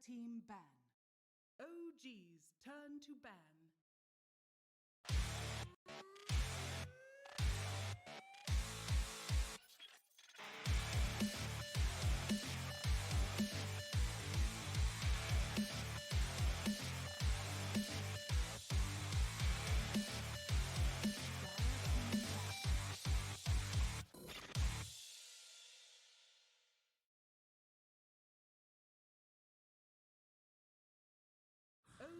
team ban. OG's turn to ban.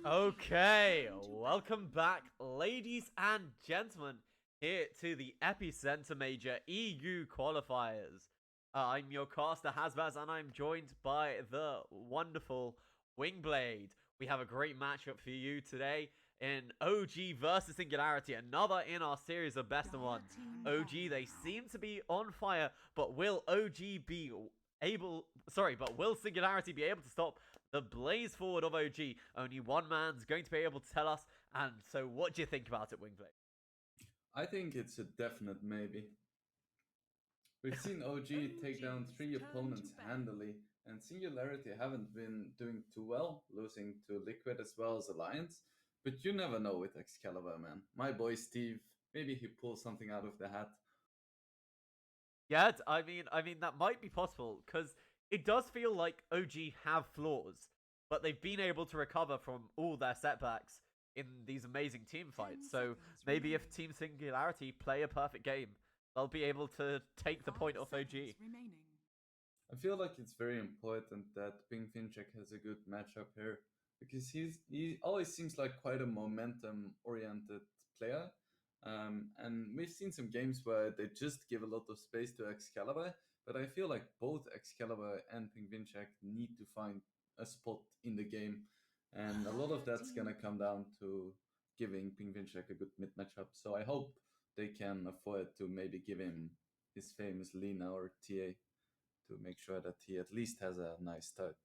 Okay, welcome back, ladies and gentlemen, here to the Epicenter Major EU Qualifiers. I'm your caster, Hasbaz, and I'm joined by the wonderful Wingblade. We have a great matchup for you today in OG versus Singularity, another in our series of best of one. OG, they seem to be on fire, but will will Singularity be able to stop the blaze forward of OG? Only one man's going to be able to tell us. And so, what do you think about it, Wingblade? I think it's a definite maybe. We've seen OG take down 3 opponents handily, and Singularity haven't been doing too well, losing to Liquid as well as Alliance. But you never know with Excalibur, man. My boy Steve, maybe he pulls something out of the hat. Yeah, I mean that might be possible because it does feel like OG have flaws, but they've been able to recover from all their setbacks in these amazing team fights. So maybe if Team Singularity play a perfect game, they'll be able to take the point off OG. I feel like it's very important that Ping Finchek has a good matchup here because he always seems like quite a momentum oriented player. And we've seen some games where they just give a lot of space to Excalibur, but I feel like both Excalibur and Ping Finchek need to find a spot in the game. And a lot of that's going to come down to giving Ping Finchek a good mid matchup. So I hope they can afford to maybe give him his famous Lina or TA to make sure that he at least has a nice start.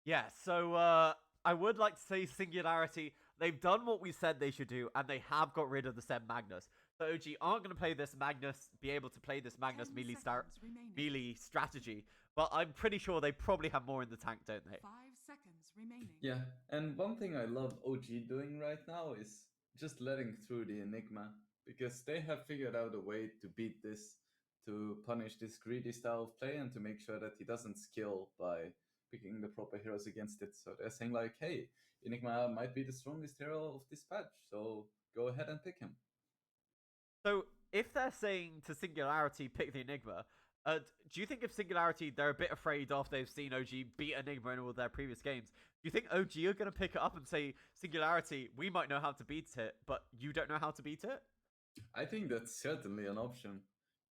Yeah, so I would like to say Singularity, they've done what we said they should do, and they have got rid of the Sem Magnus. So OG aren't going to play this Magnus, be able to play this Magnus melee strategy, but I'm pretty sure they probably have more in the tank, don't they? 5 seconds remaining. Yeah, and one thing I love OG doing right now is just letting through the Enigma, because they have figured out a way to beat this, to punish this greedy style of play, and to make sure that he doesn't skill by picking the proper heroes against it. So they're saying like, hey, Enigma might be the strongest hero of this patch, so go ahead and pick him. So if they're saying to Singularity, pick the Enigma, do you think if Singularity, they're a bit afraid after they've seen OG beat Enigma in all their previous games, do you think OG are going to pick it up and say, Singularity, we might know how to beat it, but you don't know how to beat it? I think that's certainly an option,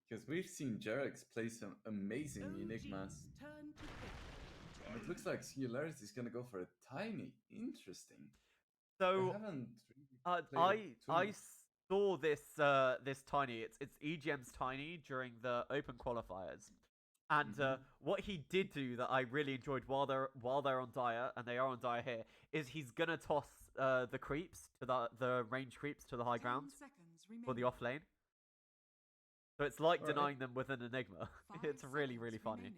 because we've seen Jarex play some amazing Enigmas. And it looks like Singularity is going to go for a tiny. Interesting. So, I much. saw this this tiny. It's EGM's tiny during the Open Qualifiers, and what he did do that I really enjoyed while they're on Dire, and they are on Dire here, is he's gonna toss the creeps to the range creeps to the high ground for the off lane. So it's like denying them with an Enigma. It's really funny.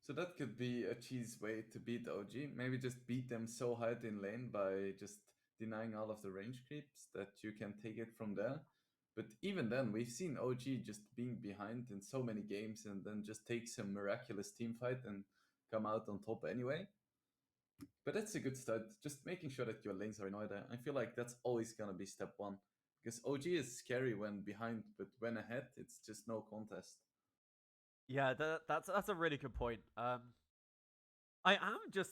So that could be a cheese way to beat OG. Maybe just beat them so hard in lane by just denying all of the range creeps that you can take it from there. But even then, we've seen OG just being behind in so many games and then just take some miraculous team fight and come out on top anyway. But that's a good start. Just making sure that your lanes are in order. I feel like that's always gonna be step one. Because OG is scary when behind, but when ahead, it's just no contest. Yeah, that's a really good point. I am just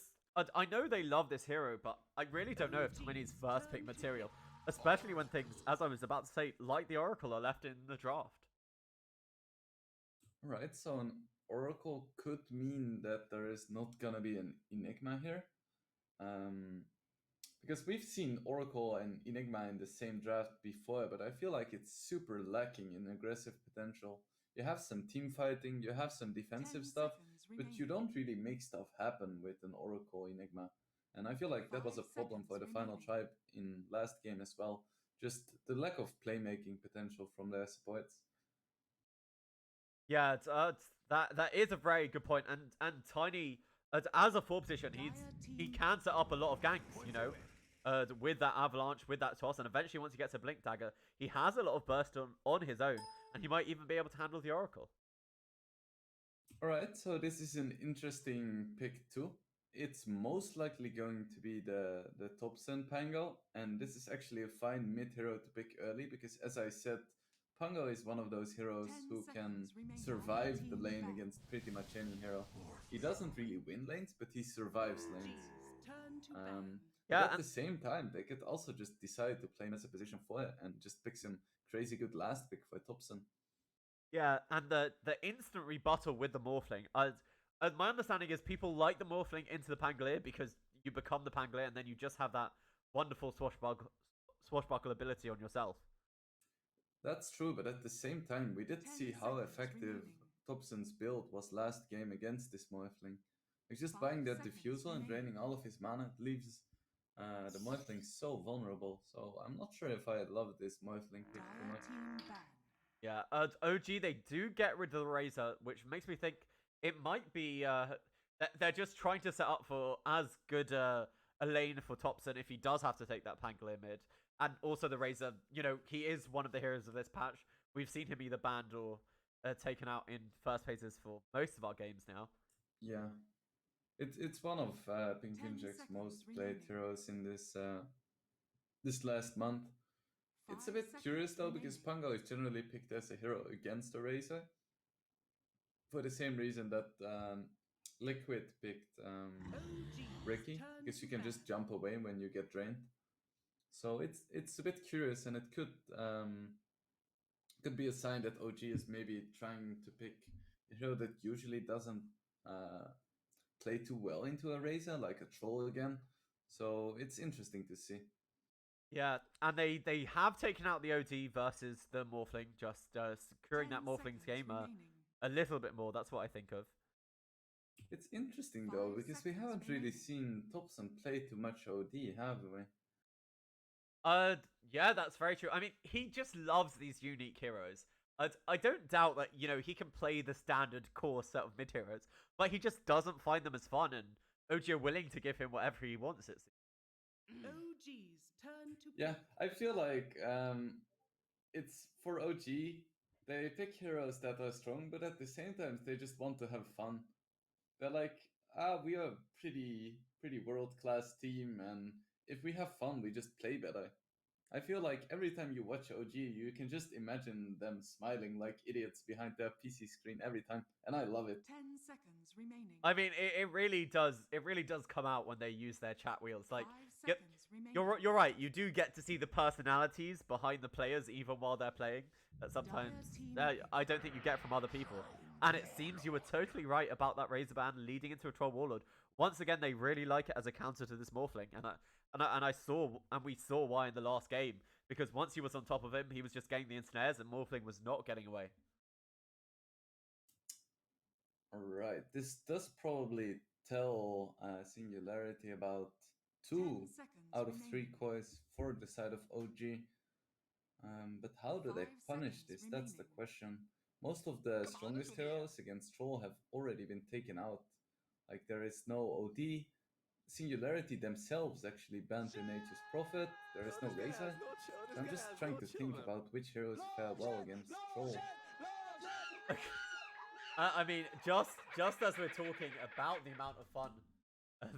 I know they love this hero, but I really don't know if Tiny's first pick material, especially when things, as I was about to say, like the Oracle, are left in the draft. Right, so an Oracle could mean that there is not gonna be an Enigma here. Um, because we've seen Oracle and Enigma in the same draft before, but I feel like it's super lacking in aggressive potential. You have some team fighting, you have some defensive stuff, but you don't really make stuff happen with an Oracle Enigma. And I feel like that was a problem for the final tribe in last game as well. Just the lack of playmaking potential from their supports. Yeah, that is a very good point. And Tiny, as a 4 position, he can set up a lot of ganks. You know, with that avalanche, with that toss, and eventually once he gets a blink dagger, he has a lot of burst on his own, and he might even be able to handle the oracle. All right, so this is an interesting pick too. It's most likely going to be the Thompson Pango, and this is actually a fine mid hero to pick early because, as I said, Pango is one of those heroes who can survive the lane against pretty much any hero. He doesn't really win lanes, but he survives lanes. OG's turn to ban. Um, but Yeah, at and the same time, they could also just decide to play him as a position 4 and just pick some crazy good last pick for Thompson. yeah, and the instant rebuttal with the Morphling. My understanding is people like the Morphling into the Pangolier because you become the Pangolier and then you just have that wonderful swashbuckle ability on yourself. That's true, but at the same time, we did 10 see how seconds effective remaining. Thompson's build was last game against this Morphling. Like just 5 buying that seconds diffusal and draining remaining. all of his mana leaves the Morphling so vulnerable. So I'm not sure if I love this Morphling pick too Dire much. team ban. Yeah, OG, they do get rid of the Razor, which makes me think it might be they're just trying to set up for as good a lane for Thompson if he does have to take that Pangolier mid. And also the Razor, you know, he is one of the heroes of this patch. We've seen him either banned or taken out in first phases for most of our games now. Yeah, it's one of Pink 10 Jack's seconds most played remaining. heroes in this last month. It's a 5 bit seconds curious though remaining. because Pango is generally picked as a hero against the Razor, for the same reason that Liquid picked OG's Ricky, turn because to you can ban. just jump away when you get drained. So it's a bit curious, and it could be a sign that OG is maybe trying to pick a hero that usually doesn't uh, play too well into a Razor, like a troll again. So it's interesting to see. Yeah, and they have taken out the OD versus the Morphling, just securing 10 that Morphling's seconds game remaining. a little bit more. That's what I think of. It's interesting 5 though, because we seconds haven't really remaining. seen Thompson play too much OD, have we? Uh, yeah, that's very true. I mean, he just loves these unique heroes. I don't doubt that, you know, he can play the standard core set of mid heroes, but he just doesn't find them as fun, and OG are willing to give him whatever he wants. OG's turn to Yeah, pick. I feel like it's for OG. They pick heroes that are strong, but at the same time, they just want to have fun. They're like, we are a pretty world class team, and if we have fun, we just play better. I feel like every time you watch OG, you can just imagine them smiling like idiots behind their PC screen every time, and I love it. 10 seconds remaining. I mean, it really does. It really does come out when they use their chat wheels. 5 Like, yep, seconds remaining. you're right. You do get to see the personalities behind the players even while they're playing. That sometimes I don't think you get from other people. And it seems you were totally right about that Razor Band leading into a Troll Warlord. Once again, they really like it as a counter to this Morphling, and we saw why in the last game, because once he was on top of him, he was just getting the ensnares, and Morphling was not getting away. Alright, this does probably tell Singularity about 10 2 seconds out of 3 remaining. coins for the side of OG. But how do they 5 punish seconds this? That's the remaining. question. Most of the strongest heroes against Troll have already been taken out. Like there is no OD. Singularity themselves actually banned the Nature's Prophet. There is no Razor. So I'm just trying to think about which heroes fare well against Troll. I mean, just as we're talking about the amount of fun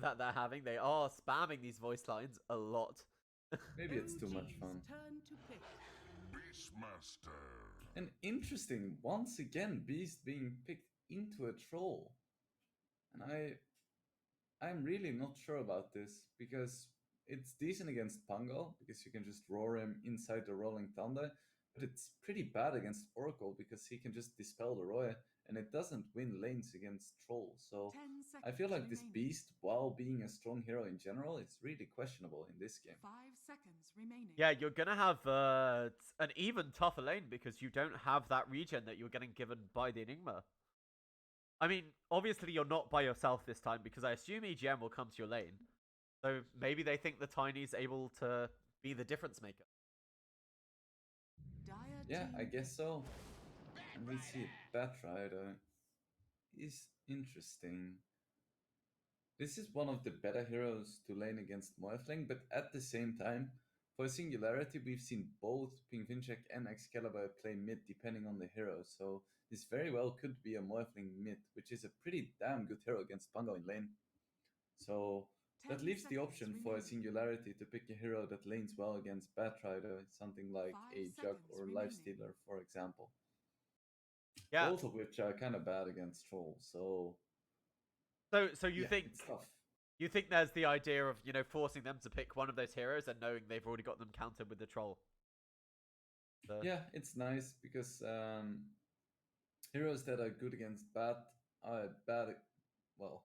that they're having, they are spamming these voice lines a lot. Maybe it's too much OG's fun. turn to pick. Beastmaster. And interesting, once again, Beast being picked into a Troll. And I'm really not sure about this because it's decent against Pango because you can just roar him inside the Rolling Thunder, but it's pretty bad against Oracle because he can just dispel the Roya and it doesn't win lanes against Troll. So 10 I seconds feel like this remaining. Beast, while being a strong hero in general, is really questionable in this game. 5 seconds remaining. Yeah, you're gonna have an even tougher lane because you don't have that regen that you're getting given by the Enigma. I mean, obviously you're not by yourself this time because I assume EGM will come to your lane. So maybe they think the Tiny's able to be the difference maker. Dire Yeah, team I guess so. And we see Batrider is interesting. This is one of the better heroes to lane against Morphling, but at the same time, for Singularity, we've seen both Pingvinchek and Excalibur play mid depending on the hero, so this very well could be a Morphling mid, which is a pretty damn good hero against Pango in lane. So that leaves the option for a Singularity to pick a hero that lanes well against Batrider, something like a Jug or Lifestealer, for example. Yeah. Both of which are kind of bad against Troll, so So you yeah, think it's tough. you think there's the idea of, you know, forcing them to pick one of those heroes and knowing they've already got them countered with the troll? Yeah, it's nice because heroes that are good against bad are bad. Well,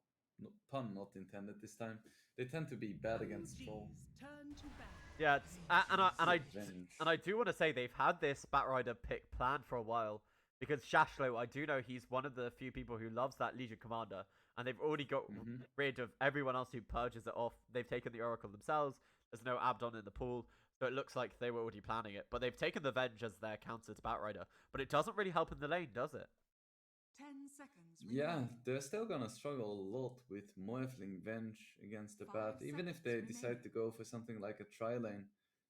pun not intended this time. They tend to be bad against troll. OG's turn to bat. Yeah, it's, Venge. and I do want to say they've had this Batrider pick planned for a while, because Shashlo, I do know he's one of the few people who loves that Legion Commander, and they've already got rid of everyone else who purges it off. They've taken the Oracle themselves. There's no Abdon in the pool, so it looks like they were already planning it. But they've taken the Venge as their counter to Batrider, but it doesn't really help in the lane, does it? 10 seconds. Yeah, remaining. they're still gonna struggle a lot with Morphling Venge against the 5 bat. Even if they seconds decide to go for something like a tri lane,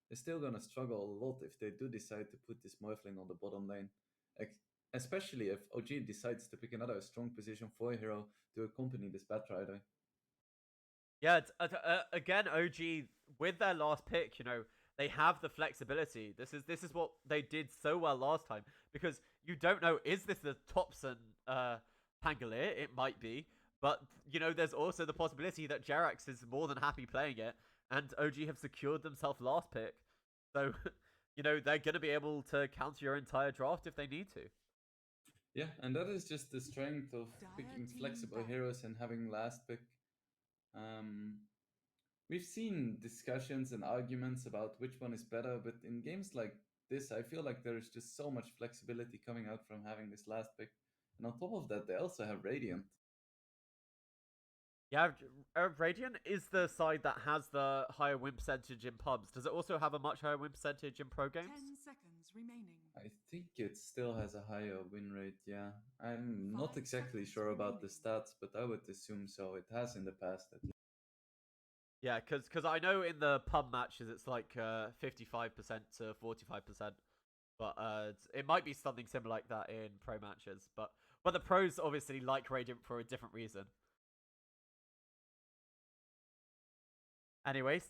they're still gonna struggle a lot if they do decide to put this Morphling on the bottom lane. Especially if OG decides to pick another strong position for a hero to accompany this Batrider. Yeah, it's, again, OG with their last pick, you know, they have the flexibility. This is what they did so well last time, because you don't know, is this the Thompson Pangolier? It might be, but you know, there's also the possibility that Jerax is more than happy playing it, and OG have secured themselves last pick, so you know they're gonna be able to counter your entire draft if they need to. Yeah, and that is just the strength of picking Dire flexible team heroes and having last pick. We've seen discussions and arguments about which one is better, but in games like this, I feel like there is just so much flexibility coming out from having this last pick. And on top of that, they also have Radiant. Yeah, Radiant is the side that has the higher win percentage in pubs. Does it also have a much higher win percentage in pro 10 games? seconds remaining. I think it still has a higher win rate, yeah. I'm not 5 exactly seconds sure about the remaining. stats, but I would assume so. It has in the past at least. Yeah, because I know in the pub matches it's like 55% to 45%, but it might be something similar like that in pro matches. But the pros obviously like Radiant for a different reason. Anyways,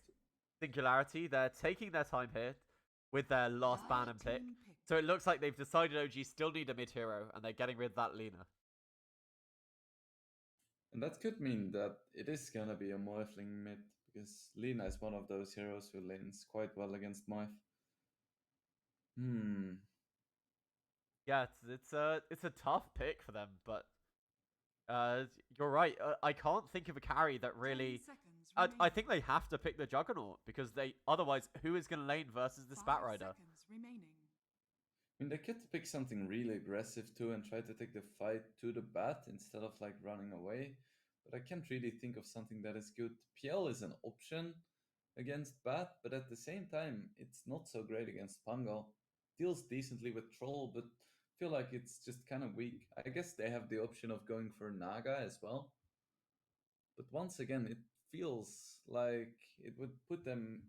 Singularity, they're taking their time here with their last ban and pick. Team pick. So it looks like they've decided OG still need a mid hero, and they're getting rid of that Lina. And that could mean that it is gonna be a Morphling mid, because Lina is one of those heroes who lanes quite well against Morph. Yeah, it's a tough pick for them, but you're right. I can't think of a carry that 10 really. seconds I remaining. think they have to pick the Juggernaut, because they otherwise who is going to lane versus the 5 Spat Rider? seconds remaining. I mean, they could pick something really aggressive too and try to take the fight to the bat instead of like running away. But I can't really think of something that is good. PL is an option against bat, but at the same time, it's not so great against Pango. Deals decently with Troll, but feel like it's just kind of weak. I guess they have the option of going for Naga as well. But once again, it feels like it would put them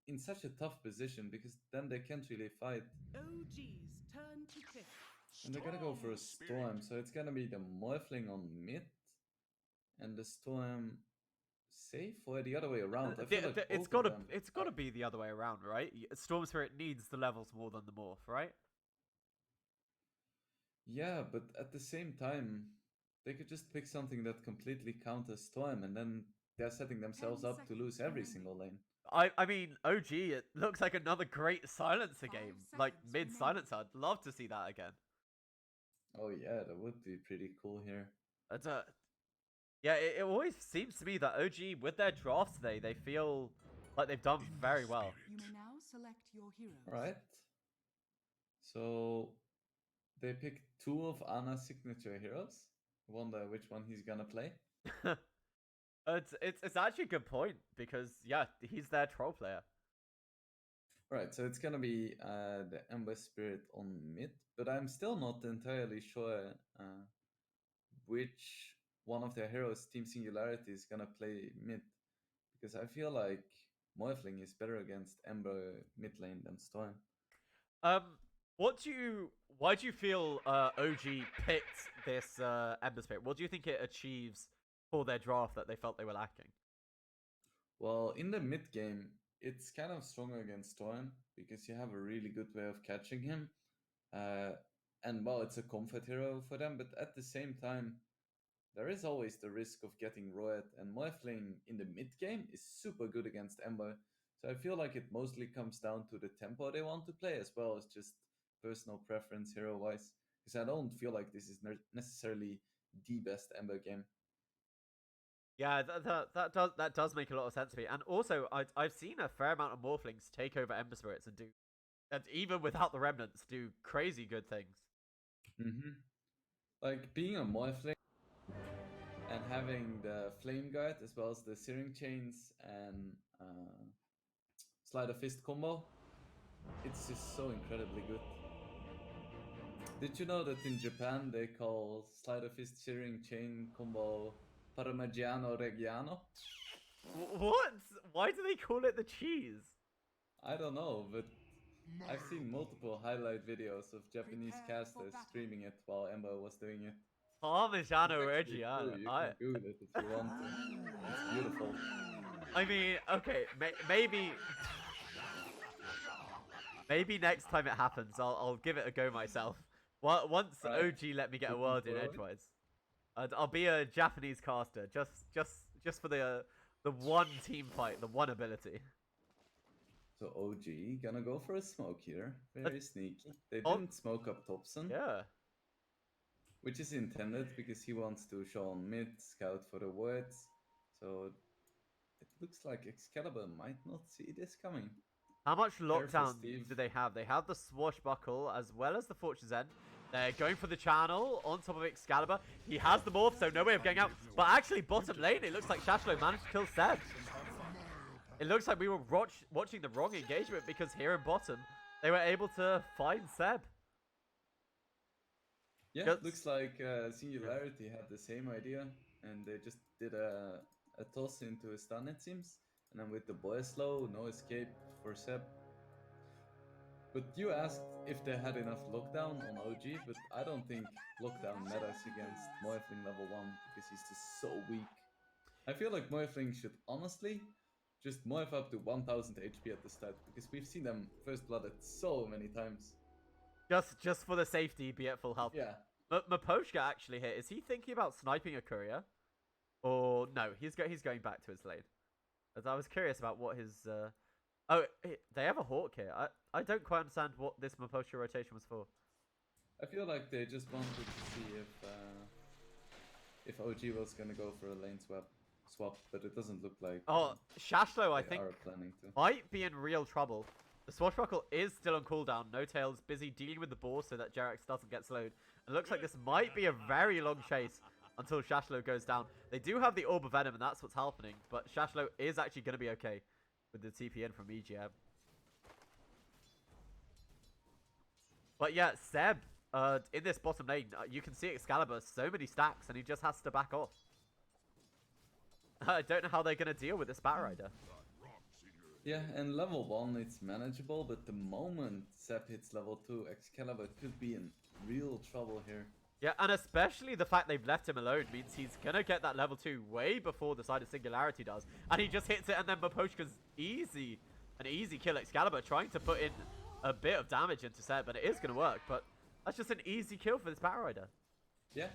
in such a tough position because then they can't really fight. OG's turn to pick. And they're gonna go for a Storm, so it's gonna be the Morphling on mid and the Storm safe, or the other way around. I feel like It's both of gotta them it's gotta be the other way around, right? Storm Spirit needs the levels more than the Morph, right? Yeah, but at the same time, they could just pick something that completely counters Storm, and then they're setting themselves 10 up to lose every seconds single lane. I mean, OG, it looks like another great silencer 5 game, like seconds mid remaining. silencer. I'd love to see that again. Oh yeah, that would be pretty cool here. That's a Yeah, it always seems to me that OG with their drafts today, they feel like they've done very well. You may now select your heroes. Right. So they picked two of Anna's signature heroes. Wonder which one he's gonna play. It's actually a good point, because yeah, he's their troll player. Right, so it's gonna be the Ember Spirit on mid, but I'm still not entirely sure which one of their heroes, Team Singularity, is gonna play mid, because I feel like Morphling is better against Ember mid lane than Storm. Um, why do you feel OG picked this Ember Spirit? What do you think it achieves for their draft that they felt they were lacking? Well, in the mid game, it's kind of stronger against Storm because you have a really good way of catching him. And well, it's a comfort hero for them, but at the same time, there is always the risk of getting roed, and Morphling in the mid game is super good against Ember. So I feel like it mostly comes down to the tempo they want to play as well as just personal preference hero wise. Because I don't feel like this is necessarily the best Ember game. Yeah, that does make a lot of sense to me. And also, I've seen a fair amount of Morphlings take over Ember Spirits and even without the remnants, do crazy good things. Like being a Morphling and having the Flame Guard as well as the Searing Chains and Slide of Fist combo, it's just so incredibly good. Did you know that in Japan they call Slide of Fist Searing Chain combo Parmigiano Reggiano? What? Why do they call it the cheese? I don't know, but I've seen multiple highlight videos of Japanese casters streaming it while Ember was doing it. Parmigiano It's actually Reggiano. true. You can Google it if you want to. It's beautiful. I mean, okay, maybe next time it happens, I'll give it a go myself. Once Right. OG let me get a Looking word in forward. edgewise, I'll be a Japanese caster just for the one team fight, the one ability. So OG gonna go for a smoke here. Very sneaky. They Oh. didn't smoke up Thompson, Yeah. which is intended because he wants to show on mid, scout for the words. So it looks like Excalibur might not see this coming. How much Careful, lockdown Steve. do they have? They have the Swashbuckle as well as the Fortune's End. They're going for the channel on top of Excalibur. He has the morph, so no way of getting out. But actually, bottom lane, it looks like Shashlo managed to kill Seb. It looks like we were watching the wrong engagement because here in bottom, they were able to find Seb. Yeah, Just- looks like Singularity had the same idea, and they just did a toss into a stun, it seems. And then with the boy slow, no escape for Seb. But you asked if they had enough lockdown on OG, but I don't think lockdown matters against Morphling level 1 because he's just so weak. I feel like Morphling should honestly just morph up to 1000 HP at the start because we've seen them first blooded so many times. Just for the safety, be at full health. Yeah. Maposhka actually here. Is he thinking about sniping a courier? Or no, he's going back to his lane. As I was curious about what his oh, they have a Hawk here. I don't quite understand what this Maposhka rotation was for. I feel like they just wanted to see if OG was gonna go for a lane swap, but it doesn't look like Oh, Shashlo, I they think, are planning to. might be in real trouble. The Swashbuckle is still on cooldown. No Tail's busy dealing with the boar so that Jerax doesn't get slowed. It looks like this might be a very long chase until Shashlo goes down. They do have the Orb of Venom, and that's what's happening. But Shashlo is actually going to be okay with the TPN from EGM. But yeah, Seb, in this bottom lane, you can see Excalibur, so many stacks, and he just has to back off. I don't know how they're going to deal with this Batrider. Yeah, and level 1 it's manageable, but the moment Seb hits level 2, Excalibur could be in real trouble here. Yeah, and especially the fact they've left him alone means he's going to get that level 2 way before the side of Singularity does. And he just hits it, and then Maposhka's an easy kill. Excalibur trying to put in a bit of damage into Seb, and it is going to work. But that's just an easy kill for this Batrider. Yeah,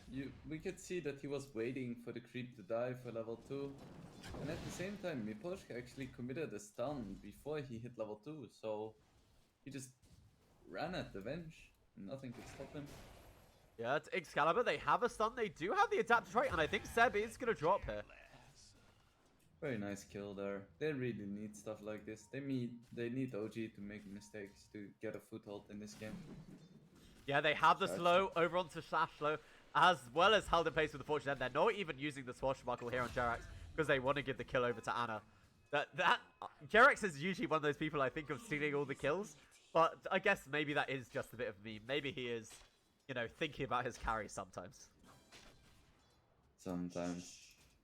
we could see that he was waiting for the creep to die for level 2. And at the same time, Miposhka actually committed a stun before he hit level 2, so he just ran at the Venge. Nothing could stop him. Yeah, it's Excalibur. They have a stun. They do have the adaptive trait, and I think Seb is going to drop here. Very nice kill there. They really need stuff like this. They need OG to make mistakes to get a foothold in this game. Yeah, they have the slow over onto Shashlo, as well as held in place with the Fortune End. They're not even using the Swashbuckle here on Jerax because they want to give the kill over to Anna. Jerax is usually one of those people I think of stealing all the kills, but I guess maybe that is just a bit of me. Maybe he is, you know, thinking about his carry sometimes. Sometimes.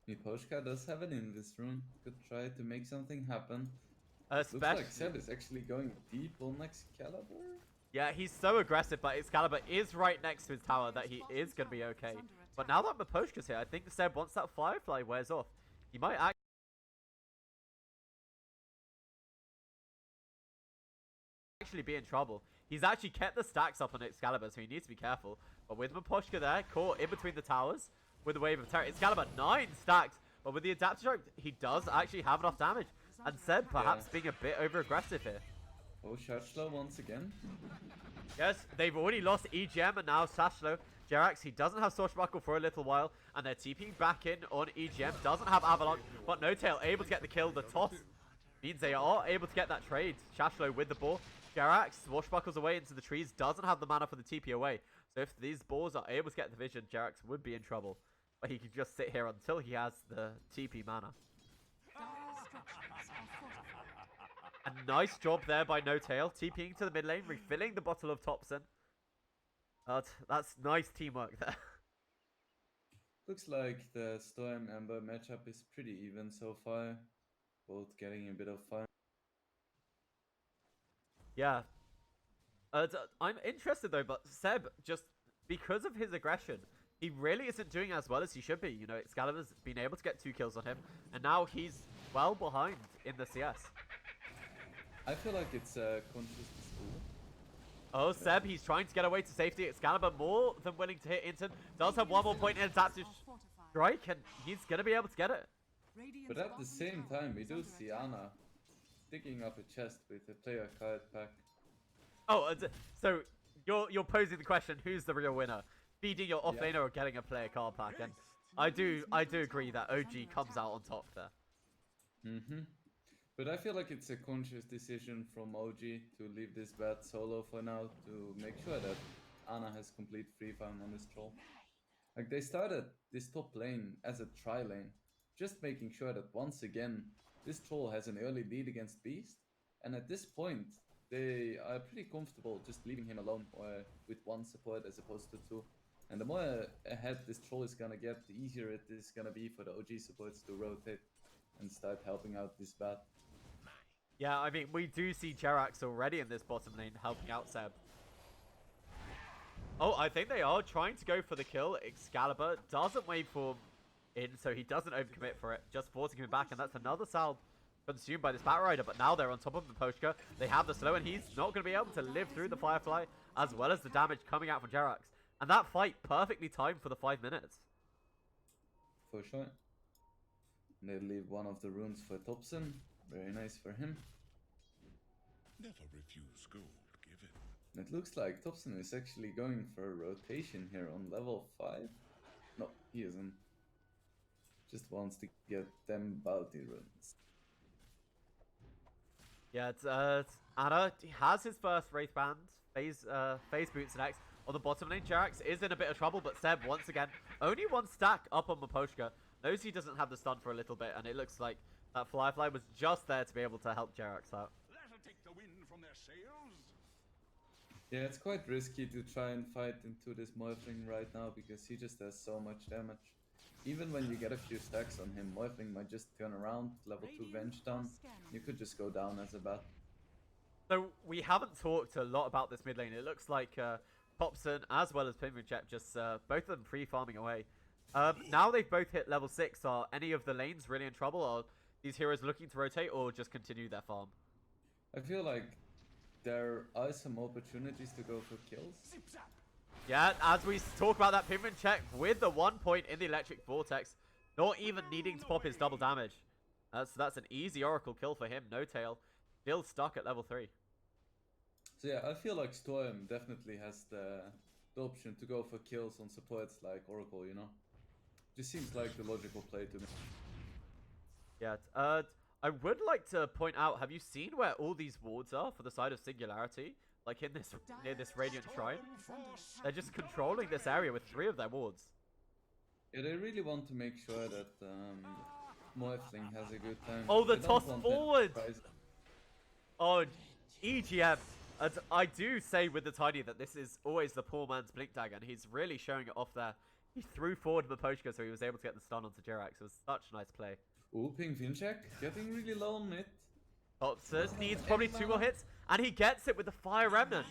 Miposhka does have it in this room. Could try to make something happen. Looks Especially, like Seb is actually going deep on Excalibur. yeah, he's so aggressive, but Excalibur is right next to his tower that he is going to be okay. But now that Miposhka's here, I think Seb, once that Firefly wears off, he might actually be in trouble. He's actually kept the stacks up on Excalibur, so he needs to be careful. But with Miposhka there, caught in between the towers, with a wave of terror, Excalibur 9 stacks. But with the adapter strike, he does actually have enough damage. And Seb perhaps being a bit over aggressive here. Oh, Shashlo once again. Yes, they've already lost EGM and now Sashlo. Jerax, he doesn't have Swashbuckle for a little while, and they're TPing back in on EGM. Doesn't have Avalanche, but No Tail able to get the kill. The toss means they are able to get that trade. Shashlo with the ball. Jerax swashbuckles away into the trees, doesn't have the mana for the TP away. So if these balls are able to get the vision, Jerax would be in trouble. But he can just sit here until he has the TP mana. A nice job there by No Tail, TPing to the mid lane, refilling the bottle of Thompson. That's nice teamwork there. Looks like the Storm Ember matchup is pretty even so far. Both getting a bit of fun. Yeah. I'm interested though, but Seb, just because of his aggression, he really isn't doing as well as he should be. You know, Excalibur's been able to get 2 kills on him, and now he's well behind in the CS. I feel like it's a conscious school. Oh, Seb, he's trying to get away to safety. Excalibur more than willing to hit Inton. Does have one more point in adaptive strike, and he's going to be able to get it. But at the same time, we do see Ana digging up a chest with a player card pack. Oh, so you're posing the question, who's the real winner? Feeding your offlaner or getting a player card pack? And I do agree that OG comes out on top there. But I feel like it's a conscious decision from OG to leave this bat solo for now to make sure that Ana has complete free farm on this troll. Like, they started this top lane as a tri lane, just making sure that once again this troll has an early lead against Beast, and at this point they are pretty comfortable just leaving him alone with 1 support as opposed to 2. And the more ahead this troll is gonna get, the easier it is gonna be for the OG supports to rotate and start helping out this bat. Yeah, I mean, we do see Jerax already in this bottom lane helping out Seb. Oh, I think they are trying to go for the kill. Excalibur doesn't wait for in, so he doesn't overcommit for it, just forcing him back, and that's another salve consumed by this Bat Rider. But now they're on top of Miposhka. They have the slow, and he's not going to be able to live through the Firefly, as well as the damage coming out from Jerax. And that fight perfectly timed for the 5 minutes. For sure. And they leave one of the runes for Thompson. Very nice for him. Never refuse gold given. And it looks like Thompson is actually going for a rotation here on level 5. No, he isn't. Just wants to get them bounty runes. Yeah, it's Ana. He has his first Wraith Band. Phase boots next. On the bottom lane, Jerax is in a bit of trouble, but Seb, once again, only 1 stack up on Miposhka. Knows he doesn't have the stun for a little bit, and it looks like that Firefly was just there to be able to help Jerax out. That'll take the wind from their sails. Yeah, it's quite risky to try and fight into this Morphling right now because he just does so much damage. Even when you get a few stacks on him, Morphling might just turn around, level 2 Venge down. You could just go down as a bat. So we haven't talked a lot about this mid lane. It looks like Thompson as well as Pinwinchep just both of them free farming away. Now they've both hit level 6. Are any of the lanes really in trouble? Are these heroes looking to rotate or just continue their farm? I feel like there are some opportunities to go for kills. Yeah, as we talk about that Pinwinchep with the 1 point in the Electric Vortex, not even needing to pop his double damage. So that's an easy Oracle kill for him. No Tail, still stuck at level 3. So yeah, I feel like Storm definitely has the option to go for kills on supports like Oracle, you know? Just seems like the logical play to me. Yeah, I would like to point out, have you seen where all these wards are for the side of Singularity? Like in this, near this Radiant Shrine? They're just controlling this area with 3 of their wards. Yeah, they really want to make sure that Morphling has a good time. Oh, the They don't toss want that forward! prize. Oh, EGM. And I do say with the Tiny that this is always the poor man's Blink Dagger, and he's really showing it off there. He threw forward Mapochka so he was able to get the stun onto Jerax. It was such a nice play. Ooh, Ping Finchek getting really low on mid. Thompson needs probably 2 more hits, and he gets it with the Fire Remnant.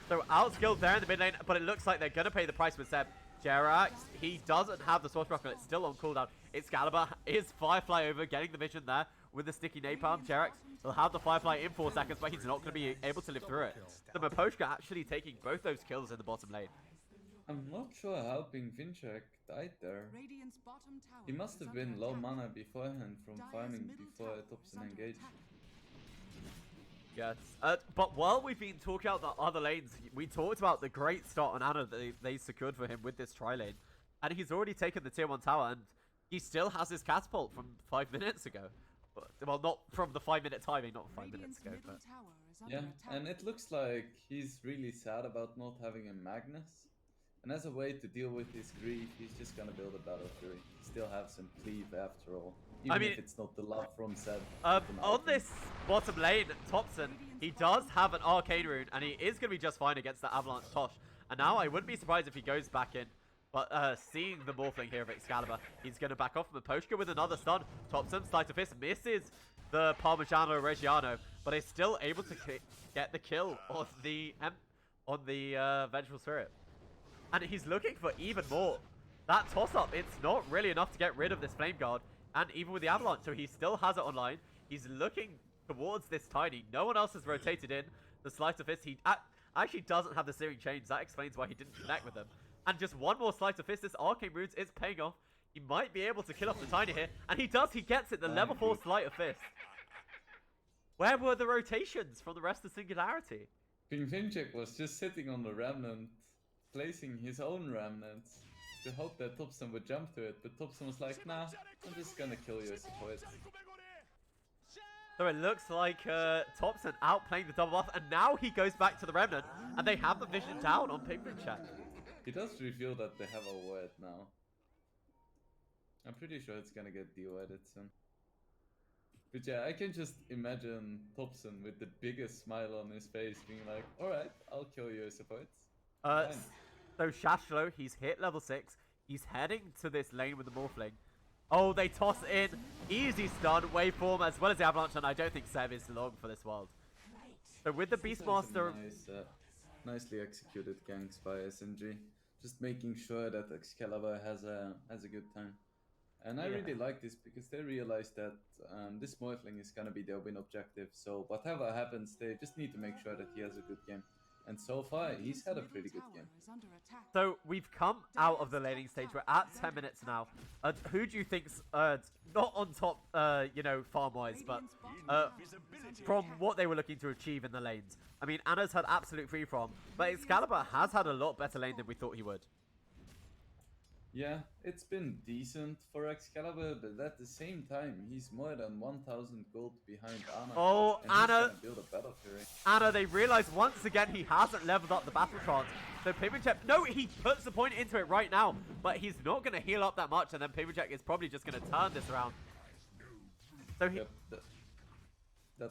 So outskilled there in the mid lane, but it looks like they're going to pay the price with Seb. Jerax, he doesn't have the Swashbuckler, it's still on cooldown. Excalibur is Firefly over, getting the vision there with the sticky napalm. Jerax will have the Firefly in 4 seconds, but he's not going to be able to live through it. So Mapochka actually taking both those kills in the bottom lane. I'm not sure how Ping Finchek died there. He must have been low mana beforehand from farming before Thompson engaged. Yes, but while we've been talking about the other lanes, we talked about the great start on Ana that they secured for him with this tri-lane. And he's already taken the tier 1 tower, and he still has his catapult from 5 minutes ago. Well, not from the 5-minute timing, not 5 minutes ago, but... Yeah, and it looks like he's really sad about not having a Magnus. And as a way to deal with his grief, he's just gonna build a Battle Fury. He still have some cleave after all. Even if it's not the love from Seb. On this bottom lane, Thompson, he does have an Arcane Rune, and he is going to be just fine against the Avalanche Tosh. And now I wouldn't be surprised if he goes back in. But seeing the Morphling here of Excalibur, he's going to back off from Mapochka with another stun. Thompson, Sleight of Fist, misses the Parmigiano Reggiano, but is still able to get the kill on the Vengeful Spirit. And he's looking for even more. That toss-up, it's not really enough to get rid of this Flame Guard. And even with the Avalanche, so he still has it online. He's looking towards this Tiny. No one else has rotated in. The Sleight of Fist, he actually doesn't have the Searing Chains. That explains why he didn't connect with them. And just one more Sleight of Fist. This Arcane Runes is paying off. He might be able to kill off the Tiny here. And he does. He gets it. The level 4 Sleight of Fist. Where were the rotations from the rest of Singularity? Ping Finchek was just sitting on the Remnant, placing his own Remnants to hope that Thompson would jump to it, but Thompson was like, nah, I'm just gonna kill you as a poet. So it looks like Thompson outplaying the double buff, and now he goes back to the Remnant, and they have the vision down on Pigment-Check. He does reveal that they have a word now. I'm pretty sure it's gonna get de-worded soon. But yeah, I can just imagine Thompson with the biggest smile on his face being like, alright, I'll kill you as a poet. So Shashlo, he's hit level 6. He's heading to this lane with the Morphling. Oh, they toss in. Easy stun, waveform, as well as the Avalanche, and I don't think Seb is long for this world. So with the Beastmaster... Nice, nicely executed ganks by SMG. Just making sure that Excalibur has a good time. And I really like this because they realize that this Morphling is gonna be their win objective. So whatever happens, they just need to make sure that he has a good game. And so far, he's had a pretty good game. So we've come out of the laning stage. We're at 10 minutes now. Who do you think's not on top, you know, farm-wise, but from what they were looking to achieve in the lanes? I mean, Anna's had absolute free-from, but Excalibur has had a lot better lane than we thought he would. Yeah, it's been decent for Excalibur, but at the same time, he's more than 1,000 gold behind Anna. Oh, and Anna! Build a Battle Fury. Anna, they realize once again he hasn't leveled up the battle trance. So Pigment-Check, no, he puts the point into it right now, but he's not going to heal up that much, and then Pigment-Check is probably just going to turn this around. So he... Yep,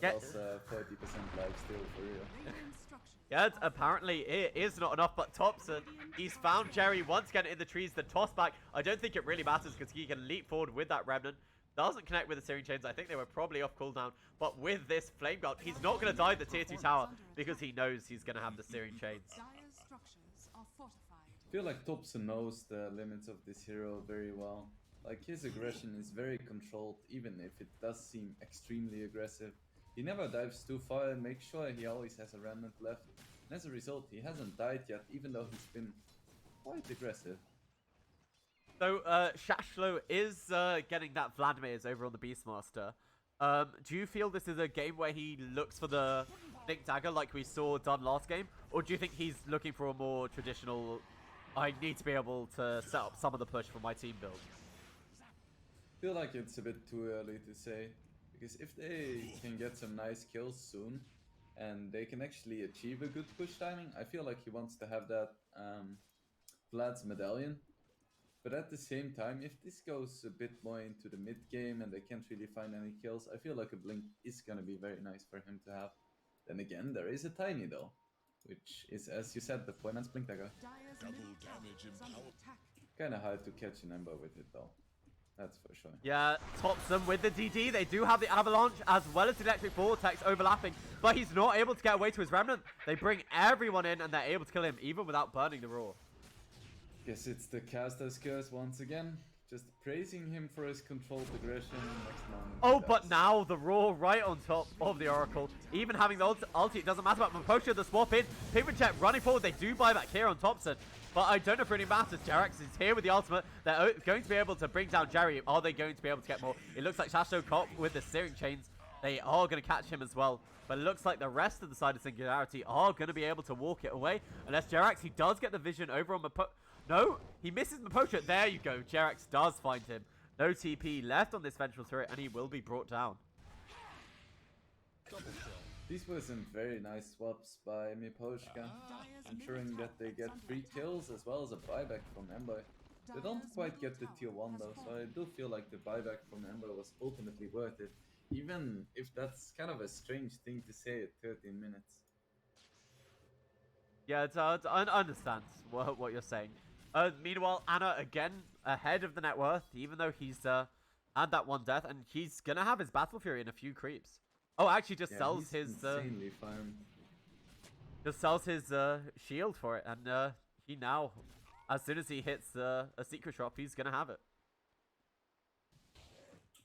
that was 30% lifesteal for real. Yeah, apparently it is not enough, but Thompson, he's found Jerry once again in the trees. The toss back, I don't think it really matters because he can leap forward with that Remnant. Doesn't connect with the Searing Chains. I think they were probably off cooldown. But with this Flame Guard, he's not going to die the tier 2 tower because he knows he's going to have the Searing Chains. I feel like Thompson knows the limits of this hero very well. Like, his aggression is very controlled, even if it does seem extremely aggressive. He never dives too far and makes sure he always has a Remnant left. And as a result, he hasn't died yet, even though he's been quite aggressive. So, Shashlo is getting that Vladimir's over on the Beastmaster. Do you feel this is a game where he looks for the Blink Dagger like we saw done last game? Or do you think he's looking for a more traditional, I need to be able to set up some of the push for my team build? I feel like it's a bit too early to say. Because if they can get some nice kills soon, and they can actually achieve a good push timing, I feel like he wants to have that Vlad's medallion. But at the same time, if this goes a bit more into the mid game and they can't really find any kills, I feel like a blink is gonna be very nice for him to have. Then again, there is a tiny though, which is, as you said, the poor man's blink dagger. Double damage empowered. Kinda hard to catch an Ember with it though. That's for sure. Yeah, Thompson with the DD. They do have the Avalanche as well as the Electric Vortex overlapping, but he's not able to get away to his Remnant. They bring everyone in and they're able to kill him even without burning the Roar. Guess it's the caster's curse once again. Just praising him for his controlled aggression. Next moment. Oh, but now the Roar right on top of the Oracle. Even having the ulti, it doesn't matter. But Mapocha, the swap in. Pigman Check running forward. They do buy back here on Thompson. But I don't know if it really matters. Jerax is here with the ultimate. They're going to be able to bring down Jerry. Are they going to be able to get more? It looks like Shasho Cop with the steering chains. They are going to catch him as well. But it looks like the rest of the side of Singularity are going to be able to walk it away. Unless Jerax, he does get the vision over on Mapocha. No, he misses Mapocha. There you go. Jerax does find him. No TP left on this ventral turret, and he will be brought down. These were some very nice swaps by Miposhka, ensuring that they get 3 kills as well as a buyback from Ember. They don't quite get the tier 1 though, so I do feel like the buyback from Ember was ultimately worth it, even if that's kind of a strange thing to say at 13 minutes. Yeah, I understand what you're saying. Meanwhile, Anna again ahead of the net worth, even though he's had that 1 death, and he's gonna have his Battle Fury in a few creeps. Oh, actually, just sells his insanely farmed. Just sells his shield for it, and he now, as soon as he hits a secret shop, he's gonna have it.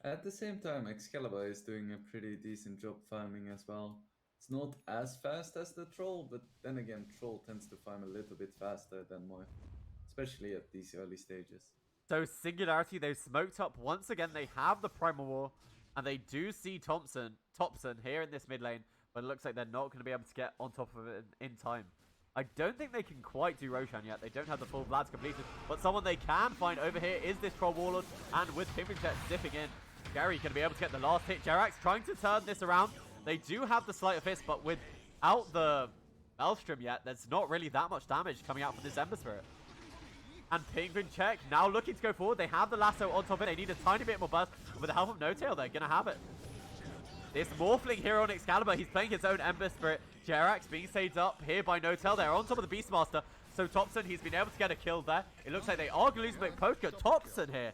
At the same time, Excalibur is doing a pretty decent job farming as well. It's not as fast as the Troll, but then again, Troll tends to farm a little bit faster than Moy, especially at these early stages. So Singularity, they've smoked up once again. They have the Primal War, and they do see Thompson here in this mid lane, but it looks like they're not going to be able to get on top of it in time. I don't think they can quite do Roshan yet. They don't have the full Vlad's completed, but someone they can find over here is this Troll Warlord, and with Pigman Jet zipping in, Gary going to be able to get the last hit. Jerax trying to turn this around. They do have the Sleight of Fist, but without the Maelstrom yet, there's not really that much damage coming out from this Ember Spirit. And Penguin Check now looking to go forward. They have the lasso on top of it. They need a tiny bit more burst. With the help of No-Tail, they're going to have it. This Morphling here on Excalibur. He's playing his own Ember Spirit. Jerax being saved up here by No-Tail. They're on top of the Beastmaster. So Thompson, he's been able to get a kill there. It looks like they are going to lose Poker. Thompson here.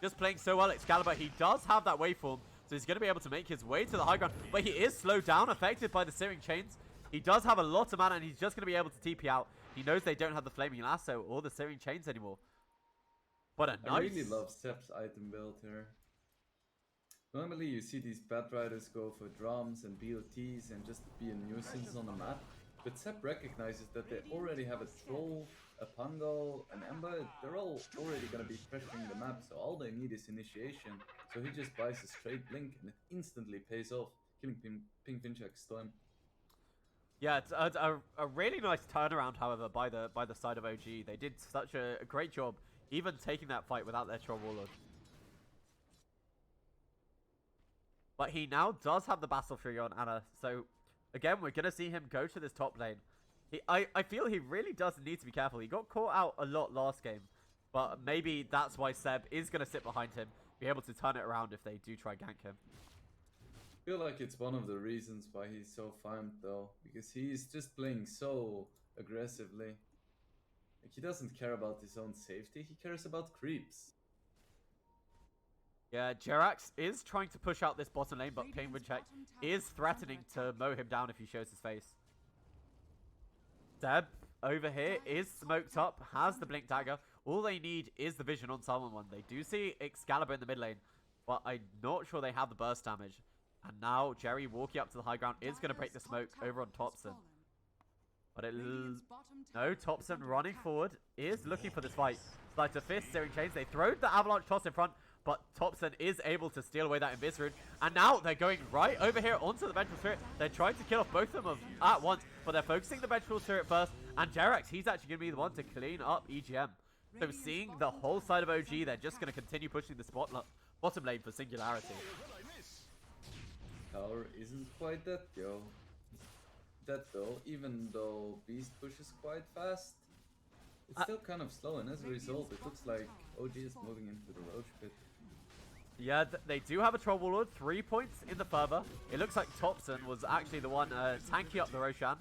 Just playing so well Excalibur. He does have that waveform. So he's going to be able to make his way to the high ground. But he is slowed down, affected by the Searing Chains. He does have a lot of mana, and he's just going to be able to TP out. He knows they don't have the Flaming Lasso or the Searing Chains anymore. But a nice... I really love Sep's item build here. Normally you see these Bat Riders go for drums and BOTs and just be a nuisance on the map. But Sep recognizes that they already have a Troll, a Pungo, an Ember. They're all already going to be pressuring the map, so all they need is initiation. So he just buys a straight blink and it instantly pays off, killing Ping Finchak Storm. Yeah, it's a really nice turnaround, however, by the side of OG. They did such a great job, even taking that fight without their Troll Warlord. But he now does have the Battle Fury on Anna, so again, we're going to see him go to this top lane. I feel he really does need to be careful. He got caught out a lot last game, but maybe that's why Seb is going to sit behind him, be able to turn it around if they do try gank him. I feel like it's one of the reasons why he's so farmed though, because he's just playing so aggressively. Like, he doesn't care about his own safety, he cares about creeps. Yeah, Jerax is trying to push out this bottom lane, but Penguin Check is threatening to mow him down if he shows his face. Seb over here is smoked up, has the Blink Dagger. All they need is the vision on someone. They do see Excalibur in the mid lane, but I'm not sure they have the burst damage. And now Jerry walking up to the high ground is going to break the smoke over on Thompson. But no, Thompson running forward is looking for this fight. Sleight of Fist, Searing Chains. They throw the Avalanche toss in front, but Thompson is able to steal away that Invis Rune. And now they're going right over here onto the Vengeful Spirit. They're trying to kill off both of them at once, but they're focusing the Vengeful Spirit first. And Jerax, he's actually going to be the one to clean up EGM. So seeing the whole side of OG, they're just going to continue pushing the bottom lane for Singularity. Tower isn't quite that though, even though Beast pushes quite fast. It's still kind of slow, and as a result, it looks like OG is moving into the Roach pit. Yeah, they do have a Troll Warlord, 3 points in the further. It looks like Thompson was actually the one tanking up the Roshan.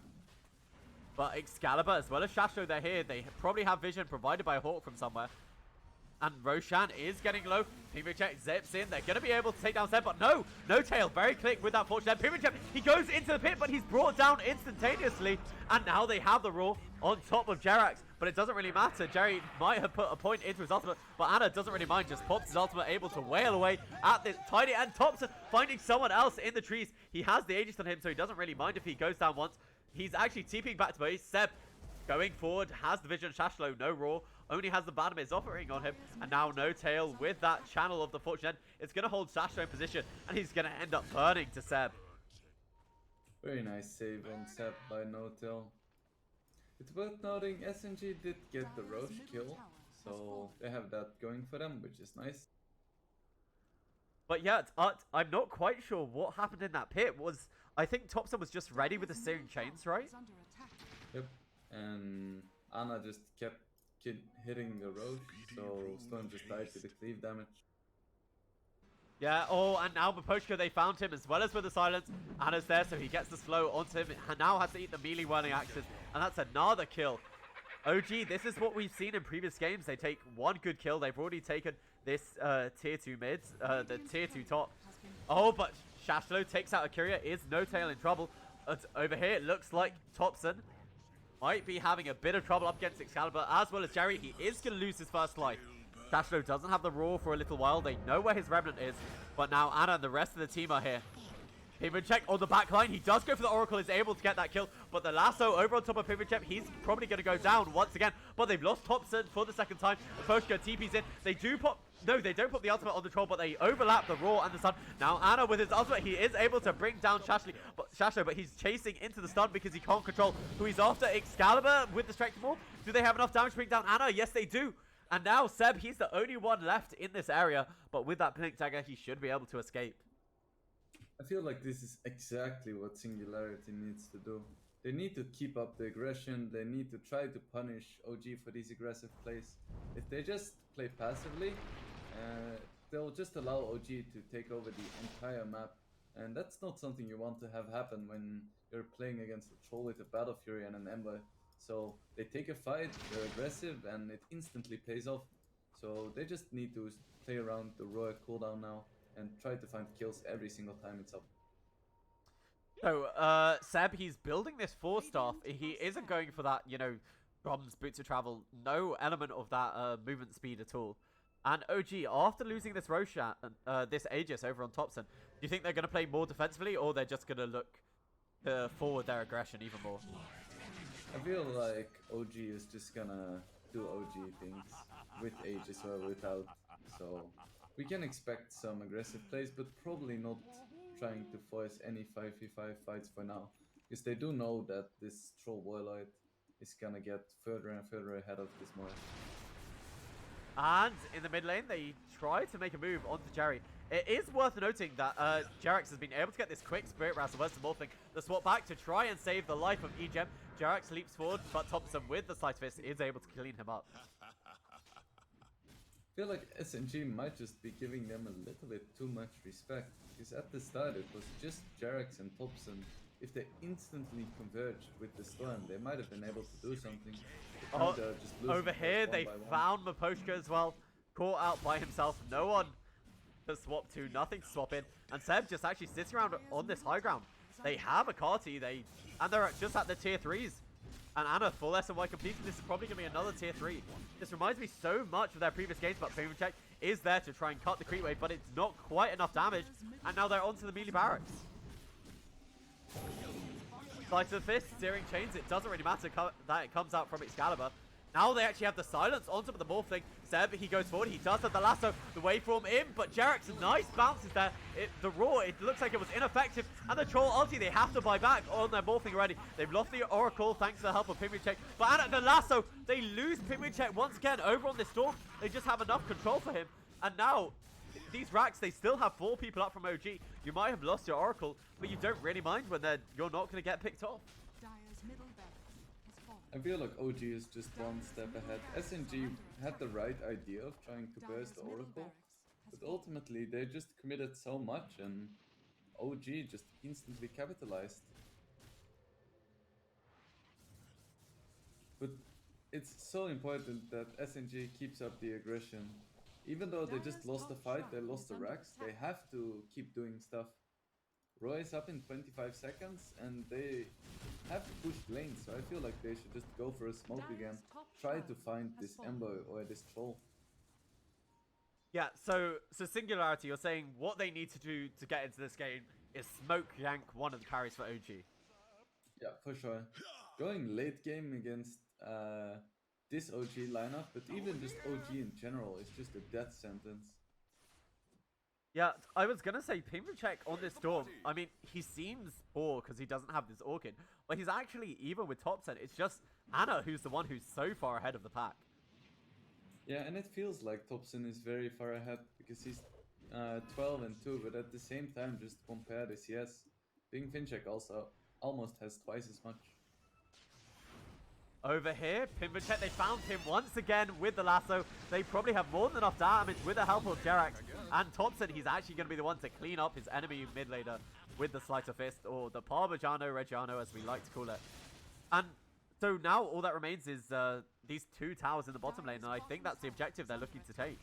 But Excalibur as well as Shasho, they're here. They probably have vision provided by a Hawk from somewhere. And Roshan is getting low. Pimicek zips in. They're going to be able to take down Seb, but no tail. Very quick with that fortune. Pimicek, he goes into the pit, but he's brought down instantaneously. And now they have the Raw on top of Jerax. But it doesn't really matter. Jerry might have put a point into his ultimate, but Anna doesn't really mind. Just pops his ultimate, able to wail away at this tiny. And Thompson finding someone else in the trees. He has the Aegis on him, so he doesn't really mind if he goes down once. He's actually TPing back to base. Seb going forward, has the vision. Shashlo, no Raw. Only has the Banamiz offering on him. And now no tail with that channel of the Fortune End. It's going to hold Shashlo in position. And he's going to end up burning to Seb. Very nice save on Seb by no tail. It's worth noting SNG did get the Roche kill. So they have that going for them, which is nice. But yeah, I'm not quite sure what happened in that pit. I think Thompson was just ready with the Searing Chains, right? Yep. And Anna just kept hitting the Roche, so Storm just died to the cleave damage. Yeah, oh, and now Miposhka, they found him as well as with the silence. Anna's there, so he gets the slow onto him. And now has to eat the melee whirling axes, and that's another kill. OG, this is what we've seen in previous games. They take one good kill. They've already taken this tier 2 mids, the tier 2 top. Oh, but Shashlo takes out Akira. Is no tail in trouble. Over here, it looks like Thompson might be having a bit of trouble up against Excalibur, as well as Jerry. He is going to lose his first life. Shashlo doesn't have the Raw for a little while. They know where his Remnant is. But now Anna and the rest of the team are here. Pimicek on the back line. He does go for the Oracle, is able to get that kill. But the lasso over on top of Pimicek, he's probably going to go down once again. But they've lost Thompson for the second time. Poshka TP's in. They do pop... No, they don't put the ultimate on the troll, but they overlap the Raw and the stun. Now Anna with his ultimate, he is able to bring down Shashlo, but he's chasing into the stun because he can't control who he's after. Excalibur with the Strength Ball. Do they have enough damage to bring down Anna? Yes, they do. And now Seb, he's the only one left in this area, but with that Blink Dagger, he should be able to escape. I feel like this is exactly what Singularity needs to do. They need to keep up the aggression. They need to try to punish OG for these aggressive plays. If they just play passively, they'll just allow OG to take over the entire map. And that's not something you want to have happen when you're playing against a troll with a Battle Fury and an Ember. So they take a fight, they're aggressive, and it instantly pays off. So they just need to play around the Royal cooldown now and try to find kills every single time it's up. So, Seb, he's building this 4-staff. He isn't going for that, you know, drums, boots of travel. No element of that movement speed at all. And OG, after losing this Roshan, this Aegis over on Thompson, do you think they're going to play more defensively, or they're just going to look to forward their aggression even more? I feel like OG is just gonna do OG things with Aegis or without. So we can expect some aggressive plays, but probably not trying to force any 5v5 fights for now. Because they do know that this Troll Warlord is gonna get further and further ahead of this Morris. And in the mid lane, they try to make a move onto Jerry. It is worth noting that Jerax has been able to get this quick Spirit Wrestle versus Morphling. The swap back to try and save the life of Egem. Jerax leaps forward, but Thompson with the Slice Fist is able to clean him up. I feel like SNG might just be giving them a little bit too much respect. Because at the start it was just Jerax and Thompson. If they instantly converged with the Storm, they might have been able to do something. Oh, over here, they found Miposhka as well. Caught out by himself. No one to swap to, nothing to swap in. And Seb just actually sits around on this high ground. They have a Carti, and they're just at the tier 3s. And Anna, full SNY completed. This is probably going to be another tier 3. This reminds me so much of their previous games, but Pimicek is there to try and cut the creep wave, but it's not quite enough damage. And now they're onto the melee barracks. Slice of the Fist, Searing Chains, it doesn't really matter that it comes out from Excalibur. Now they actually have the silence on top of the Morphling. Seb, he goes forward, he does have the lasso, the waveform in, but Jerax, nice bounces there. The Raw, it looks like it was ineffective, and the Troll ulti, they have to buy back on their Morphling already. They've lost the Oracle thanks to the help of Pimicek, but Anna, the lasso, they lose Pimicek once again over on this Storm. They just have enough control for him, and now these racks, they still have 4 people up from OG. You might have lost your Oracle, but you don't really mind when you're not going to get picked off. I feel like OG is just one step ahead. SNG had the right idea of trying to burst the Oracle, but ultimately they just committed so much and OG just instantly capitalized. But it's so important that SNG keeps up the aggression. Even though they just lost the fight, they lost the racks, they have to keep doing stuff. Roy is up in 25 seconds and they have pushed lanes, so I feel like they should just go for a smoke again. Try to find this Ember or this troll. Yeah, so Singularity, you're saying what they need to do to get into this game is smoke yank one of the carries for OG. Yeah, for sure. Going late game against this OG lineup, but even just OG in general, is just a death sentence. Yeah, I was gonna say Pimrachek on this storm. I mean, he seems poor because he doesn't have this Orchid, but he's actually even with Topsen. It's just Anna who's the one who's so far ahead of the pack. Yeah, and it feels like Topsen is very far ahead because he's 12 and 2, but at the same time, just compare this, yes, Bing Finchek also almost has twice as much. Over here, Pimrachek, they found him once again with the lasso. They probably have more than enough damage with the help of Jerax. And Thompson, he's actually going to be the one to clean up his enemy mid laner with the Sleight of Fist, or the Parmigiano Reggiano as we like to call it. And so now all that remains is these two towers in the bottom lane, and I think that's the objective they're looking to take.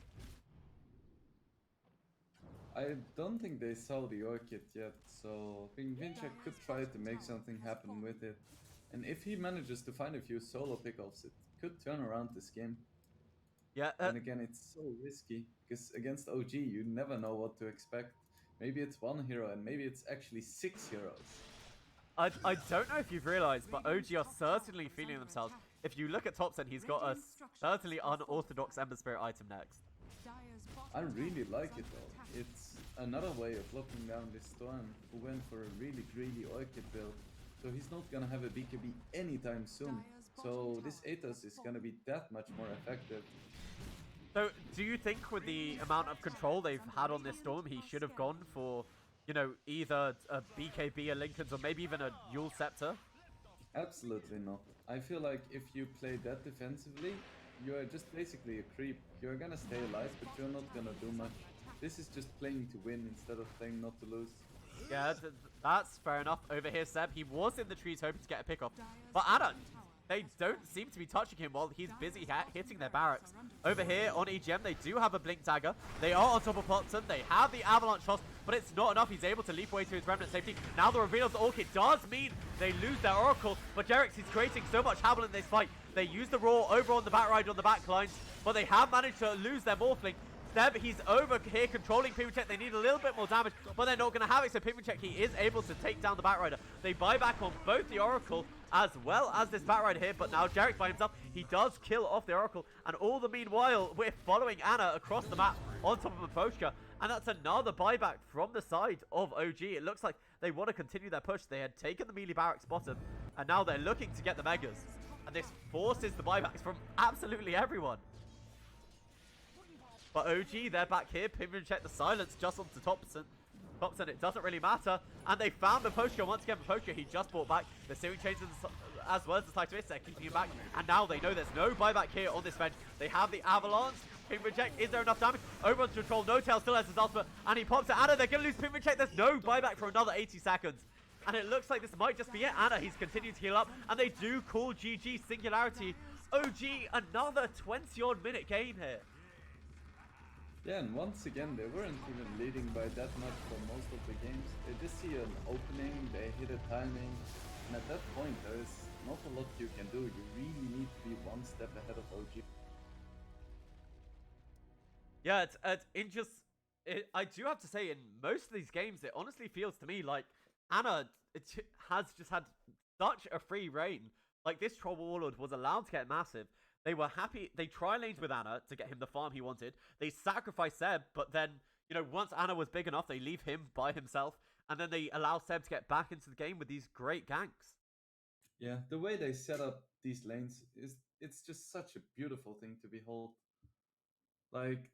I don't think they saw the Orchid yet, so Bing Finchek could try to make something happen with it. And if he manages to find a few solo pickoffs, it could turn around this game. Yeah. And again, it's so risky, because against OG, you never know what to expect. Maybe it's one hero, and maybe it's actually 6 heroes. I don't know if you've realized, but OG are certainly feeling themselves. If you look at Topsen, he's got a certainly unorthodox Ember Spirit item next. I really like it though. It's another way of locking down this Storm, who went for a really greedy Orchid build. So he's not gonna have a BKB anytime soon. So this Aethos is gonna be that much more effective. So do you think with the amount of control they've had on this Storm, he should have gone for, you know, either a BKB, a Linken's, or maybe even a Yule Scepter? Absolutely not. I feel like if you play that defensively, you're just basically a creep. You're gonna stay alive, but you're not gonna do much. This is just playing to win instead of playing not to lose. Yeah, that's fair enough. Over here, Seb, he was in the trees hoping to get a pick off. But Anna, they don't seem to be touching him while he's busy hitting their barracks. Over here on EGM, they do have a Blink Dagger. They are on top of Potson. They have the Avalanche Toss, but it's not enough. He's able to leap away to his Remnant safety. Now the reveal of the Orchid does mean they lose their Oracle, but Jerax is creating so much havoc in this fight. They use the Roar over on the back ride on the back lines, but they have managed to lose their Morphling. Seb, he's over here controlling Pimrachek. They need a little bit more damage, but they're not going to have it. So Pimrachek, he is able to take down the Batrider. They buy back on both the Oracle as well as this Batrider here, but now Jerax by himself, he does kill off the Oracle. And all the meanwhile, we're following Anna across the map on top of Maposhka. And that's another buyback from the side of OG. It looks like they want to continue their push. They had taken the melee barracks bottom, and now they're looking to get the Megas. And this forces the buybacks from absolutely everyone. But OG, they're back here. Pimrachek the silence just onto Topsen. Topsen, it doesn't really matter. And they found Maposhka once again. Maposhka, he just brought back the Searing Chains as well as the Sleight of Fist. They're keeping him back. And now they know there's no buyback here on this bench. They have the Avalanche. Pimrachek, is there enough damage? Over onto Troll. No Tail still has his ultimate. And he pops it. Anna, they're going to lose Pimrachek. There's no buyback for another 80 seconds. And it looks like this might just be it. Anna, he's continued to heal up. And they do call GG Singularity. OG, another 20-odd minute game here. Yeah, and once again, they weren't even leading by that much for most of the games. They just see an opening, they hit a timing, and at that point, there is not a lot you can do. You really need to be one step ahead of OG. Yeah, I do have to say, in most of these games, it honestly feels to me like Anna has just had such a free reign. Like, this Troll Warlord was allowed to get massive. They were happy. They tri-laned with Anna to get him the farm he wanted. They sacrificed Seb, but then, you know, once Anna was big enough, they leave him by himself. And then they allow Seb to get back into the game with these great ganks. Yeah, the way they set up these lanes, it's just such a beautiful thing to behold. Like,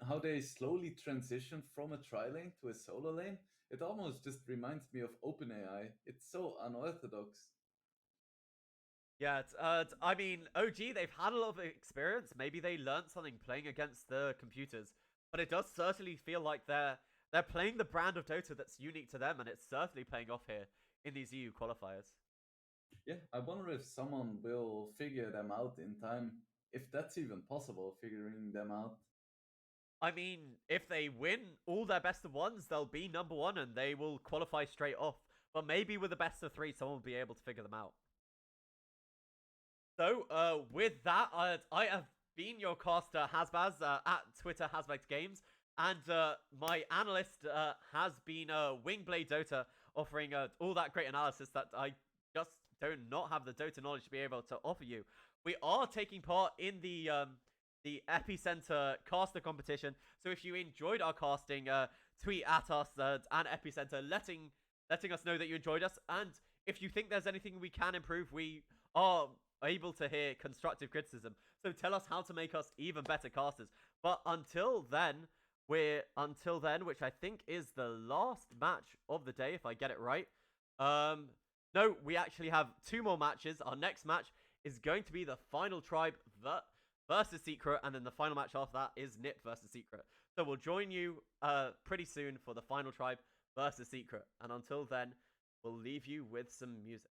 how they slowly transition from a tri-lane to a solo lane. It almost just reminds me of OpenAI. It's so unorthodox. Yeah, I mean, OG, they've had a lot of experience. Maybe they learned something playing against the computers, but it does certainly feel like they're playing the brand of Dota that's unique to them, and it's certainly paying off here in these EU qualifiers. Yeah, I wonder if someone will figure them out in time. If that's even possible, figuring them out. I mean, if they win all their best of ones, they'll be number one and they will qualify straight off. But maybe with the best of three, someone will be able to figure them out. So, with that, I have been your caster, Hasbaz, at Twitter, Hasbaz Games. And my analyst has been Wingblade Dota, offering all that great analysis that I just do not have the Dota knowledge to be able to offer you. We are taking part in the Epicenter caster competition. So if you enjoyed our casting, tweet at us and Epicenter, letting us know that you enjoyed us. And if you think there's anything we can improve, we are able to hear constructive criticism. So tell us how to make us even better casters. But until then, which I think is the last match of the day, if I get it right. No, we actually have 2 more matches. Our next match is going to be the Final Tribe versus Secret, and then the final match after that is Nip versus Secret. So we'll join you pretty soon for the Final Tribe versus Secret. And until then, we'll leave you with some music.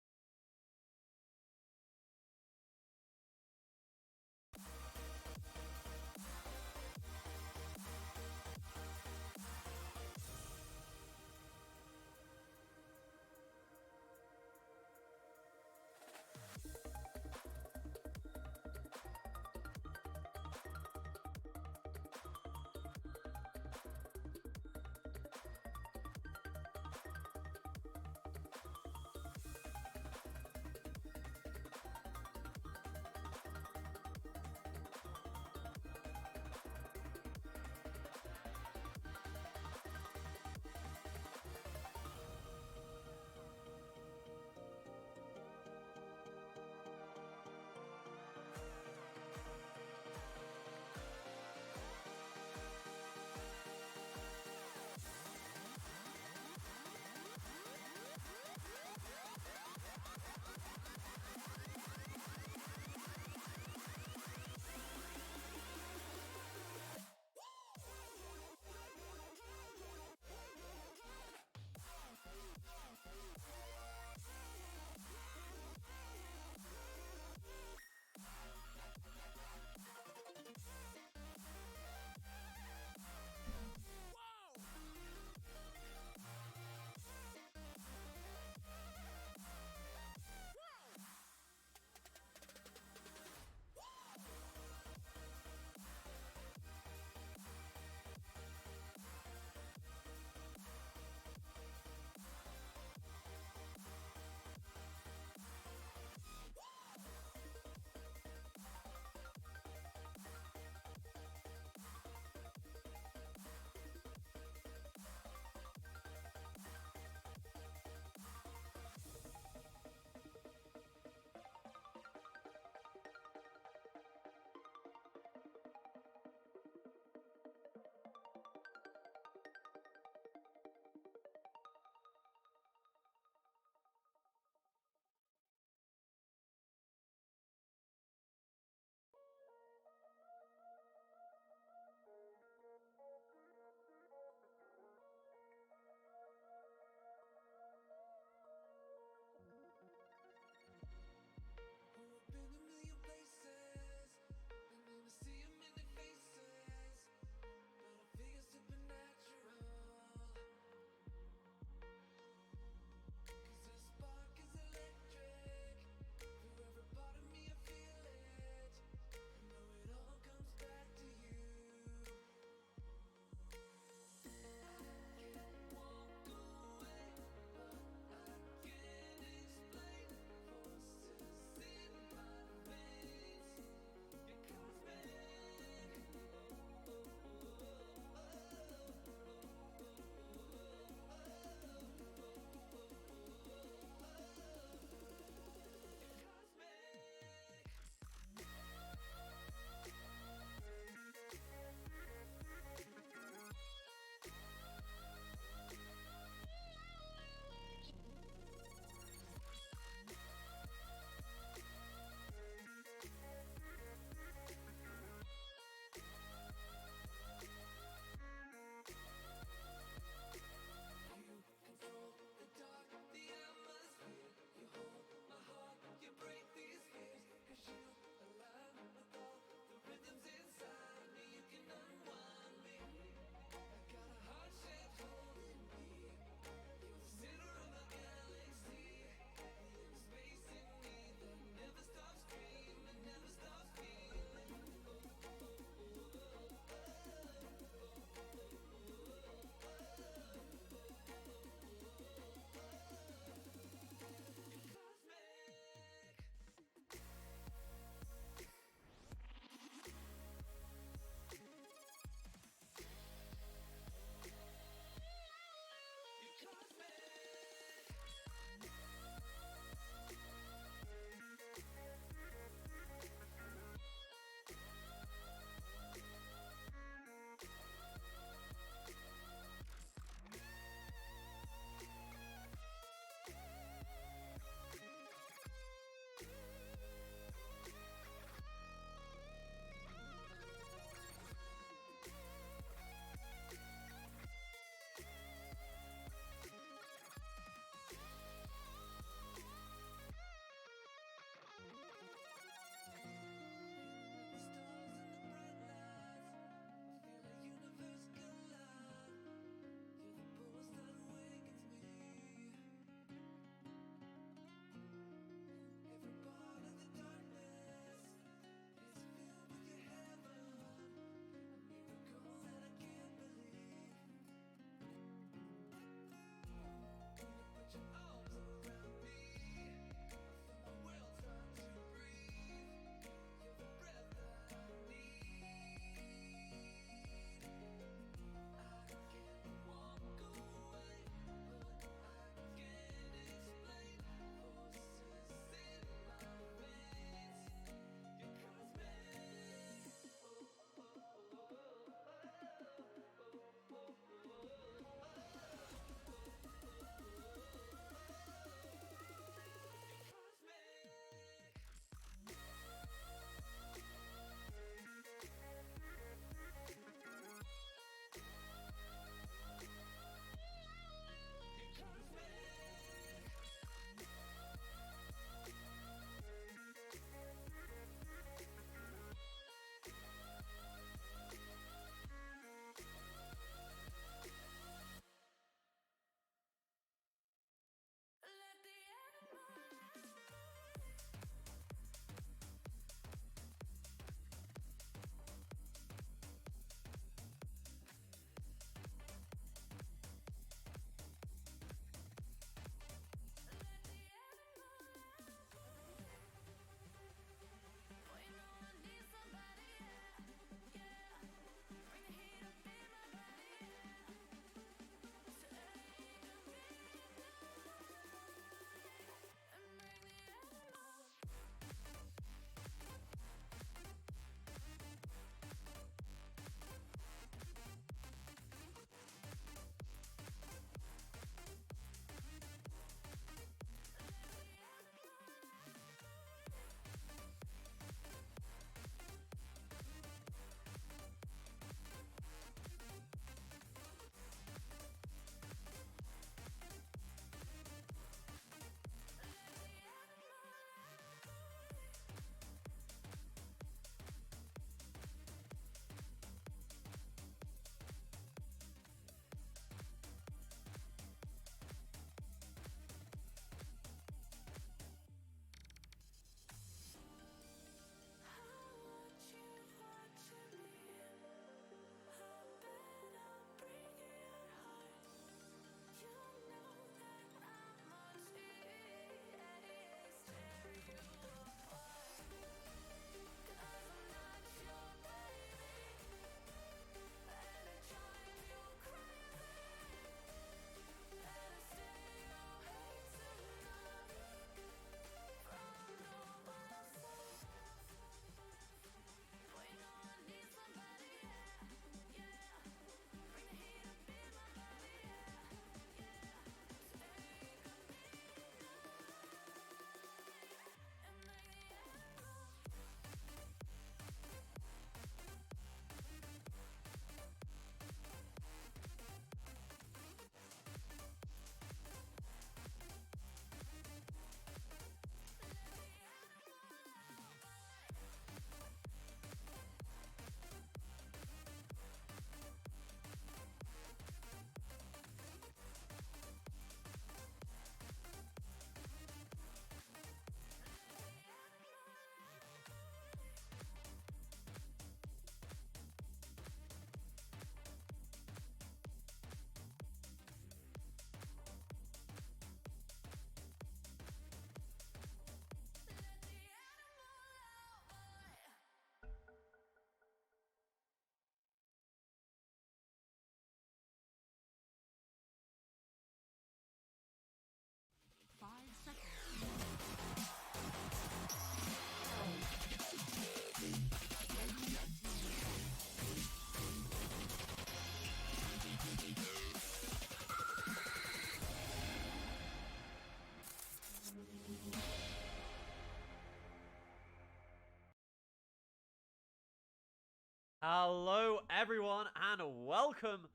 Hello, everyone, and welcome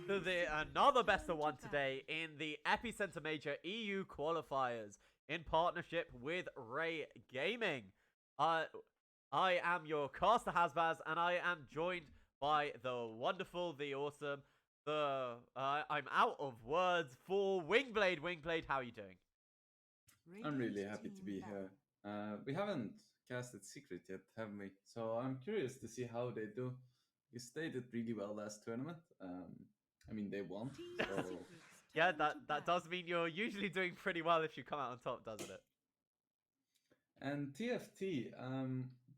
to another best of one today in the Epicenter Major EU Qualifiers in partnership with Ray Gaming. I am your caster Hasbaz, and I am joined by the wonderful, the awesome, I'm out of words for Wingblade. Wingblade, how are you doing? I'm really happy to be here. We haven't casted Secret yet, have we? So I'm curious to see how they do. Because they did really well last tournament. I mean, they won. So Yeah, that does mean you're usually doing pretty well if you come out on top, doesn't it? and TFT,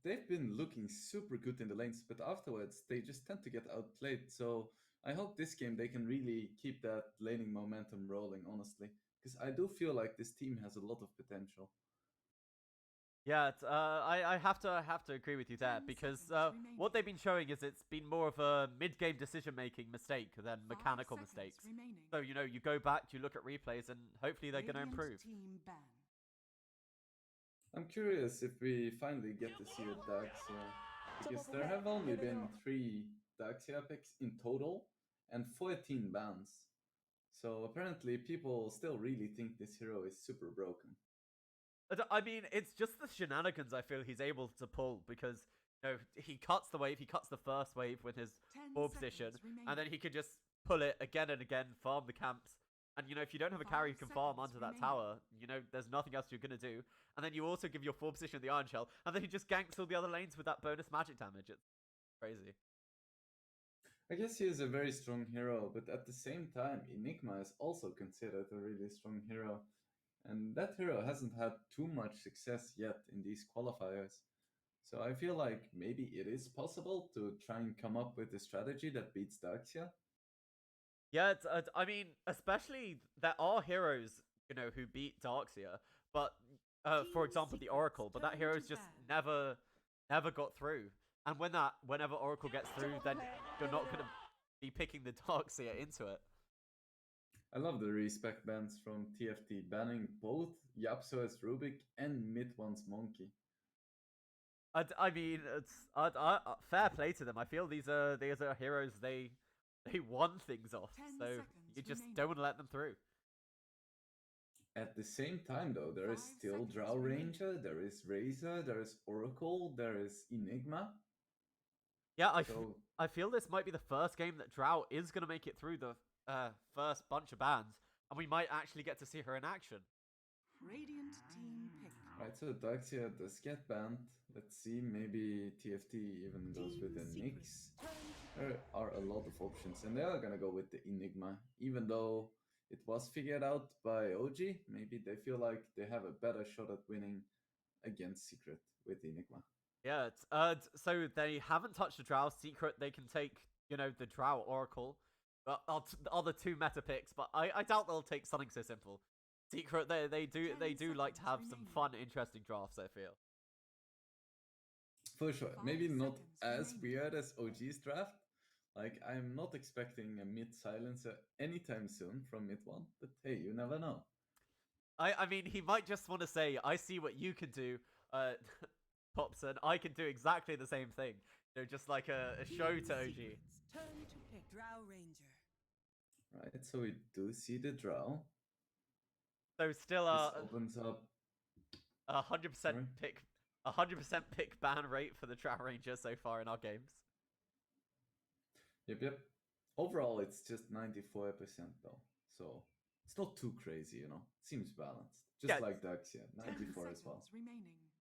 they've been looking super good in the lanes, but afterwards they just tend to get outplayed. So I hope this game they can really keep that laning momentum rolling. Honestly, because I do feel like this team has a lot of potential. Yeah, I have to agree with you there because what they've been showing is it's been more of a mid-game decision-making mistake than mechanical mistakes. So you know, you go back, you look at replays, and hopefully they're going to improve. I'm curious if we finally get to see a Daxia, because there have only been 3 Daxia picks in total and 14 bans. So apparently people still really think this hero is super broken. I mean, it's just the shenanigans I feel he's able to pull because you know he cuts the wave, he cuts the first wave with his ball position, and then he can just pull it again and again, farm the camps. And you know, if you don't have a carry who can farm onto that tower, you know, there's nothing else you're gonna do. And then you also give your 4 position the Iron Shell, and then he just ganks all the other lanes with that bonus magic damage. It's crazy. I guess he is a very strong hero, but at the same time, Enigma is also considered a really strong hero. And that hero hasn't had too much success yet in these qualifiers. So I feel like maybe it is possible to try and come up with a strategy that beats Daxia. Yeah, I mean, especially there are heroes, you know, who beat Darkseer, but for example, the Oracle, but that hero's just never got through. And whenever Oracle gets through, then you're not gonna be picking the Darkseer into it. I love the respect bans from TFT, banning both Yapso's Rubik and Mid-One's Monkey. I mean, it's fair play to them. I feel these are heroes they won things off, so you just don't let them through. At the same time, though, there is still Drow Ranger, there is Razor, there is Oracle, there is Enigma. Yeah, I feel this might be the first game that Drow is going to make it through the first bunch of bans, and we might actually get to see her in action. Radiant team pick. Right, so Daxia does get banned. Let's see, maybe TFT even goes with the Nyx. There are a lot of options, and they are gonna go with the Enigma, even though it was figured out by OG. Maybe they feel like they have a better shot at winning against Secret with Enigma. Yeah, so they haven't touched the Drow Secret. They can take, you know, the Drow Oracle, the other 2 meta picks, but I doubt they'll take something so simple. Secret, they do like to have some fun, interesting drafts, I feel. For sure. Maybe not as weird as OG's draft. Like, I'm not expecting a mid silencer anytime soon from mid one, but hey, you never know. I mean, he might just want to say, I see what you can do, Popson. I can do exactly the same thing. You know, just like a show to OG. Turn to pick. Drow Ranger. Right, so we do see the Drow. So still This opens up 100% pick 100% pick ban rate for the Drow Ranger so far in our games. Yep. Overall, it's just 94% though, so it's not too crazy, you know. Seems balanced, just Yeah, like Daxia, 94 as well.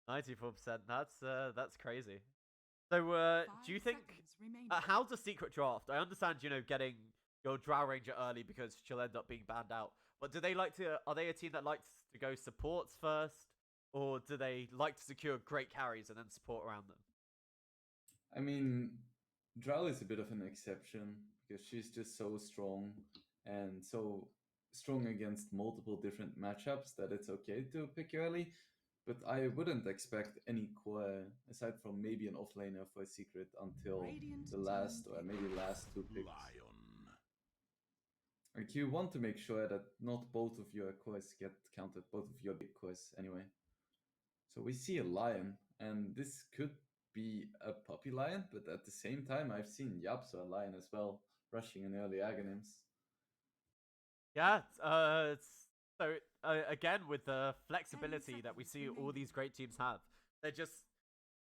94%. That's crazy. So, do you think how does Secret draft? I understand, you know, getting your Drow Ranger early because she'll end up being banned out. But do they like to? Are they a team that likes to go supports first, or do they like to secure great carries and then support around them? I mean, Drow is a bit of an exception because she's just so strong and so strong against multiple different matchups that it's okay to pick early. But I wouldn't expect any core aside from maybe an offlaner for a Secret until the last or maybe last 2 picks. Lion. Like, you want to make sure that not both of your cores get counted, both of your big cores anyway. So we see a Lion, and this could be a puppy lion, but at the same time, I've seen Yapso a lion as well, rushing in early Aghanims. Yeah, so again with the flexibility that we see all these great teams have, they're just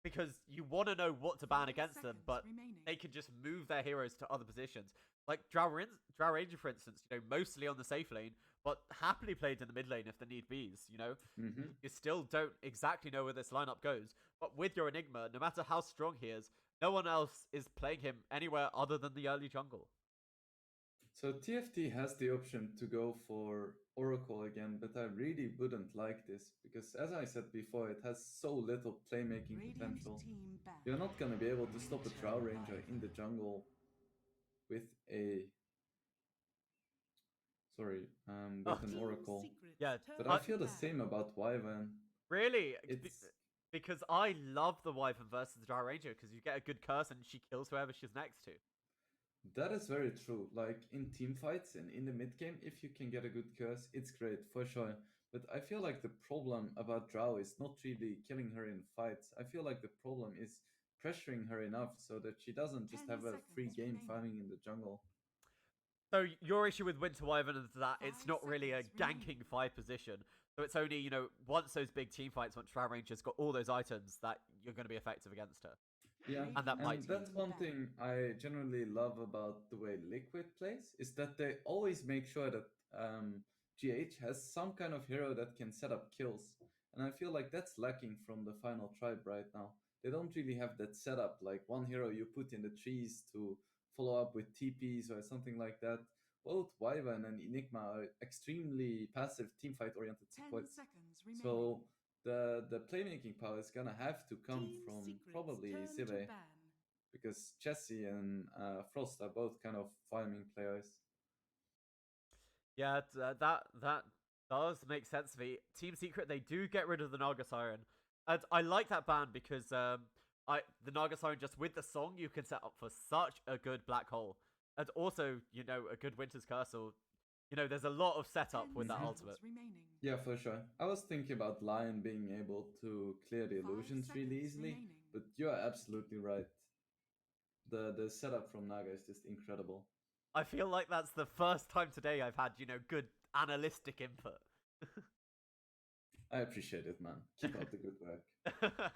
because you want to know what to ban against them, but they can just move their heroes to other positions. Like Drow Ranger, for instance, mostly on the safe lane, but happily played in the mid lane if the need be's. You still don't exactly know where this lineup goes, but with your Enigma, no matter how strong he is, no one else is playing him anywhere other than the early jungle. So TFT has the option to go for Oracle again, but I really wouldn't like this because, as I said before, it has so little playmaking potential. You're not gonna be able to stop a Drow Ranger in the jungle with a with an Oracle. Yeah, But I feel the same about Wyvern. Really? It's Because I love the Wyvern versus the Drow Ranger because you get a good curse and she kills whoever she's next to. That is very true. Like in team fights and in the mid game, if you can get a good curse, it's great for sure. But I feel like the problem about Drow is not really killing her in fights. I feel like the problem is pressuring her enough so that she doesn't just have a free game farming in the jungle. So your issue with Winter Wyvern is that it's not really a ganking 5 position. So it's only, once those big team fights, once Drow Ranger's got all those items, that you're going to be effective against her. Yeah, And that might that's one thing I generally love about the way Liquid plays, is that they always make sure that GH has some kind of hero that can set up kills. And I feel like that's lacking from the final tribe right now. They don't really have that setup, like one hero you put in the trees to follow up with TPs or something like that. Both Wyvern and Enigma are extremely passive teamfight oriented supports. So the playmaking power is gonna have to come from probably Zive, because Jesse and Frost are both kind of farming players. Yeah, that does make sense to me. Team Secret, they do get rid of the Naga Siren. And I like that ban because the Naga Siren, just with the song, you can set up for such a good black hole. And also, a good Winter's Curse, or there's a lot of setup with that ultimate. Yeah, for sure. I was thinking about Lion being able to clear the illusions really easily, but you're absolutely right. The setup from Naga is just incredible. I feel like that's the first time today I've had, good analytic input. I appreciate it, man. Keep up the good work.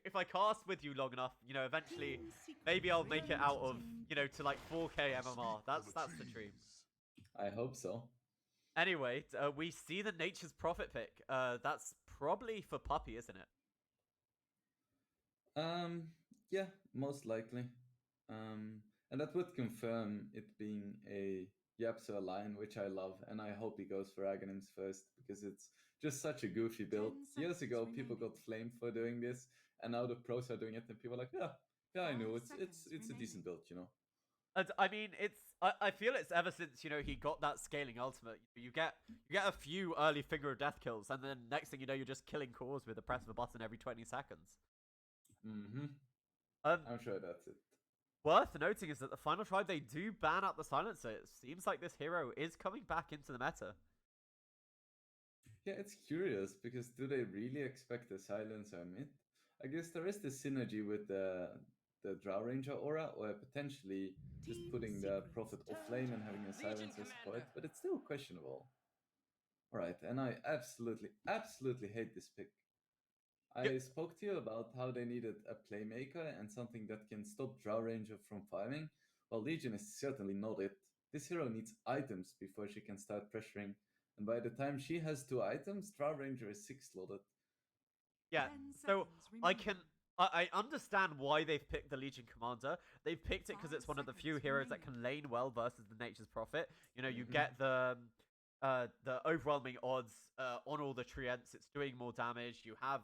If I cast with you long enough, eventually maybe I'll make it out of, to like 4K MMR. That's the dream. I hope so. Anyway, we see the Nature's Prophet pick. That's probably for Puppy, isn't it? Yeah, most likely. And that would confirm it being a Yapso line, which I love, and I hope he goes for Aghanims first, because it's just such a goofy build. Years ago, people got flamed for doing this, and now the pros are doing it, and people are like, yeah, I know, it's a decent build, And, I mean, I feel it's ever since he got that scaling ultimate. You get a few early Finger of Death kills, and then next thing you know, you're just killing cores with the press of a button every 20 seconds. I'm sure that's it. Worth noting is that the final tribe, they do ban out the silencer. It seems like this hero is coming back into the meta. Yeah, it's curious, because do they really expect a silencer mid? I guess there is the synergy with the Drow Ranger aura, or potentially just putting the Prophet offlane and having a silencer support, but it's still questionable. Alright, and I absolutely hate this pick. I spoke to you about how they needed a playmaker and something that can stop Drow Ranger from farming. Well, Legion is certainly not it. This hero needs items before she can start pressuring. And by the time she has 2 items, Drow Ranger is 6 slotted. Yeah, so I understand why they've picked the Legion Commander. They've picked it because it's one of the few heroes that can lane well versus the Nature's Prophet. You get the overwhelming odds on all the treants. It's doing more damage. You have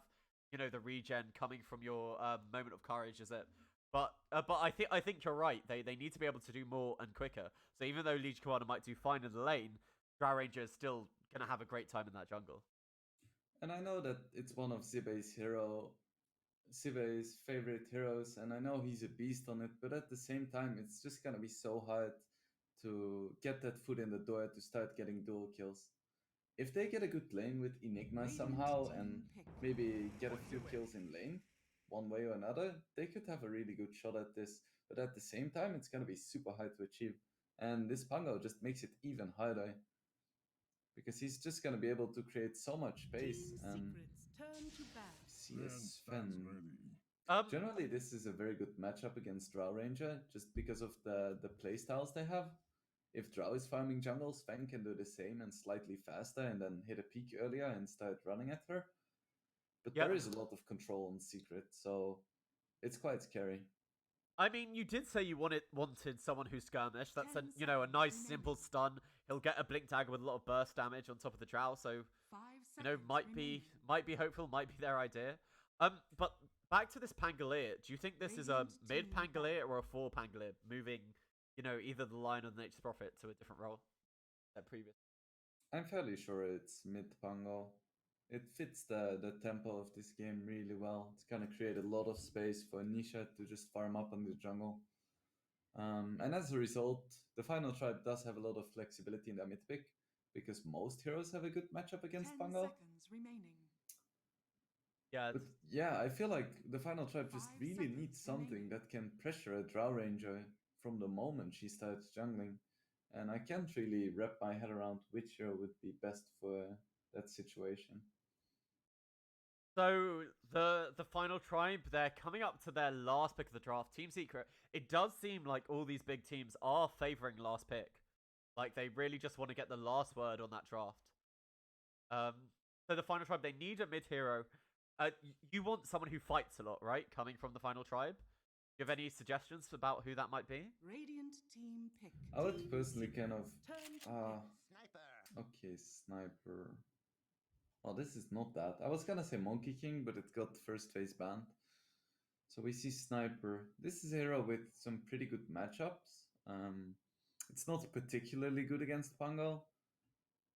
the regen coming from your moment of courage, is it? But I think you're right. They need to be able to do more and quicker. So even though Legion Commander might do fine in the lane, Drow Ranger is still gonna have a great time in that jungle. And I know that it's one of Zibe's favorite heroes, and I know he's a beast on it, but at the same time, it's just gonna be so hard to get that foot in the door to start getting dual kills. If they get a good lane with Enigma somehow and maybe get a few kills in lane, one way or another, they could have a really good shot at this. But at the same time, it's going to be super hard to achieve. And this Pango just makes it even harder. Because he's just going to be able to create so much space. Team And Secrets turn to bat. see a And fans Sven. ready. Generally, this is a very good matchup against Drow Ranger, just because of the playstyles they have. If Drow is farming jungle, Sven can do the same and slightly faster and then hit a peak earlier and start running at her. But Yeah. there is a lot of control on Secret, so it's quite scary. I mean, you did say you wanted someone who's skirmish. That's a 10 a seconds nice remaining. simple stun. He'll get a blink dagger with a lot of burst damage on top of the drow. So 5 you know, seconds might be hopeful, might be their idea. But back to this Pangolier. Do you think this is a Radiant mid team Pangolier or a 4 Pangolier, moving, either the line or the Nature's Prophet to a different role than previous? I'm fairly sure it's mid Pango. It fits the tempo of this game really well. It's gonna create a lot of space for Nisha to just farm up on the jungle. And as a result, the final tribe does have a lot of flexibility in their mid pick, because most heroes have a good matchup against 10 Pango. seconds remaining. Yeah, But yeah, I feel like the final tribe just 5 really seconds needs something remaining. that can pressure a Drow Ranger from the moment she starts jungling. And I can't really wrap my head around which hero would be best for that situation. so the final tribe, they're coming up to their last pick of the draft, Team Secret. It does seem like all these big teams are favoring last pick. Like they really just want to get the last word on that draft. So the final tribe, they need a mid hero. You want someone who fights a lot, right? Coming from the final tribe. Do you have any suggestions about who that might be? Radiant team pick. I would personally kind of Turn to uh, okay, sniper. Oh, this is not that. I was gonna say Monkey King, but it got first phase banned. So we see Sniper. This is a hero with some pretty good matchups. It's not particularly good against Pango,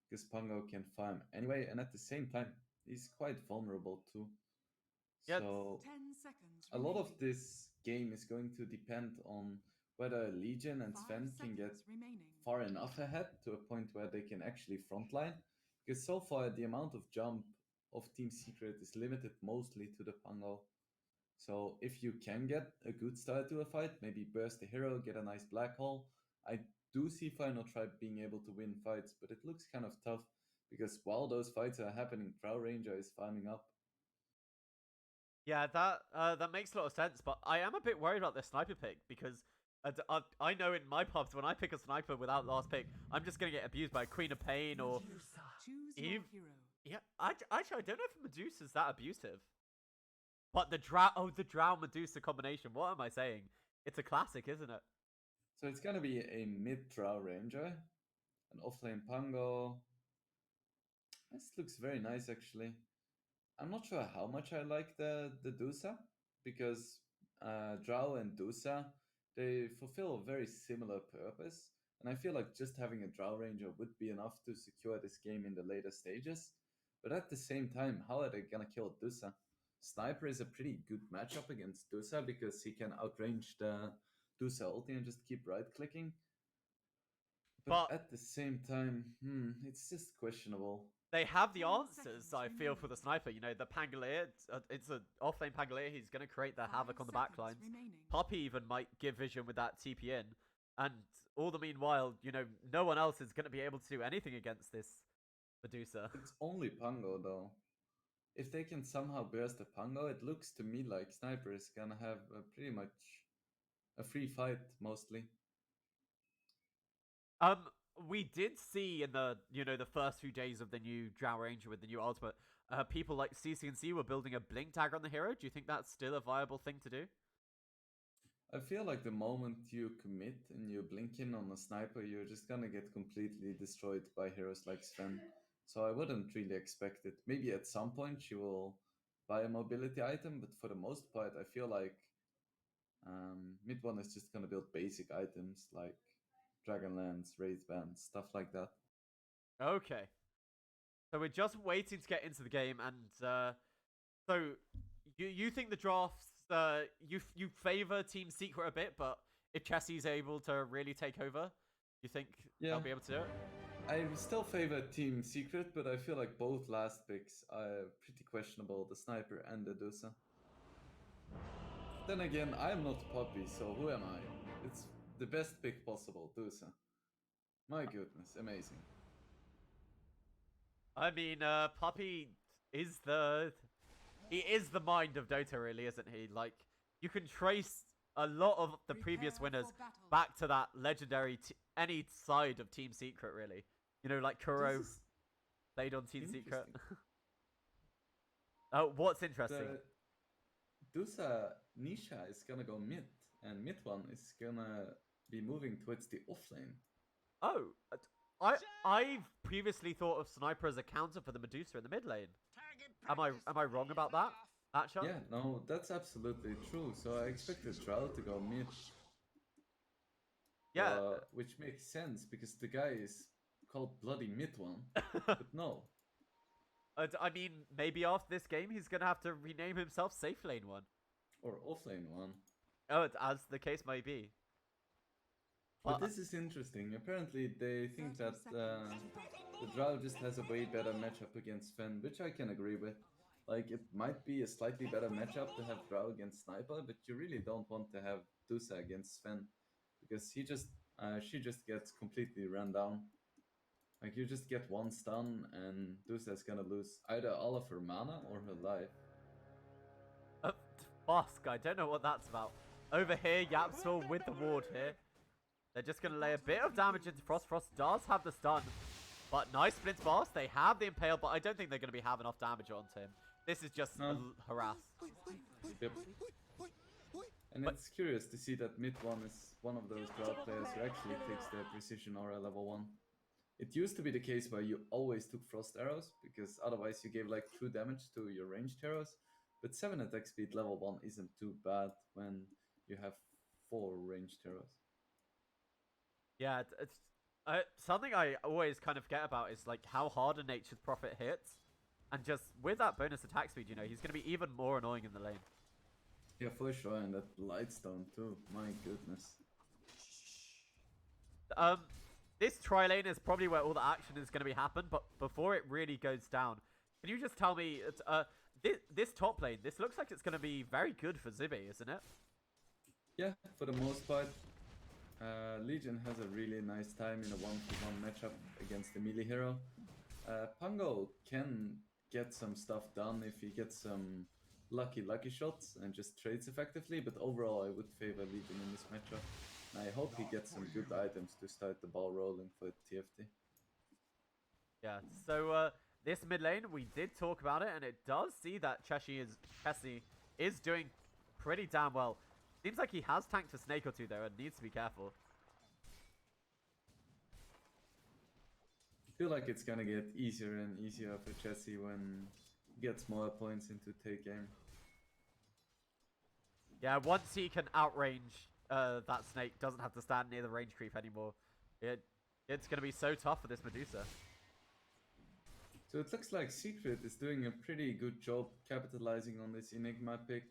because Pango can farm anyway, and at the same time, he's quite vulnerable too. Yeah, So 10 seconds a lot of remaining. this game is going to depend on whether Legion and 5 Sven can get seconds remaining. far enough ahead to a point where they can actually frontline. Because so far, the amount of jump of Team Secret is limited mostly to the Pango. So if you can get a good start to a fight, maybe burst the hero, get a nice black hole. I do see Final Tribe being able to win fights, but it looks kind of tough because while those fights are happening, Drow Ranger is farming up. yeah, that makes a lot of sense. But I am a bit worried about this sniper pick because I know in my pubs when I pick a sniper without last pick, I'm just gonna get abused by Queen of Pain or Choose Eve. your hero. yeah. Actually, I don't know if Medusa's that abusive. But the drow Medusa combination. What am I saying? It's a classic, isn't it? So it's gonna be a mid Drow Ranger, an offlane Pango. This looks very nice actually. I'm not sure how much I like the Dusa, because Drow and Dusa, they fulfill a very similar purpose, and I feel like just having a Drow Ranger would be enough to secure this game in the later stages. But at the same time, how are they gonna kill Dusa? Sniper is a pretty good matchup against Dusa because he can outrange the Dusa ulti and just keep right clicking. But But at the same time, it's just questionable. they have the 10 answers. seconds I feel for the remaining. sniper. The Pangolier. It's an offlane Pangolier. He's gonna create the 5 havoc on the seconds backlines. remaining. Puppy even might give vision with that TP in, and all the meanwhile, no one else is gonna be able to do anything against this Medusa. It's only Pango though. If they can somehow burst the Pango, it looks to me like Sniper is gonna have pretty much a free fight mostly. We did see in the the first few days of the new Drow Ranger with the new ultimate, people like CC&C were building a blink dagger on the hero. Do you think that's still a viable thing to do? I feel like the moment you commit and you blink in on a sniper, you're just gonna get completely destroyed by heroes like Sven. So I wouldn't really expect it. Maybe at some point she will buy a mobility item, but for the most part, I feel like mid one is just gonna build basic items like Dragonlance, Wraith Band, stuff like that. Okay. So we're just waiting to get into the game, and so you think the drafts you favor Team Secret a bit, but if Chelsea's able to really take over, you think they'll Yeah. be able to do it? I still favor Team Secret, but I feel like both last picks are pretty questionable, the Sniper and the Dusa. Then again, I am not Poppy, so who am I? It's the best pick possible, Dusa. My goodness, amazing. I mean, Puppy is the... He is the mind of Dota, really, isn't he? Like, you can trace a lot of the previous Prepare winners for battle. back to that legendary... any side of Team Secret, really. You know, like Kuro This is played on Team Secret. interesting. Oh, what's interesting? The Dusa Nisha is gonna go mid, and mid one is gonna be moving towards the offlane. Oh, I've previously thought of Sniper as a counter for the Medusa in the mid lane. Am I wrong about that? Actually? Yeah, no, that's absolutely true. So I expected Drow to go mid. Yeah. Which makes sense because the guy is called Bloody Mid One. But no. I mean, maybe after this game, he's gonna have to rename himself Safe Lane One. Or offlane one. Oh, as the case may be. But this is interesting. Apparently, they think that the Drow just has a way better matchup against Fen, which I can agree with. Like, it might be a slightly better matchup to have Drow against Sniper, but you really don't want to have Dusa against Sven, because she just gets completely run down. Like, you just get one stun, and Dusa is gonna lose either all of her mana or her life. Bosk, I don't know what that's about. Over here, Yapsor with the ward here. They're just going to lay a bit of damage into Frost. Frost does have the stun. But nice Splint's boss. They have the Impale, but I don't think they're going to have enough damage onto him. This is just a harass. Yep. And it's curious to see that mid one is one of those Drow players who actually takes the Precision Aura level 1. It used to be the case where you always took Frost Arrows, because otherwise you gave like true damage to your ranged arrows. But 7 attack speed level 1 isn't too bad when you have 4 ranged arrows. Yeah, it's something I always kind of forget about is like how hard a Nature's Prophet hits. And just with that bonus attack speed, you know, he's going to be even more annoying in the lane. Yeah, for sure, and that Lightstone too, my goodness. This tri-lane is probably where all the action is going to be happen, but before it really goes down, can you just tell me, this top lane, this looks like it's going to be very good for Zibby, isn't it? Yeah, for the most part. Legion has a really nice time in a 1v1 matchup against the melee hero. Pango can get some stuff done if he gets some lucky shots and just trades effectively, but overall I would favor Legion in this matchup. And I hope he gets some good items to start the ball rolling for TFT. Yeah, so this mid lane, we did talk about it, and it does see that Chessie is doing pretty damn well. Seems like he has tanked a snake or two though, and needs to be careful. I feel like it's gonna get easier and easier for Chessie when he gets more points into take game. Yeah, once he can outrange that snake, doesn't have to stand near the range creep anymore. It's gonna be so tough for this Medusa. So it looks like Secret is doing a pretty good job capitalizing on this Enigma pick.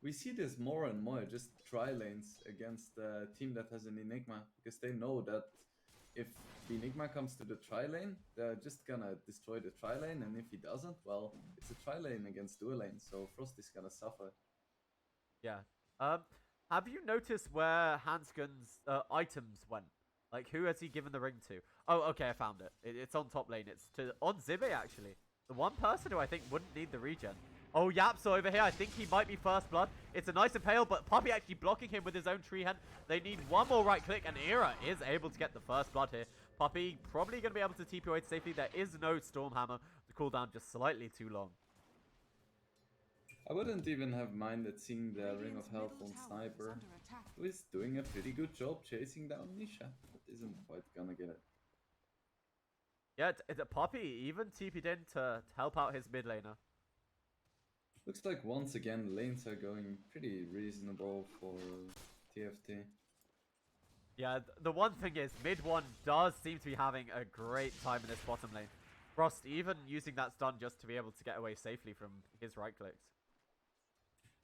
We see this more and more, just tri-lanes against a team that has an Enigma, because they know that if the Enigma comes to the tri-lane, they're just gonna destroy the tri-lane, and if he doesn't, well, it's a tri-lane against dual lane, so Frost is gonna suffer. Yeah. Have you noticed where Hanskun's items went? Like, who has he given the ring to? Oh, okay, I found it. It's on top lane. It's on Zibbe, actually. The one person who I think wouldn't need the regen. Oh, Yapso over here. I think he might be first blood. It's a nice impale, but Puppy actually blocking him with his own tree hand. They need one more right click, and Era is able to get the first blood here. Puppy probably going to be able to TP away safely. There is no Stormhammer. The cooldown just slightly too long. I wouldn't even have minded seeing the Ring of Health on Sniper, who is doing a pretty good job chasing down Nisha, but isn't quite gonna get it. Yeah, it's a Puppy even TP'd in to help out his mid laner. Looks like once again lanes are going pretty reasonable for TFT. Yeah, the one thing is, mid one does seem to be having a great time in this bottom lane. Frost even using that stun just to be able to get away safely from his right clicks.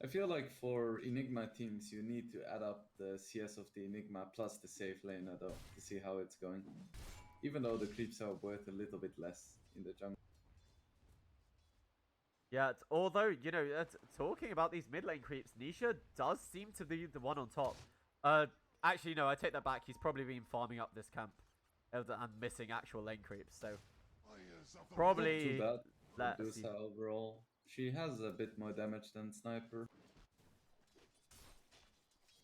I feel like for Enigma teams, you need to add up the CS of the Enigma plus the safe laner though, to see how it's going. Even though the creeps are worth a little bit less in the jungle. Yeah, although, you know, talking about these mid lane creeps, Nisha does seem to be the one on top. Actually, no, I take that back. He's probably been farming up this camp and missing actual lane creeps, so probably Not too bad for let's see. Dusa overall. She has a bit more damage than Sniper.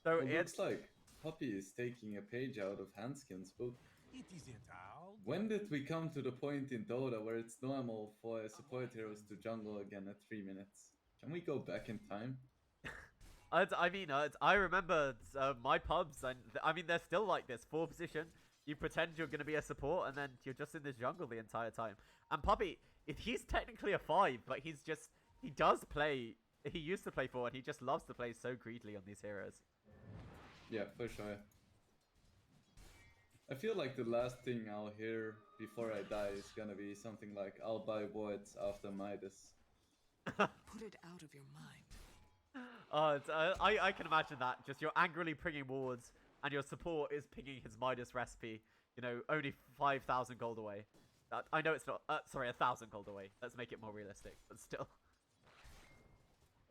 So It it's looks like Puppy is taking a page out of Hanskin's book. It isn't out. When did we come to the point in Dota where it's normal for support heroes to jungle again at 3 minutes? Can we go back in time? I mean, I remember my pubs, and I mean, they're still like this. 4 position, you pretend you're going to be a support, and then you're just in this jungle the entire time. And Puppy, he's technically a 5, but he used to play 4, and he just loves to play so greedily on these heroes. Yeah, for sure. I feel like the last thing I'll hear before I die is gonna be something like, I'll buy wards after Midas. Put it out of your mind. I can imagine that. Just you're angrily pinging wards, and your support is pinging his Midas recipe. You know, only 5,000 gold away. I know it's not. Sorry, 1,000 gold away. Let's make it more realistic, but still.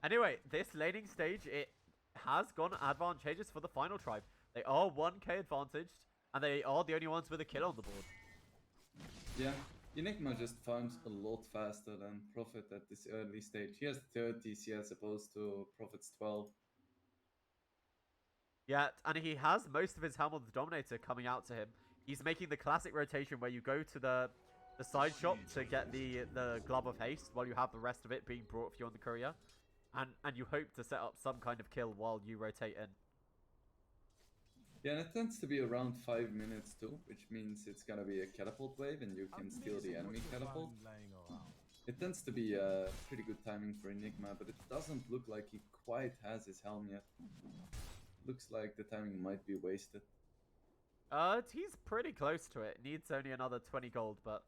Anyway, this laning stage, it has gone advantageous for the final tribe. They are 1k advantaged, and they are the only ones with a kill on the board. Yeah, Enigma just farms a lot faster than Prophet at this early stage. He has 30 CS opposed to Prophet's 12. Yeah, and he has most of his Helm of the Dominator coming out to him. He's making the classic rotation where you go to the side shop to get the Glove of Haste while you have the rest of it being brought for you on the courier. And you hope to set up some kind of kill while you rotate in. Yeah, and it tends to be around 5 minutes too, which means it's gonna be a catapult wave and you can steal the enemy catapult. It tends to be pretty good timing for Enigma, but it doesn't look like he quite has his helm yet. Looks like the timing might be wasted. He's pretty close to it. Needs only another 20 gold, but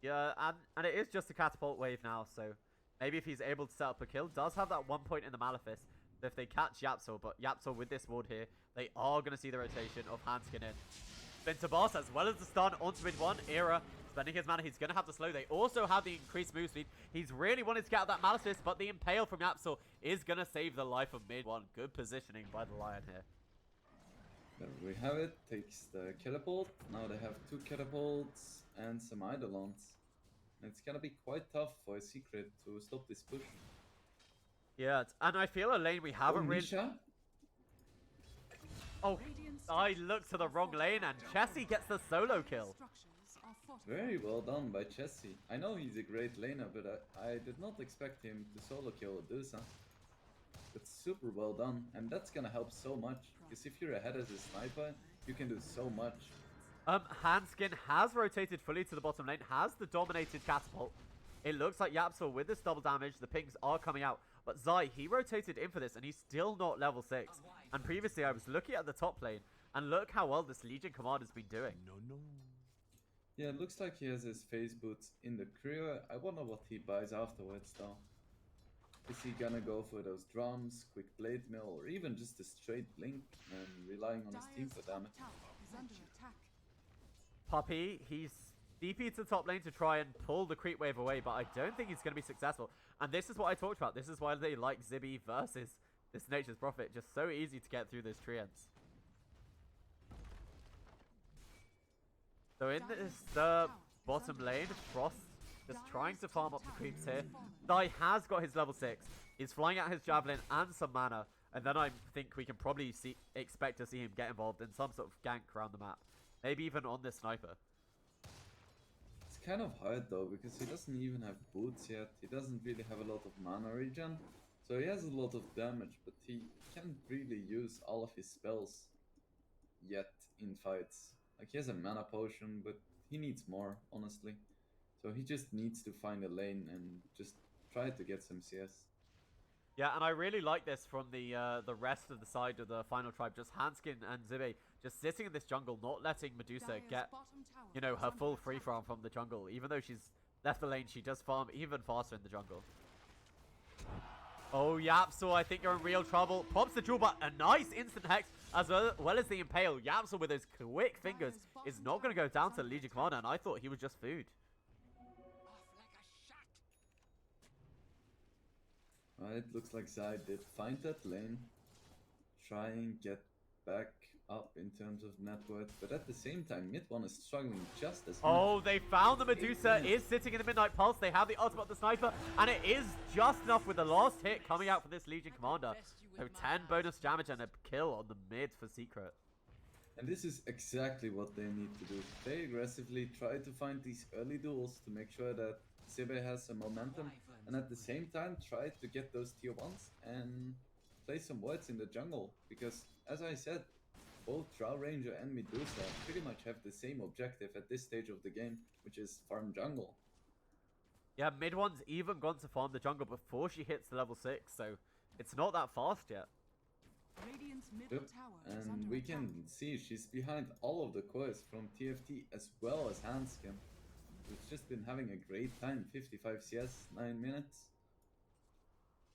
yeah, and it is just a catapult wave now, so maybe if he's able to set up a kill, does have that 1 point in the Malefice. So if they catch Yapsor, but Yapsor with this ward here, they are going to see the rotation of Hanskin in. Spin to boss as well as the stun onto mid 1. Era spending his mana. He's going to have to slow. They also have the increased move speed. He's really wanted to get out that Malefice, but the Impale from Yapsor is going to save the life of mid 1. Good positioning by the Lion here. There we have it. Takes the catapult. Now they have 2 catapults and some Eidolons. It's gonna be quite tough for a secret to stop this push. Yeah, and I feel a lane we haven't really... Nisha? Oh, I looked to the wrong lane and Chessie gets the solo kill. Very well done by Chessie. I know he's a great laner, but I did not expect him to solo kill Dusa. That's super well done, and that's gonna help so much. Because if you're ahead as a sniper, you can do so much. Hanskin has rotated fully to the bottom lane, has the dominated catapult. It looks like Yapsor with this double damage, the pings are coming out. But Zai, he rotated in for this and he's still not level 6. And previously I was looking at the top lane and look how well this Legion commander's been doing. Yeah, it looks like he has his phase boots in the career. I wonder what he buys afterwards though. Is he gonna go for those drums, quick blade mill, or even just a straight blink and relying on his team for damage? Puppy, he's DP to the top lane to try and pull the creep wave away, but I don't think he's going to be successful. And this is what I talked about. This is why they like Zibby versus this Nature's Prophet. Just so easy to get through this treants. So in the bottom lane, Frost just trying to farm up the creeps here. Dai has got his level 6. He's flying out his Javelin and some mana. And then I think we can probably expect to see him get involved in some sort of gank around the map. Maybe even on this sniper. It's kind of hard though, because he doesn't even have boots yet. He doesn't really have a lot of mana regen. So he has a lot of damage, but he can't really use all of his spells yet in fights. Like, he has a mana potion, but he needs more, honestly. So he just needs to find a lane and just try to get some CS. Yeah, and I really like this from the rest of the side of the final tribe. Just Hanskin and Zibbe just sitting in this jungle, not letting Medusa get, you know, her full free farm from the jungle. Even though she's left the lane, she does farm even faster in the jungle. Oh, Yapsor, I think you're in real trouble. Pops the jewel, but a nice instant hex as well as the impale. Yapsor with his quick fingers is not going to go down to Legion Commander, and I thought he was just food. Right, looks like Zai did find that lane. Try and get back up in terms of net worth, but at the same time, mid one is struggling just as much. Oh, they found the Medusa, is sitting in the Midnight Pulse. They have the ultimate of the Sniper, and it is just enough with the last hit coming out for this Legion Commander. So 10 bonus damage and a kill on the mid for Secret. And this is exactly what they need to do. They aggressively try to find these early duels to make sure that Sebe has some momentum, and at the same time try to get those tier 1s and play some wards in the jungle. Because, as I said, both Drow Ranger and Medusa pretty much have the same objective at this stage of the game, which is farm jungle. Yeah, mid one's even gone to farm the jungle before she hits the level 6, so it's not that fast yet. Radiant's middle Yep. tower is And under we attack. can see she's behind all of the cores from TFT as well as Handskin, who's just been having a great time. 55 CS, 9 minutes.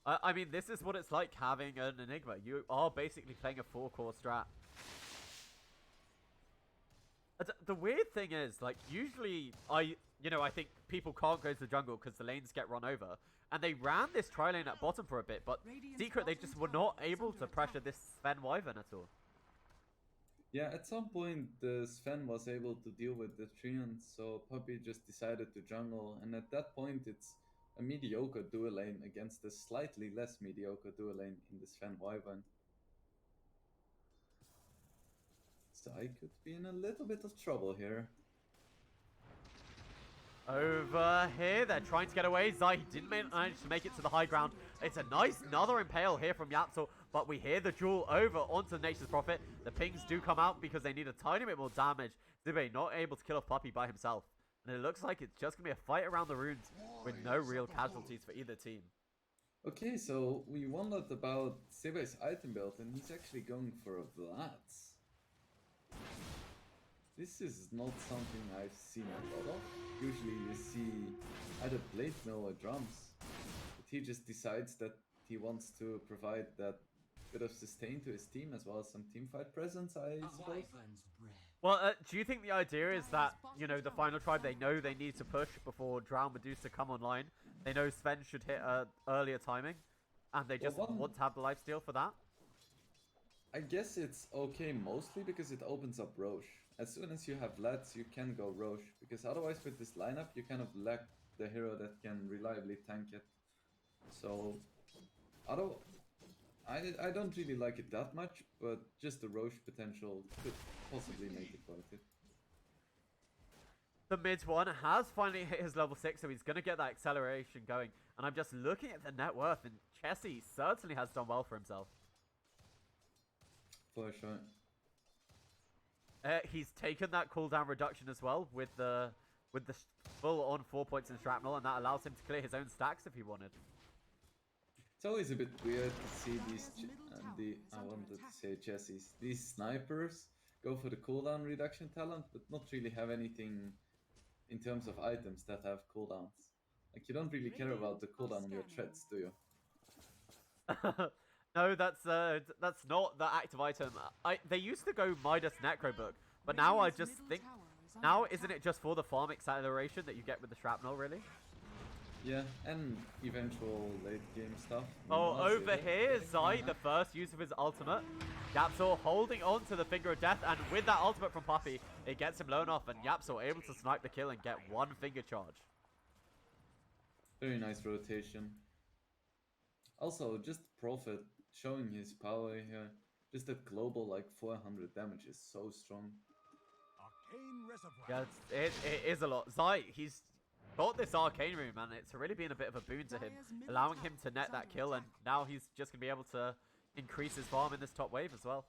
I mean, this is what it's like having an Enigma. You are basically playing a 4-core strat. The weird thing is, like, usually I think people can't go to the jungle because the lanes get run over. And they ran this tri lane at bottom for a bit, but Secret, they just were not able to pressure this Sven Wyvern at all. Yeah, at some point the Sven was able to deal with the Treant, so Puppy just decided to jungle, and at that point it's a mediocre dual lane against a slightly less mediocre dual lane in the Sven Wyvern. So I could be in a little bit of trouble here. Over here, they're trying to get away. Zai didn't manage to make it to the high ground. It's a nice another impale here from Yapsel, but we hear the duel over onto Nature's Prophet. The pings do come out because they need a tiny bit more damage. Zibe not able to kill off Puppy by himself. And it looks like it's just going to be a fight around the runes with no real casualties for either team. Okay, so we wondered about Sebe's item build, and he's actually going for a Vlad's. This is not something I've seen a lot of. Usually you see either blade mill or drums, but he just decides that he wants to provide that bit of sustain to his team as well as some teamfight presence, I suppose. Well, do you think the idea is that, the final tribe, they know they need to push before Drow Medusa come online? They know Sven should hit earlier timing, and they just want to have the lifesteal for that? I guess it's okay mostly because it opens up Roche. As soon as you have Vlads, you can go Roche, because otherwise with this lineup you kind of lack the hero that can reliably tank it. So, I don't really like it that much, but just the Roche potential could possibly make it worth it. The mid one has finally hit his level 6, so he's going to get that acceleration going. And I'm just looking at the net worth, and Chessie certainly has done well for himself. For sure. He's taken that cooldown reduction as well with the full on 4 points in shrapnel, and that allows him to clear his own stacks if he wanted. It's always a bit weird to see these, I wanted to say Chessies, these snipers go for the cooldown reduction talent, but not really have anything in terms of items that have cooldowns. Like, you don't really care about the cooldown on your threats, do you? No, that's not the active item. They used to go Midas Necrobook, but now I just think, now isn't it just for the farm acceleration that you get with the shrapnel, really? Yeah, and eventual late game stuff. Oh, over here, Zai, the first use of his ultimate. Yapsor holding on to the Finger of Death, and with that ultimate from Puppy, it gets him low enough, and Yapsor able to snipe the kill and get one finger charge. Very nice rotation. Also, just Prophet showing his power here. Just that global, like, 400 damage is so strong. Yeah, it is a lot. Zai, he's got this arcane room, and it's really been a bit of a boon to him, allowing him to net that kill, and now he's just going to be able to increase his farm in this top wave as well.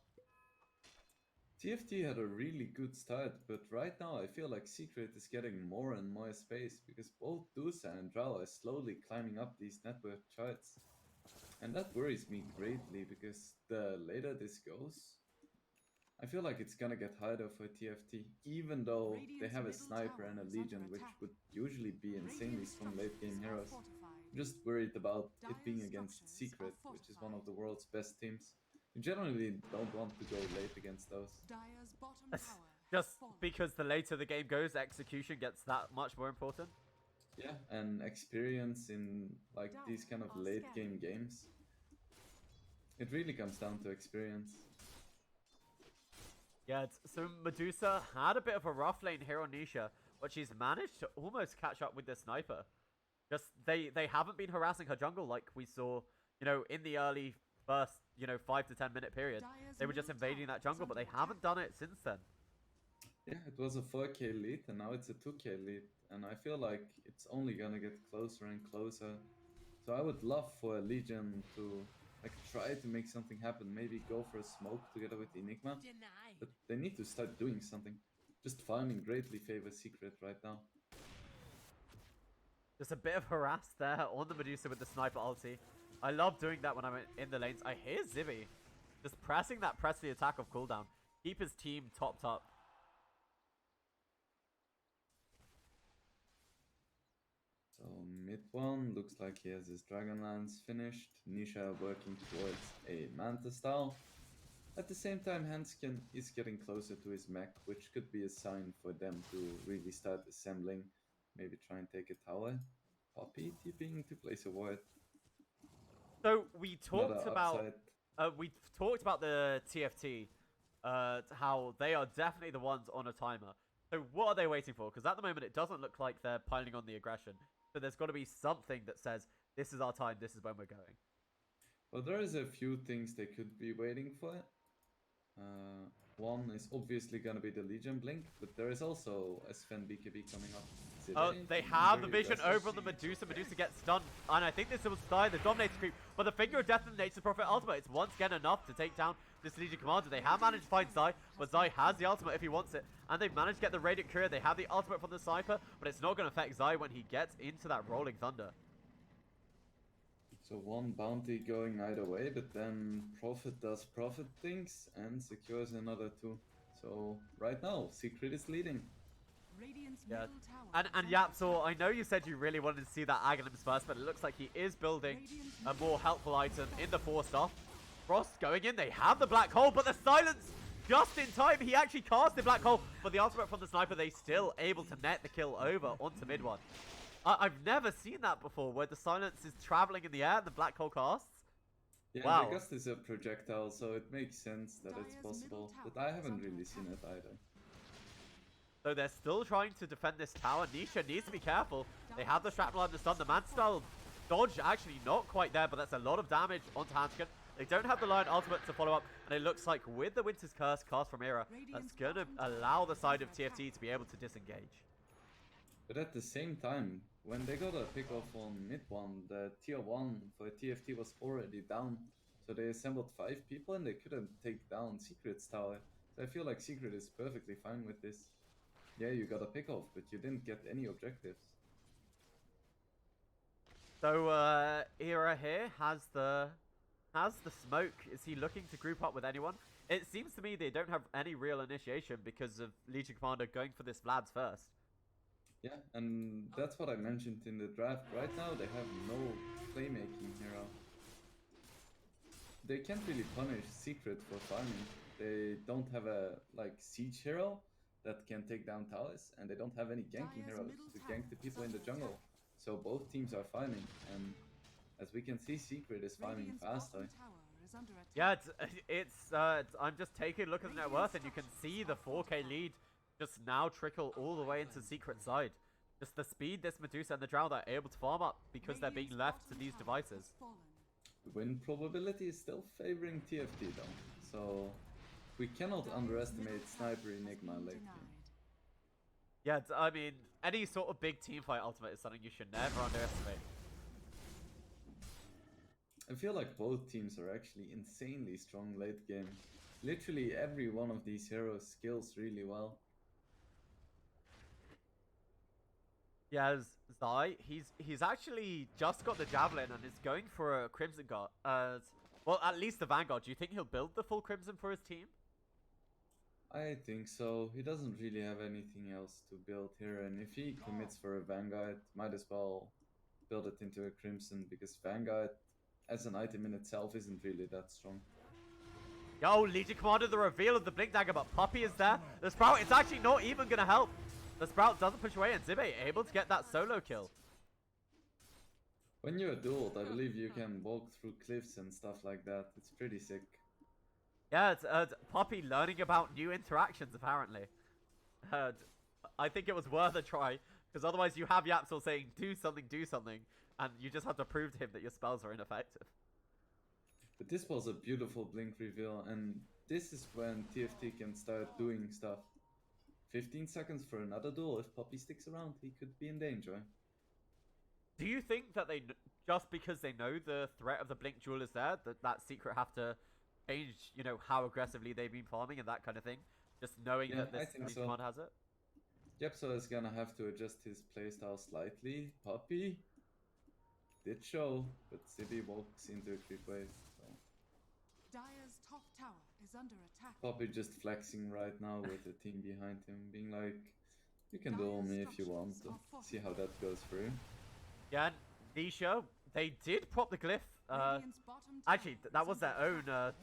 TFT had a really good start, but right now I feel like Secret is getting more and more space, because both Dusa and Drow are slowly climbing up these network charts. And that worries me greatly, because the later this goes, I feel like it's gonna get harder for TFT, even though they have a sniper and a legion, which would usually be insanely strong late game heroes. I'm just worried about it being against Secret, which is one of the world's best teams. You generally don't want to go late against those. Just because the later the game goes, execution gets that much more important. Yeah, and experience in like these kind of late game games. It really comes down to experience. Yeah, so Medusa had a bit of a rough lane here on Nisha, but she's managed to almost catch up with the sniper. Just they haven't been harassing her jungle like we saw, in the early first, 5 to 10 minute period. They were just invading that jungle, but they haven't done it since then. Yeah, it was a 4K lead and now it's a 2K lead. And I feel like it's only gonna get closer and closer. So I would love for a Legion to like try to make something happen. Maybe go for a smoke together with Enigma. But they need to start doing something. Just farming greatly favors Secret right now. Just a bit of harass there on the Medusa with the sniper ulti. I love doing that when I'm in the lanes. I hear Zibby just pressing that press the attack of cooldown. Keep his team topped up. So mid one looks like he has his Dragonlance finished. Nisha working towards a Manta style. At the same time, Hanskin is getting closer to his mech, which could be a sign for them to really start assembling. Maybe try and take a tower. Poppy tipping to place a ward. So we talked upside. about the TFT, how they are definitely the ones on a timer. So what are they waiting for? Because at the moment it doesn't look like they're piling on the aggression. So there's got to be something that says this is our time, this is when we're going. Well, there is a few things they could be waiting for. One is obviously gonna be the Legion Blink, but there is also a Sven BKB coming up. Oh, they have the vision over on the Medusa. Medusa gets stunned, and I think this will die, the Dominator creep, but the Finger of Death and the Nature's Prophet ultimate, it's once again enough to take down this Legion Commander. They have managed to find Zai, but Zai has the ultimate if he wants it, and they've managed to get the Radiant Courier. They have the ultimate from the Sniper, but it's not going to affect Zai when he gets into that Rolling Thunder. So one bounty going either way, but then Prophet does Prophet things and secures another two. So right now, Secret is leading. Yeah. And Yapsor, I know you said you really wanted to see that Aghanims first, but it looks like he is building a more helpful item in the 4-star. Frost going in, they have the Black Hole, but the silence just in time. He actually cast the Black Hole, but the ultimate from the Sniper, they still able to net the kill over onto mid one. I've never seen that before, where the silence is traveling in the air and the Black Hole casts. Yeah, wow. the Gust is a projectile, so it makes sense that it's possible, but I haven't really seen it either. So they're still trying to defend this tower. Nisha needs to be careful. They have the shrapnel and the stun. The man-style dodge actually not quite there, but that's a lot of damage onto Hanskin. They don't have the Lion ultimate to follow up, and it looks like with the Winter's Curse cast from Era, that's going to allow the side of TFT to be able to disengage. But at the same time, when they got a pick off on mid one, the tier 1 for TFT was already down. So they assembled 5 people and they couldn't take down Secret's tower. So I feel like Secret is perfectly fine with this. Yeah, you got a pick off, but you didn't get any objectives. So Era here has the smoke. Is he looking to group up with anyone? It seems to me they don't have any real initiation because of Legion Commander going for this Vlad's first. Yeah, and that's what I mentioned in the draft. Right now they have no playmaking hero. They can't really punish Secret for farming. They don't have a siege hero that can take down towers, and they don't have any ganking heroes to gank the people in the jungle. So both teams are farming, and as we can see, Secret is farming faster. Yeah, I'm just taking a look at the net worth, and you can see the 4K lead just now trickle all the way into Secret side. Just the speed this Medusa and the Drow are able to farm up because they're being left to these devices. The win probability is still favoring TFT though, so we cannot underestimate Sniper Enigma late game. Yeah, I mean, any sort of big teamfight ultimate is something you should never underestimate. I feel like both teams are actually insanely strong late game. Literally every one of these heroes skills really well. Yeah, Zai, he's actually just got the Javelin and is going for a Crimson Guard. Well, at least the Vanguard. Do you think he'll build the full Crimson for his team? I think so. He doesn't really have anything else to build here, and if he commits for a Vanguard, might as well build it into a Crimson, because Vanguard as an item in itself isn't really that strong. Yo, Legion Commander, the reveal of the Blink Dagger, but Puppy is there. The Sprout is actually not even going to help. The Sprout doesn't push away, and Zibe able to get that solo kill. When you're adult, I believe you can walk through cliffs and stuff like that. It's pretty sick. Yeah, it's Poppy learning about new interactions, apparently. Uh, I think it was worth a try, because otherwise you have Yapsel saying, do something, and you just have to prove to him that your spells are ineffective. But this was a beautiful blink reveal, and this is when TFT can start doing stuff. 15 seconds for another duel. If Poppy sticks around, he could be in danger. Do you think that they, just because they know the threat of the Blink Jewel is there, that Secret have to change, you know, how aggressively they've been farming and that kind of thing? Just knowing Yeah, that I this think so. command has it? Yepso is gonna have to adjust his playstyle slightly. Poppy did show, but Zibi walks into a creep wave. So. Dire's top tower is under attack. Poppy just flexing right now with the team behind him, being like, you can duel me if you want. See how that goes through. Yeah, Nisha, they did prop the glyph. Radiant's bottom Actually, tower that is was their under own attack.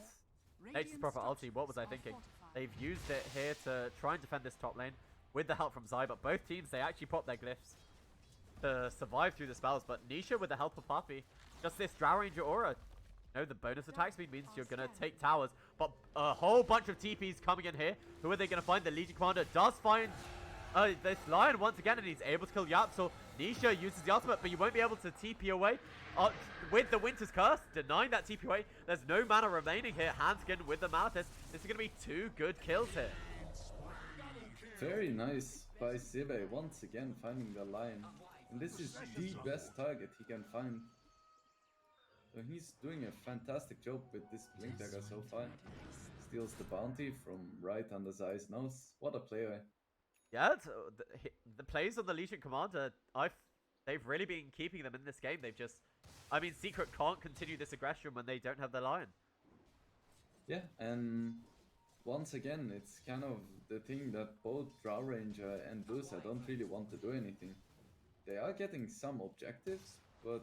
next Radiant's proper ulti. What was I structures thinking? are fortified. They've used it here to try and defend this top lane with the help from Zai, but both teams, they actually popped their glyphs to survive through the spells. But Nisha, with the help of Poppy, just this Drow Ranger aura. You know, the bonus attack speed means you're going to take towers, but a whole bunch of TPs coming in here. Who are they going to find? The Legion Commander does find this Lion once again, and he's able to kill Yap. So Nisha uses the ultimate, but you won't be able to TP away with the Winter's Curse, denying that TP away. There's no mana remaining here. Hanskin with the Malthus. This is going to be 2 good kills here. Very nice by Zibe, once again finding the Lion. And this is the best target he can find. So he's doing a fantastic job with this Blink Dagger so far. Steals the bounty from right under Zai's nose. What a player. Yeah, the plays on the Legion Commander, they've really been keeping them in this game. They've just, I mean, Secret can't continue this aggression when they don't have the Lion. Yeah, and once again, it's kind of the thing that both Drow Ranger and Lusa don't really want to do anything. They are getting some objectives, but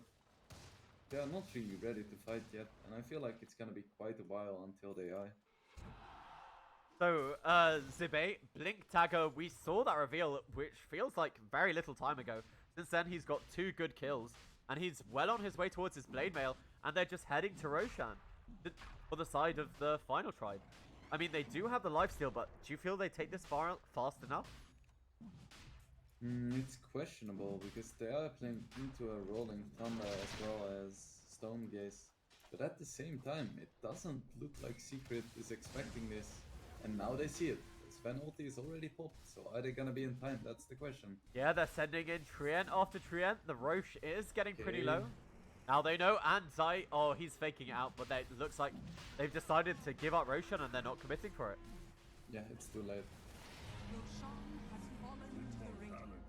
they are not really ready to fight yet, and I feel like it's gonna be quite a while until they are. So, Zibe, Blink Dagger, we saw that reveal, which feels like very little time ago. Since then, he's got 2 good kills, and he's well on his way towards his Blade Mail, and they're just heading to Roshan for the side of the final tribe. I mean, they do have the lifesteal, but do you feel they take this far fast enough? It's questionable, because they are playing into a Rolling Thunder as well as Stone Gaze. But at the same time, it doesn't look like Secret is expecting this. And now they see it. Sven ulti is already popped, so are they gonna be in time? That's the question. Yeah, they're sending in Trient after Trient. The Roche is getting pretty Okay. low. Now they know, and Zai, oh, he's faking it out, but it looks like they've decided to give up Roshan and they're not committing for it. Yeah, it's too late. Roshan has fallen to the Radiant.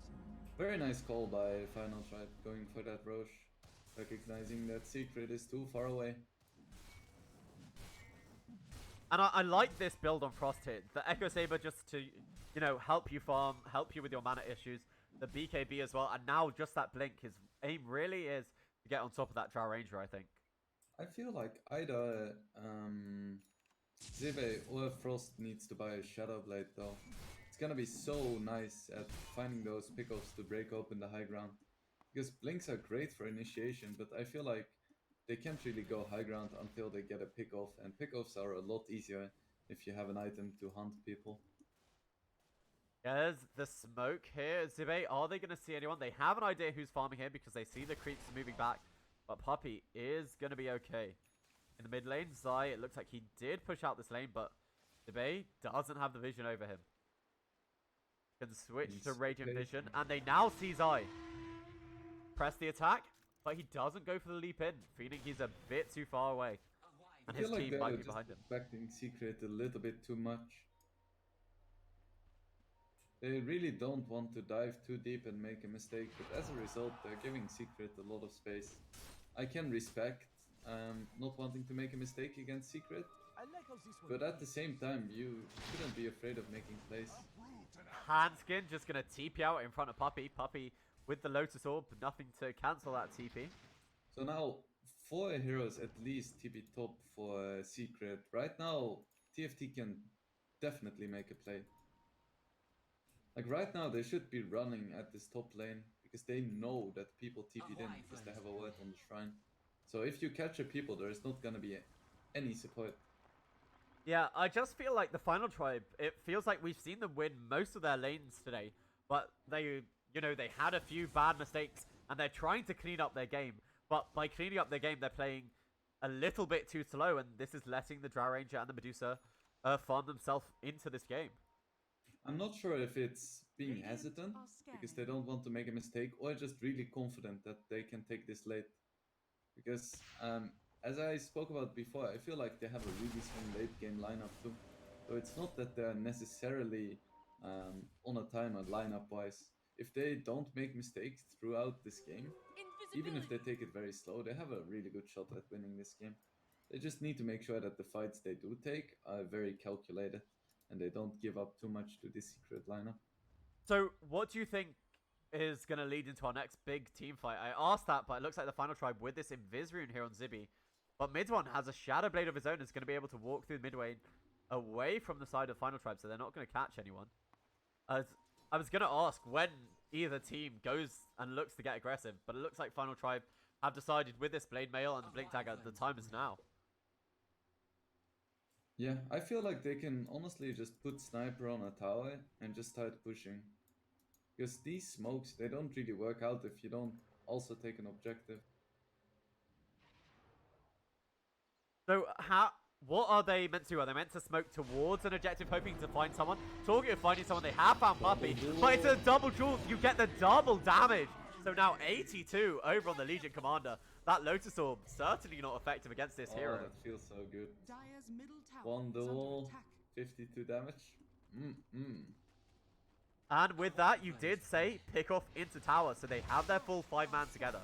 Very nice call by Final Tribe, going for that Roche. Recognizing that Secret is too far away. And I like this build on Frost hit. The Echo Saber just to, you know, help you farm, help you with your mana issues. The BKB as well. And now just that Blink, his aim really is to get on top of that Drow Ranger, I think. I feel like either Zive or Frost needs to buy a Shadow Blade though. It's gonna be so nice at finding those pickoffs to break open the high ground. Because Blinks are great for initiation, but I feel like they can't really go high ground until they get a pick-off, and pick-offs are a lot easier if you have an item to hunt people. Yeah, there's the smoke here. Zibe, are they going to see anyone? They have an idea who's farming here because they see the creeps moving back. But Poppy is going to be okay. In the mid lane, Zai, it looks like he did push out this lane, but Zibe doesn't have the vision over him. Can switch to Radiant Vision, and they now see Zai. Press the attack. But he doesn't go for the leap in, feeling he's a bit too far away. And I his feel like team they're might be just behind him. expecting Secret a little bit too much. They really don't want to dive too deep and make a mistake, but as a result, they're giving Secret a lot of space. I can respect not wanting to make a mistake against Secret, but at the same time, you shouldn't be afraid of making plays. Hanskin just going to TP out in front of Poppy. Poppy with the Lotus Orb, nothing to cancel that TP. So now, 4 heroes at least TP top for Secret. Right now, TFT can definitely make a play. Like right now, they should be running at this top lane, because they know that people TP'd in because they have a word on the shrine. So if you capture people, there is not gonna be any support. Yeah, I just feel like the Final Tribe, it feels like we've seen them win most of their lanes today, but they, they had a few bad mistakes, and they're trying to clean up their game, but by cleaning up their game, they're playing a little bit too slow, and this is letting the Drow Ranger and the Medusa farm themselves into this game. I'm not sure if it's being hesitant because they don't want to make a mistake, or just really confident that they can take this late. Because as I spoke about before, I feel like they have a really strong late game lineup too. So it's not that they're necessarily on a timer lineup wise. If they don't make mistakes throughout this game, even if they take it very slow, they have a really good shot at winning this game. They just need to make sure that the fights they do take are very calculated and they don't give up too much to this secret lineup. So, what do you think is going to lead into our next big team fight? I asked that, but it looks like the Final Tribe with this Invis rune here on Zibby. But Mid1 has a Shadow Blade of his own and is going to be able to walk through midway away from the side of Final Tribe, so they're not going to catch anyone. I was going to ask when either team goes and looks to get aggressive, but it looks like Final Tribe have decided with this Blade Mail and the Blink Dagger, the time is now. Yeah, I feel like they can honestly just put Sniper on a tower and just start pushing. Because these smokes, they don't really work out if you don't also take an objective. So, what are they meant to do? Are they meant to smoke towards an objective, hoping to find someone? Talking of finding someone, they have found Puppey, but it's a double duel. You get the double damage. So now 82 over on the Legion Commander. That Lotus Orb certainly not effective against this hero. That feels so good. Dire's middle tower One is under duel, attack. 52 damage. And with that, you did say pick off into tower, so they have their full 5-man together.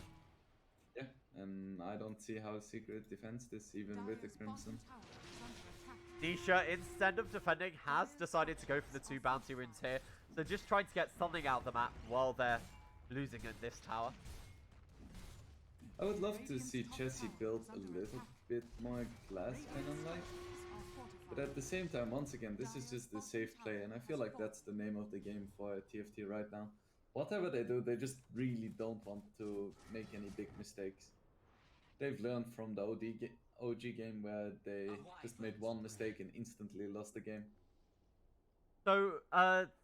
Yeah, and I don't see how Secret defends this even with the Dire's Crimson. bottom tower is under attack. Nisha, instead of defending, has decided to go for the 2 bounty runes here. So just trying to get something out of the map while they're losing in this tower. I would love to see Chessie build a little bit more glass cannon-like. But at the same time, once again, this is just the safe play, and I feel like that's the name of the game for TFT right now. Whatever they do, they just really don't want to make any big mistakes. They've learned from the OG game where they just made one mistake and instantly lost the game. So,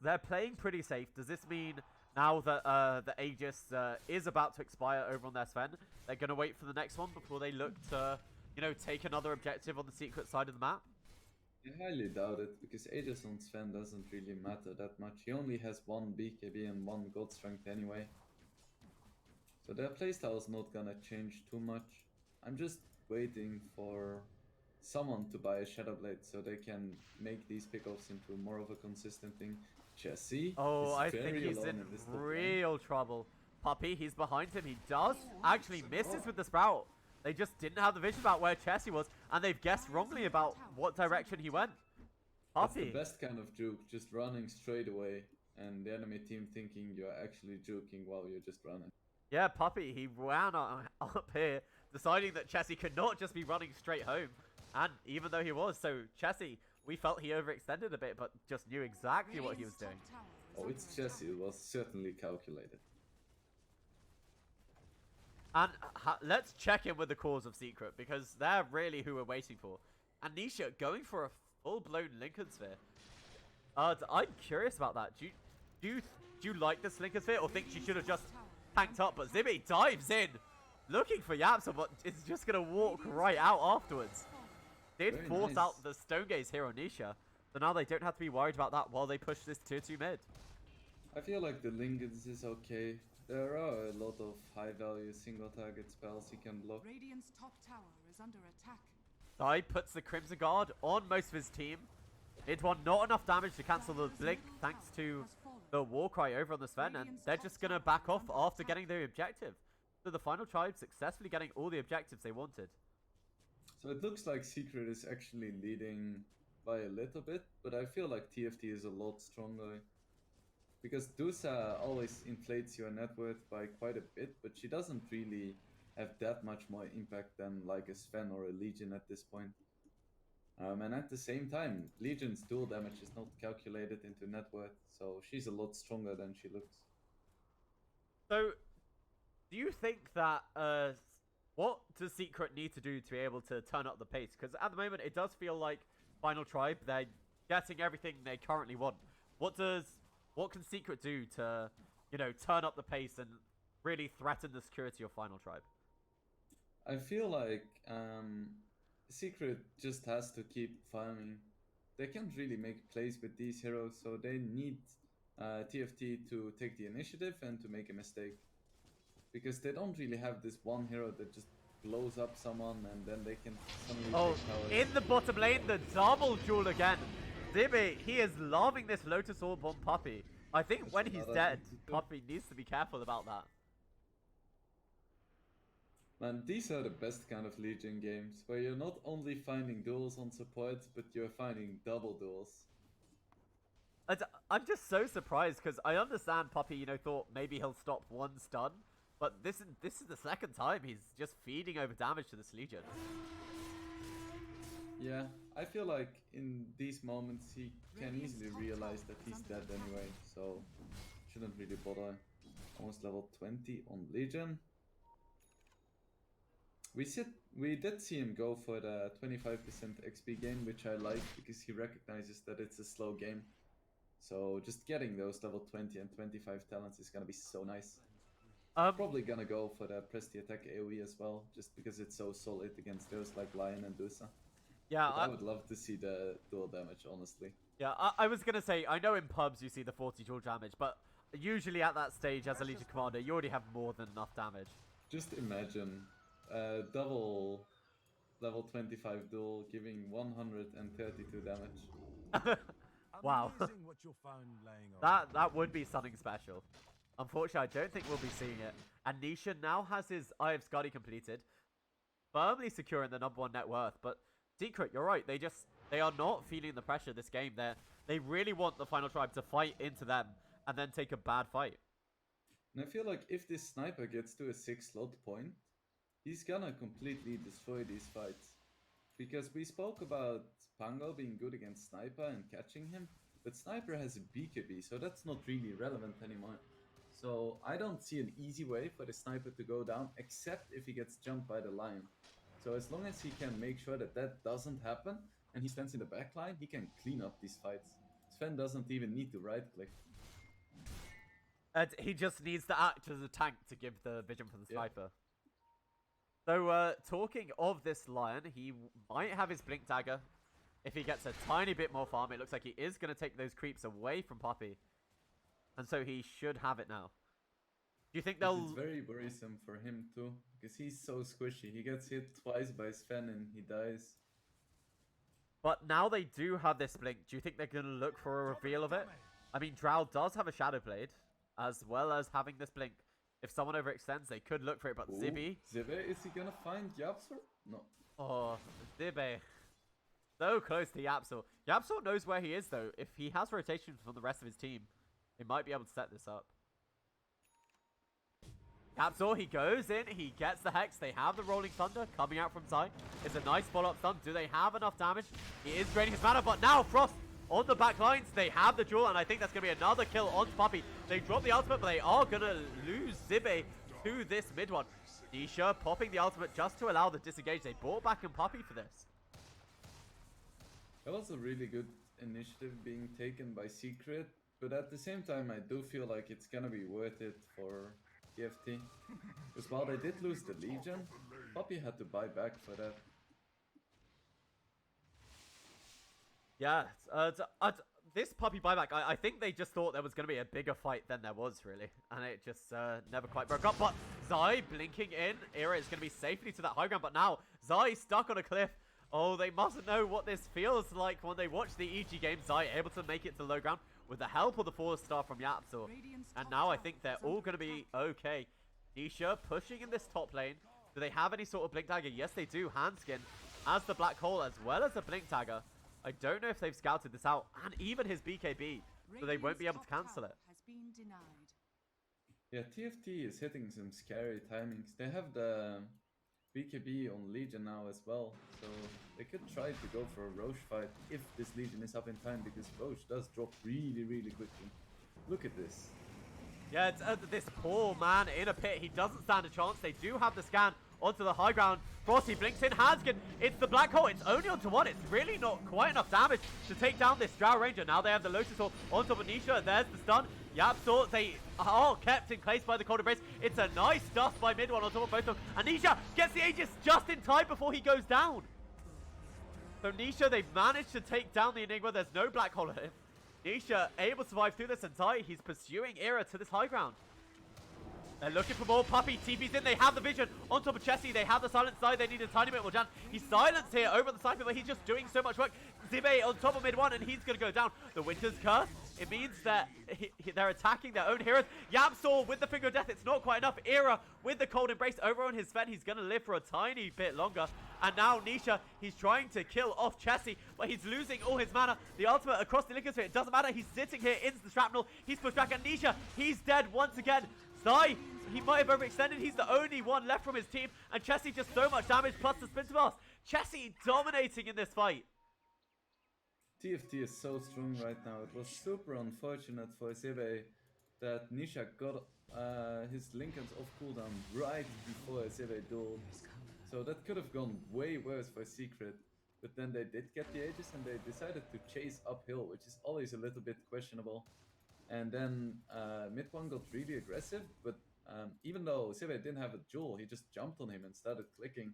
they're playing pretty safe. Does this mean now that the Aegis is about to expire over on their Sven, they're going to wait for the next one before they look to, take another objective on the secret side of the map? I highly doubt it, because Aegis on Sven doesn't really matter that much. He only has 1 BKB and 1 God Strength anyway. So their playstyle is not gonna change too much. I'm just waiting for someone to buy a Shadow Blade so they can make these pickoffs into more of a consistent thing. Chessie. Oh, I think he's in real trouble. Puppey, he's behind him. He does actually misses with the Sprout. They just didn't have the vision about where Chessie was, and they've guessed wrongly about what direction he went. Puppey. That's the best kind of juke, just running straight away, and the enemy team thinking you're actually juking while you're just running. Yeah, Puppey, he ran up here, deciding that Chessie could not just be running straight home. And even though he was, so Chessie, we felt he overextended a bit, but just knew exactly what he was doing. Oh, it's Chessie. It was certainly calculated. And let's check in with the cause of Secret, because they're really who we're waiting for. And Nisha going for a full-blown Lincoln Sphere. I'm curious about that. Do you like this Lincoln Sphere, or think she should have just tanked up? But Zibby dives in, looking for Yapsa, but is just going to walk right out afterwards. Did Very force nice. out the Stone Gaze here on Nisha, so now they don't have to be worried about that while they push this tier 2 mid. I feel like the Lincolns is okay. There are a lot of high-value single-target spells you can block. Radiant's top tower is under attack. Sai puts the Crimson Guard on most of his team. Mid1 not enough damage to cancel the blink thanks to the Warcry over on the Sven, and they're just going to back off after getting the objective. So the Final Tribe successfully getting all the objectives they wanted. So it looks like Secret is actually leading by a little bit, but I feel like TFT is a lot stronger. Because Dusa always inflates your net worth by quite a bit, but she doesn't really have that much more impact than like a Sven or a Legion at this point. And at the same time, Legion's dual damage is not calculated into net worth, so she's a lot stronger than she looks. So, do you think that what does Secret need to do to be able to turn up the pace? Because at the moment, it does feel like Final Tribe, they're getting everything they currently want. What can Secret do to, turn up the pace and really threaten the security of Final Tribe? I feel like Secret just has to keep farming. They can't really make plays with these heroes, so they need TFT to take the initiative and to make a mistake. Because they don't really have this one hero that just blows up someone and then they can suddenly take towers. In the bottom lane, the double duel again. Dibby, he is loving this Lotus Orb on Puppy. I think That's when he's another dead, thing to do. Puppy needs to be careful about that. Man, these are the best kind of Legion games, where you're not only finding duels on support, but you're finding double duels. I'm just so surprised because I understand Puppy, thought maybe he'll stop one stun, but this is the second time he's just feeding over damage to this Legion. Yeah, I feel like in these moments he can easily realize that he's dead anyway, so shouldn't really bother. Almost level 20 on Legion. We did see him go for the 25% XP gain, which I like because he recognizes that it's a slow game. So just getting those level 20 and 25 talents is gonna be so nice. Probably gonna go for the press the attack AoE as well, just because it's so solid against heroes like Lion and Dusa. Yeah, But I would love to see the dual damage, honestly. Yeah, I was gonna say, I know in pubs you see the 40 dual damage, but usually at that stage as a Legion Commander, you already have more than enough damage. Just imagine double level 25 duel giving 132 damage. Wow. Amazing what you found laying on. That would be something special. Unfortunately, I don't think we'll be seeing it. And Nisha now has his Eye of Skadi completed, firmly securing the #1 net worth. But Secret, you're right. They are not feeling the pressure this game. They really want the Final Tribe to fight into them and then take a bad fight. And I feel like if this sniper gets to a 6 slot point, he's gonna completely destroy these fights. Because we spoke about Pango being good against Sniper and catching him, but Sniper has a BKB, so that's not really relevant anymore. So I don't see an easy way for the Sniper to go down, except if he gets jumped by the Lion. So as long as he can make sure that that doesn't happen, and he stands in the backline, he can clean up these fights. Sven doesn't even need to right-click. And he just needs to act as a tank to give the vision for the sniper. So, talking of this Lion, he might have his Blink Dagger. If he gets a tiny bit more farm, it looks like he is going to take those creeps away from Puppy. And so he should have it now. Do you think But they'll... it's very worrisome for him too, because he's so squishy. He gets hit twice by Sven and he dies. But now they do have this Blink. Do you think they're going to look for a reveal of it? I mean, Drow does have a Shadow Blade, as well as having this Blink. If someone overextends, they could look for it, but Ooh, Zibby... Zibbe, is he gonna find Yapsor? No. Oh, Zibbe. So close to Yapsor. Yapsor knows where he is, though. If he has rotation from the rest of his team, he might be able to set this up. Yapsor, he goes in, he gets the Hex. They have the Rolling Thunder coming out from Zai. It's a nice follow-up stun. Do they have enough damage? He is draining his mana, but now Frost on the back lines. They have the duel, and I think that's going to be another kill on Puppy. They drop the ultimate, but they are going to lose Zibbe to this mid one. Nisha popping the ultimate just to allow the disengage. They brought back in Puppy for this. That was a really good initiative being taken by Secret, but at the same time I do feel like it's gonna be worth it for TFT. Because while they did lose the Legion, Puppy had to buy back for that. Yeah, this Puppy buyback, I think they just thought there was going to be a bigger fight than there was, really. And it just never quite broke up. But Zai blinking in. Era is going to be safely to that high ground. But now, Zai stuck on a cliff. Oh, they mustn't know what this feels like when they watch the EG game. Zai able to make it to low ground with the help of the 4-star from Yapsor. And now I think they're all going to be okay. Nisha pushing in this top lane. Do they have any sort of Blink Dagger? Yes, they do. Handskin as the Black Hole as well as the Blink Dagger. I don't know if they've scouted this out. And even his BKB. So they won't be able to cancel it. Has been denied. Yeah, TFT is hitting some scary timings. They have the BKB on Legion now as well, so they could try to go for a Roche fight if this Legion is up in time, because Roche does drop really, really quickly. Look at this. Yeah, it's, this poor man in a pit. He doesn't stand a chance. They do have the scan onto the high ground. Frosty blinks in. Hanskin, it's the black hole. It's only onto one. It's really not quite enough damage to take down this Drow Ranger. Now they have the Lotus Hole on top of Nisha. There's the stun. Yapsor, they are kept in place by the Cold Embrace. It's a nice stuff by mid one on top of both of them. And Nisha gets the Aegis just in time before he goes down. So Nisha, they've managed to take down the Enigma. There's no black hole at him. Nisha able to survive through this entire. He's pursuing Era to this high ground. They're looking for more. Puppy TP's in. They have the vision on top of Chessie. They have the silence side. They need a tiny bit more chance. He's silenced here over the sniper, but he's just doing so much work. Zibe on top of mid one, and he's going to go down. The Winter's Curse. It means that they're attacking their own heroes. Yapsor with the Finger of Death. It's not quite enough. Era with the Cold Embrace over on his Sven. He's going to live for a tiny bit longer. And now Nisha, he's trying to kill off Chessie, but he's losing all his mana. The ultimate across the Lincoln Sphere. It doesn't matter. He's sitting here in the shrapnel. He's pushed back. And Nisha, he's dead once again. Sai, he might have overextended. He's the only one left from his team. And Chessie just so much damage plus the Splinter Blast. Chessie dominating in this fight. TFT is so strong right now. It was super unfortunate for Sebe that Nisha got his Lincolns off cooldown right before Sebe dueled. So that could have gone way worse for Secret. But then they did get the Aegis and they decided to chase uphill, which is always a little bit questionable. And then mid one got really aggressive, but even though Sebe didn't have a jewel, he just jumped on him and started clicking.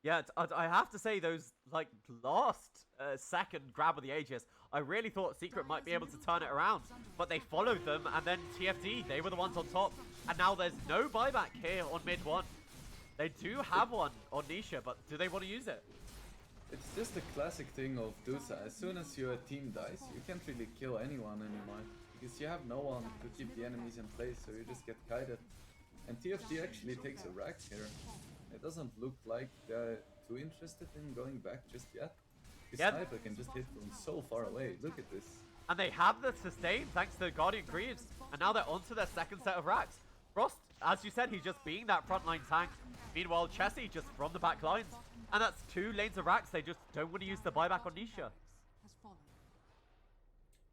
Yeah, I have to say, those, like, last second grab of the Aegis, I really thought Secret might be able to turn it around. But they followed them, and then TFT, they were the ones on top. And now there's no buyback here on mid one. They do have one on Nisha, but do they want to use it? It's just a classic thing of Dusa. As soon as your team dies, you can't really kill anyone anymore. Because you have no one to keep the enemies in place, so you just get kited. And TFT actually takes a rack here. It doesn't look like they're too interested in going back just yet. His sniper can just hit from so far away. Look at this. And they have the sustain thanks to Guardian Greaves. And now they're onto their second set of racks. Frost, as you said, he's just being that frontline tank. Meanwhile, Chessie just from the back lines. And that's 2 lanes of racks. They just don't want to use the buyback on Nisha.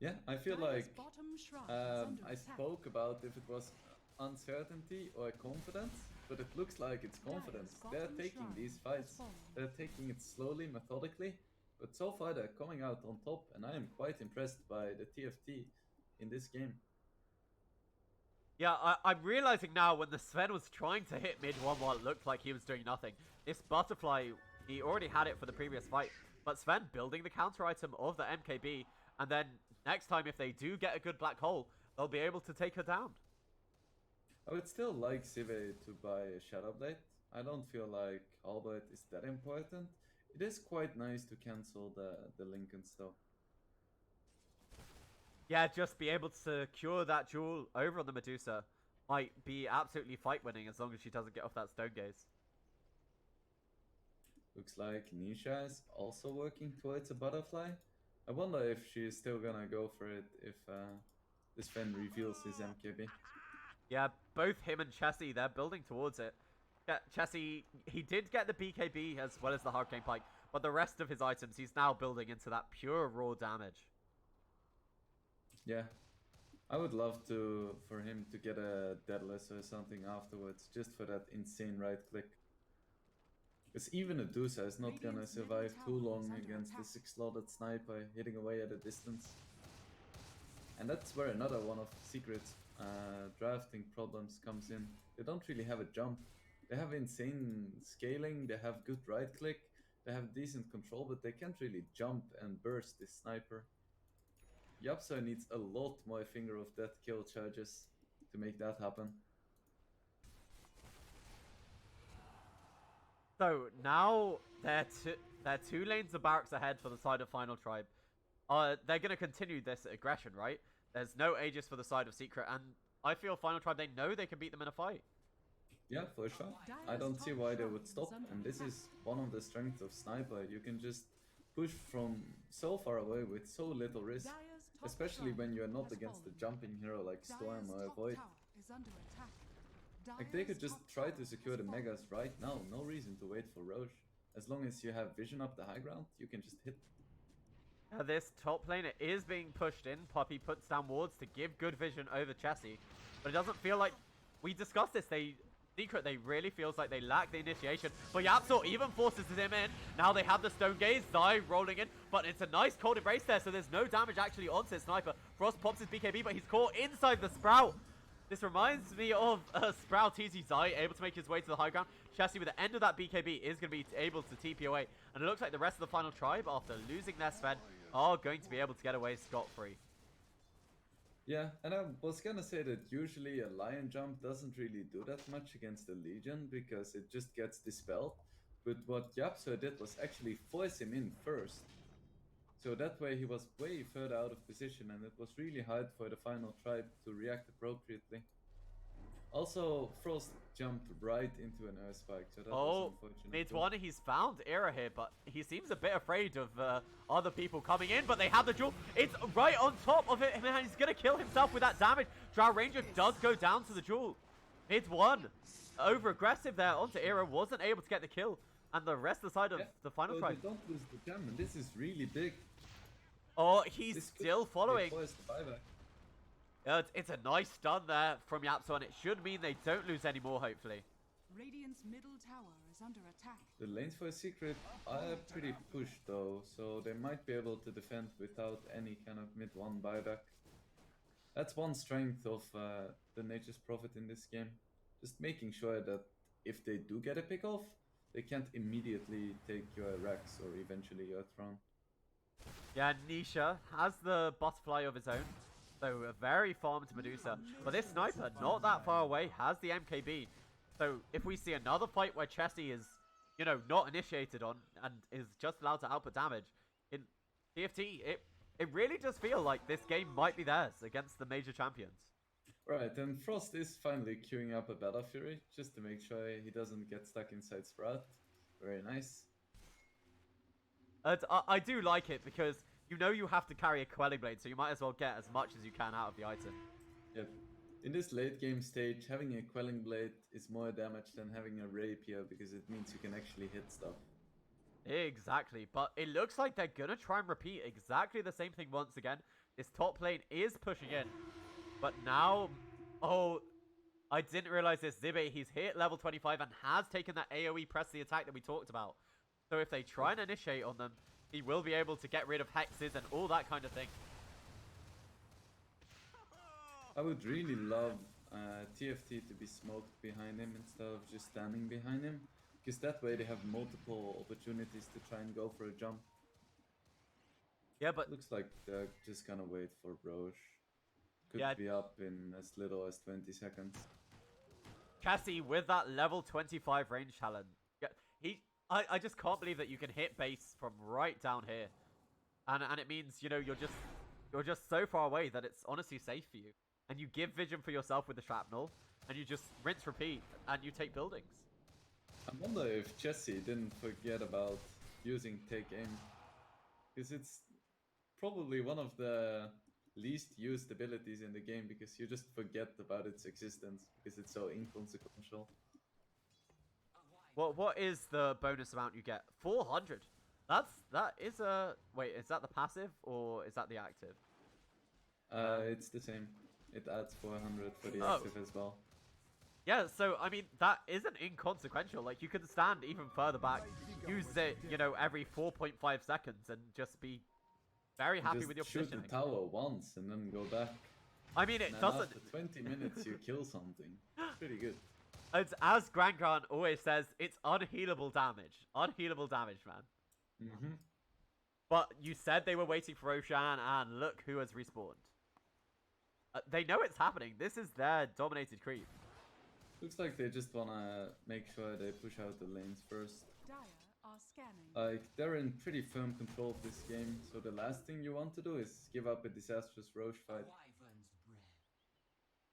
Yeah, I feel like I spoke about if it was uncertainty or confidence, but it looks like it's confidence. They're taking these fights, they're taking it slowly, methodically, but so far they're coming out on top, and I am quite impressed by the TFT in this game. Yeah, I'm realizing now when the Sven was trying to hit mid one while it looked like he was doing nothing. This butterfly, he already had it for the previous fight, but Sven building the counter item of the MKB, and then next time if they do get a good black hole, they'll be able to take her down. I would still like Sive to buy a Shadow Blade. I don't feel like Albert is that important. It is quite nice to cancel the Lincolns though. Yeah, just be able to secure that jewel over on the Medusa might be absolutely fight winning as long as she doesn't get off that stone gaze. Looks like Nisha is also working towards a butterfly. I wonder if she's still gonna go for it if this Sven reveals his MKB. Yeah, both him and Chessie, they're building towards it. Yeah, Chessie, he did get the BKB as well as the Hurricane Pike, but the rest of his items, he's now building into that pure raw damage. Yeah, I would love for him to get a Deadless or something afterwards, just for that insane right click. Because even a Dusa is not gonna survive too long against the 6-slotted sniper hitting away at a distance. And that's where another one of Secret's drafting problems comes in. They don't really have a jump. They have insane scaling, they have good right click, they have decent control, but they can't really jump and burst this sniper. Yapsa needs a lot more finger of death kill charges to make that happen. So now they're 2 lanes of barracks ahead for the side of Final Tribe. They're going to continue this aggression, right? There's no Aegis for the side of Secret, and I feel Final Tribe, they know they can beat them in a fight. Yeah, for sure. I don't see why they would stop, and this is one of the strengths of Sniper. You can just push from so far away with so little risk, especially when you're not against a jumping hero like Storm or Void. Like, they could just try to secure the Megas right now, no reason to wait for Roche. As long as you have vision up the high ground, you can just hit. This top laner is being pushed in. Poppy puts down wards to give good vision over Chessie. But it doesn't feel like... We discussed this. Secret, they really feels like they lack the initiation. But Yapsor even forces him in. Now they have the Stone Gaze. Zai rolling in. But it's a nice cold embrace there. So there's no damage actually onto his sniper. Frost pops his BKB, but he's caught inside the Sprout. This reminds me of Sprout TZ Zai able to make his way to the high ground. Chessie with the end of that BKB is going to be able to TP away. And it looks like the rest of the final tribe, after losing their Sven, are going to be able to get away scot-free. Yeah, and I was gonna say that usually a Lion Jump doesn't really do that much against the Legion because it just gets dispelled. But what Yapsor did was actually force him in first. So that way he was way further out of position and it was really hard for the final tribe to react appropriately. Also, Frost jumped right into an Earth Spike, so that was unfortunate. Mid-1, he's found Era here, but he seems a bit afraid of other people coming in, but they have the jewel. It's right on top of it, man. He's going to kill himself with that damage. Drow Ranger does go down to the jewel. Mid-1, over-aggressive there onto Era, wasn't able to get the kill. And the rest of the side of the final tribe. They don't lose the gem, and this is really big. Oh, he's still following. It's a nice stun there from Yapsor, and it should mean they don't lose any more, hopefully. Radiant's middle tower is under attack. The lanes for a secret are pretty pushed though, so they might be able to defend without any kind of mid-1 buyback. That's one strength of the Nature's Prophet in this game. Just making sure that if they do get a pick off, they can't immediately take your Rex or eventually your throne. Yeah, Nisha has the butterfly of his own. So a very farmed Medusa. But this sniper, not that far away, has the MKB. So if we see another fight where Chessie is, you know, not initiated on and is just allowed to output damage, in TFT, it really does feel like this game might be theirs against the major champions. Right, and Frost is finally queuing up a Battle Fury, just to make sure he doesn't get stuck inside Sprout. Very nice. I do like it because you know you have to carry a Quelling Blade, so you might as well get as much as you can out of the item. Yep. In this late game stage, having a Quelling Blade is more damage than having a Rapier because it means you can actually hit stuff. Exactly, but it looks like they're gonna try and repeat exactly the same thing once again. This top lane is pushing in, but now, oh, I didn't realize this. Zibe, he's hit level 25 and has taken that AoE press the attack that we talked about. So if they try and initiate on them, he will be able to get rid of hexes and all that kind of thing. I would really love TFT to be smoked behind him instead of just standing behind him. Because that way they have multiple opportunities to try and go for a jump. Yeah, but... Looks like they're just gonna wait for Broche. Could Yeah. be up in as little as 20 seconds. Cassie with that level 25 range talent. Yeah, I just can't believe that you can hit base from right down here. And it means, you know, you're just so far away that it's honestly safe for you. And you give vision for yourself with the shrapnel, and you just rinse repeat, and you take buildings. I wonder if Chessie didn't forget about using Take Aim. Because it's probably one of the least used abilities in the game because you just forget about its existence because it's so inconsequential. What is the bonus amount you get? 400. That is a... Wait, is that the passive or is that the active? It's the same. It adds 400 for the active as well. Yeah, so, I mean, that isn't inconsequential. Like, you can stand even further back, use it, you know, every 4.5 seconds and just be very happy just with your shoot positioning. the tower once and then go back. I mean, it and doesn't... After 20 minutes, you kill something. Pretty good. It's, as Gran always says, it's unhealable damage. Unhealable damage, man. Mm-hmm. But you said they were waiting for Roshan, and look who has respawned. They know it's happening. This is their dominated creep. Looks like they just wanna make sure they push out the lanes first. Dire are scanning. Like, they're in pretty firm control of this game, so the last thing you want to do is give up a disastrous Roche fight.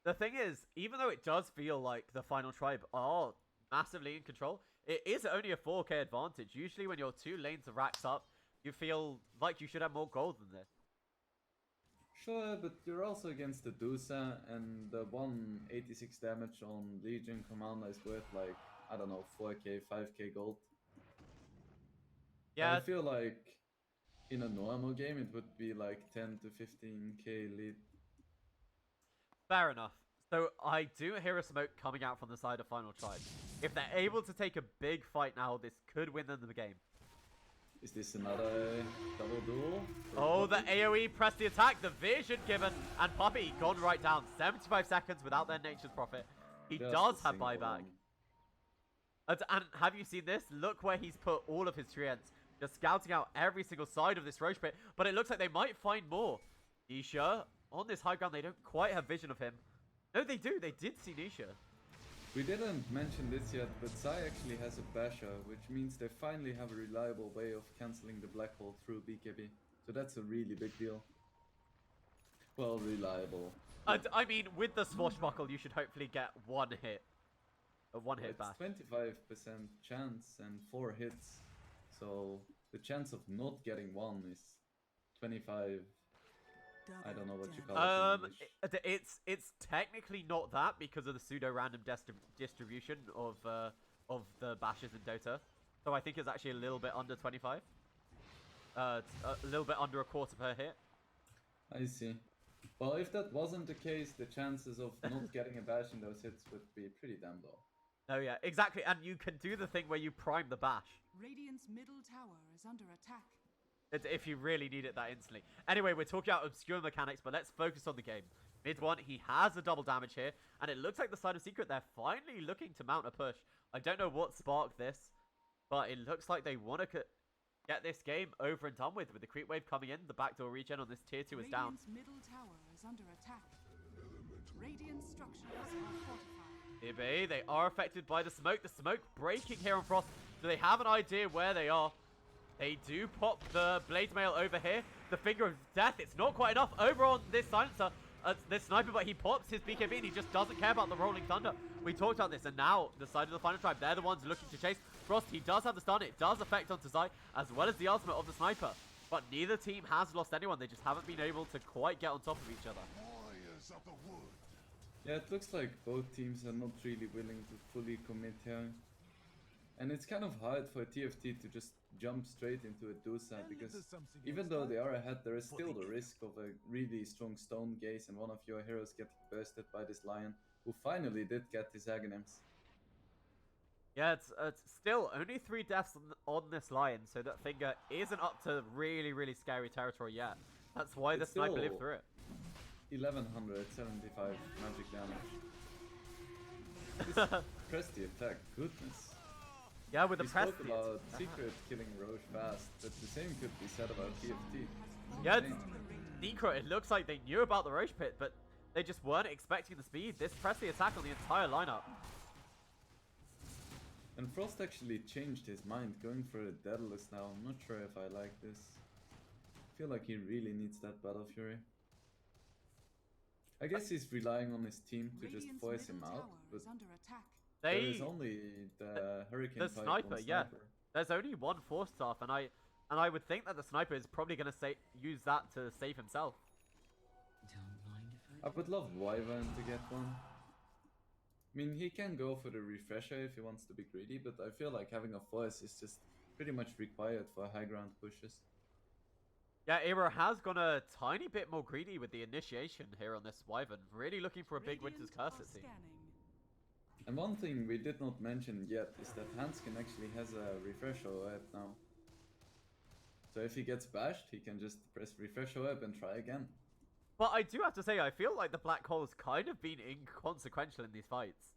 The thing is, even though it does feel like the final tribe are massively in control, it is only a 4k advantage. Usually when your two lanes are racked up, you feel like you should have more gold than this. Sure, but you're also against the Dusa, and the 186 damage on Legion Commander is worth like, I don't know, 4k, 5k gold. Yeah. I feel like in a normal game, it would be like 10 to 15k lead. Fair enough. So I do hear a smoke coming out from the side of Final Tribe. If they're able to take a big fight now, this could win them the game. Is this another double duel? Oh, the AoE pressed the attack, the vision given, and Poppy gone right down. 75 seconds without their Nature's Prophet. He Just does a have single buyback. one. And have you seen this? Look where he's put all of his treants. Just scouting out every single side of this Roche pit. But it looks like they might find more. Nisha, on this high ground, they don't quite have vision of him. No, they do. They did see Nisha. We didn't mention this yet, but Sai actually has a basher, which means they finally have a reliable way of cancelling the black hole through BKB. So that's a really big deal. Well, reliable. I mean, with the swashbuckle, you should hopefully get one hit. A one-hit bash. It's 25% chance and 4 hits. So the chance of not getting one is 25. I don't know what you call it in English. It's technically not that because of the pseudo-random distribution of the bashes in Dota. So I think it's actually a little bit under 25. A little bit under a quarter per hit. I see. Well, if that wasn't the case, the chances of not getting a bash in those hits would be pretty damn low. Oh yeah, exactly. And you can do the thing where you prime the bash. Radiant's middle tower is under attack. If you really need it that instantly. Anyway, we're talking about obscure mechanics, but let's focus on the game. Mid one, he has a double damage here, and it looks like the side of Secret, they're finally looking to mount a push. I don't know what sparked this, but it looks like they want to get this game over and done with the creep wave coming in. The backdoor regen on this tier 2 is down. Radiant's middle tower is under attack. Radiant structures are fortified. Ibby, they are affected by the smoke breaking here on Frost. Do they have an idea where they are? They do pop the Blade Mail over here. The Finger of Death, it's not quite enough over on this Silencer, this Sniper, but he pops his BKB and he just doesn't care about the Rolling Thunder. We talked about this, and now the side of the Final Tribe, they're the ones looking to chase. Frost, he does have the stun, it does affect onto Zai, as well as the ultimate of the Sniper. But neither team has lost anyone, they just haven't been able to quite get on top of each other. Warriors of the wood. Yeah, it looks like both teams are not really willing to fully commit here. And it's kind of hard for TFT to just jump straight into a Dusa, because even though they are ahead, there is still the risk of a really strong stone gaze and one of your heroes getting bursted by this lion, who finally did get his Aghanims. Yeah, it's still only 3 deaths on this lion, so that Finger isn't up to really, really scary territory yet. That's why the Sniper lived through it. 1175 magic damage. Press the attack, goodness. Yeah, with the We press. spoke about Secret killing Roche fast, but the same could be said about TFT. Yeah, Secret, it looks like they knew about the Roche Pit, but they just weren't expecting the speed. This pressed the attack on the entire lineup. And Frost actually changed his mind, going for a Daedalus now. I'm not sure if I like this. I feel like he really needs that Battle Fury. I guess he's relying on his team to just Radiant's voice him middle out, tower but is under attack. there is only the Hurricane the type Sniper, on yeah. Sniper. There's only one Force Staff, and I would think that the Sniper is probably going to use that to save himself. Don't mind if I would love Wyvern to get one. I mean, he can go for the refresher if he wants to be greedy, but I feel like having a voice is just pretty much required for high ground pushes. Yeah, Era has gone a tiny bit more greedy with the initiation here on this Wyvern. Really looking for a big Winter's Curse, it seems. And one thing we did not mention yet is that Hanskin actually has a refresher web now. So if he gets bashed, he can just press refresher web and try again. But I do have to say, I feel like the Black Hole's kind of been inconsequential in these fights.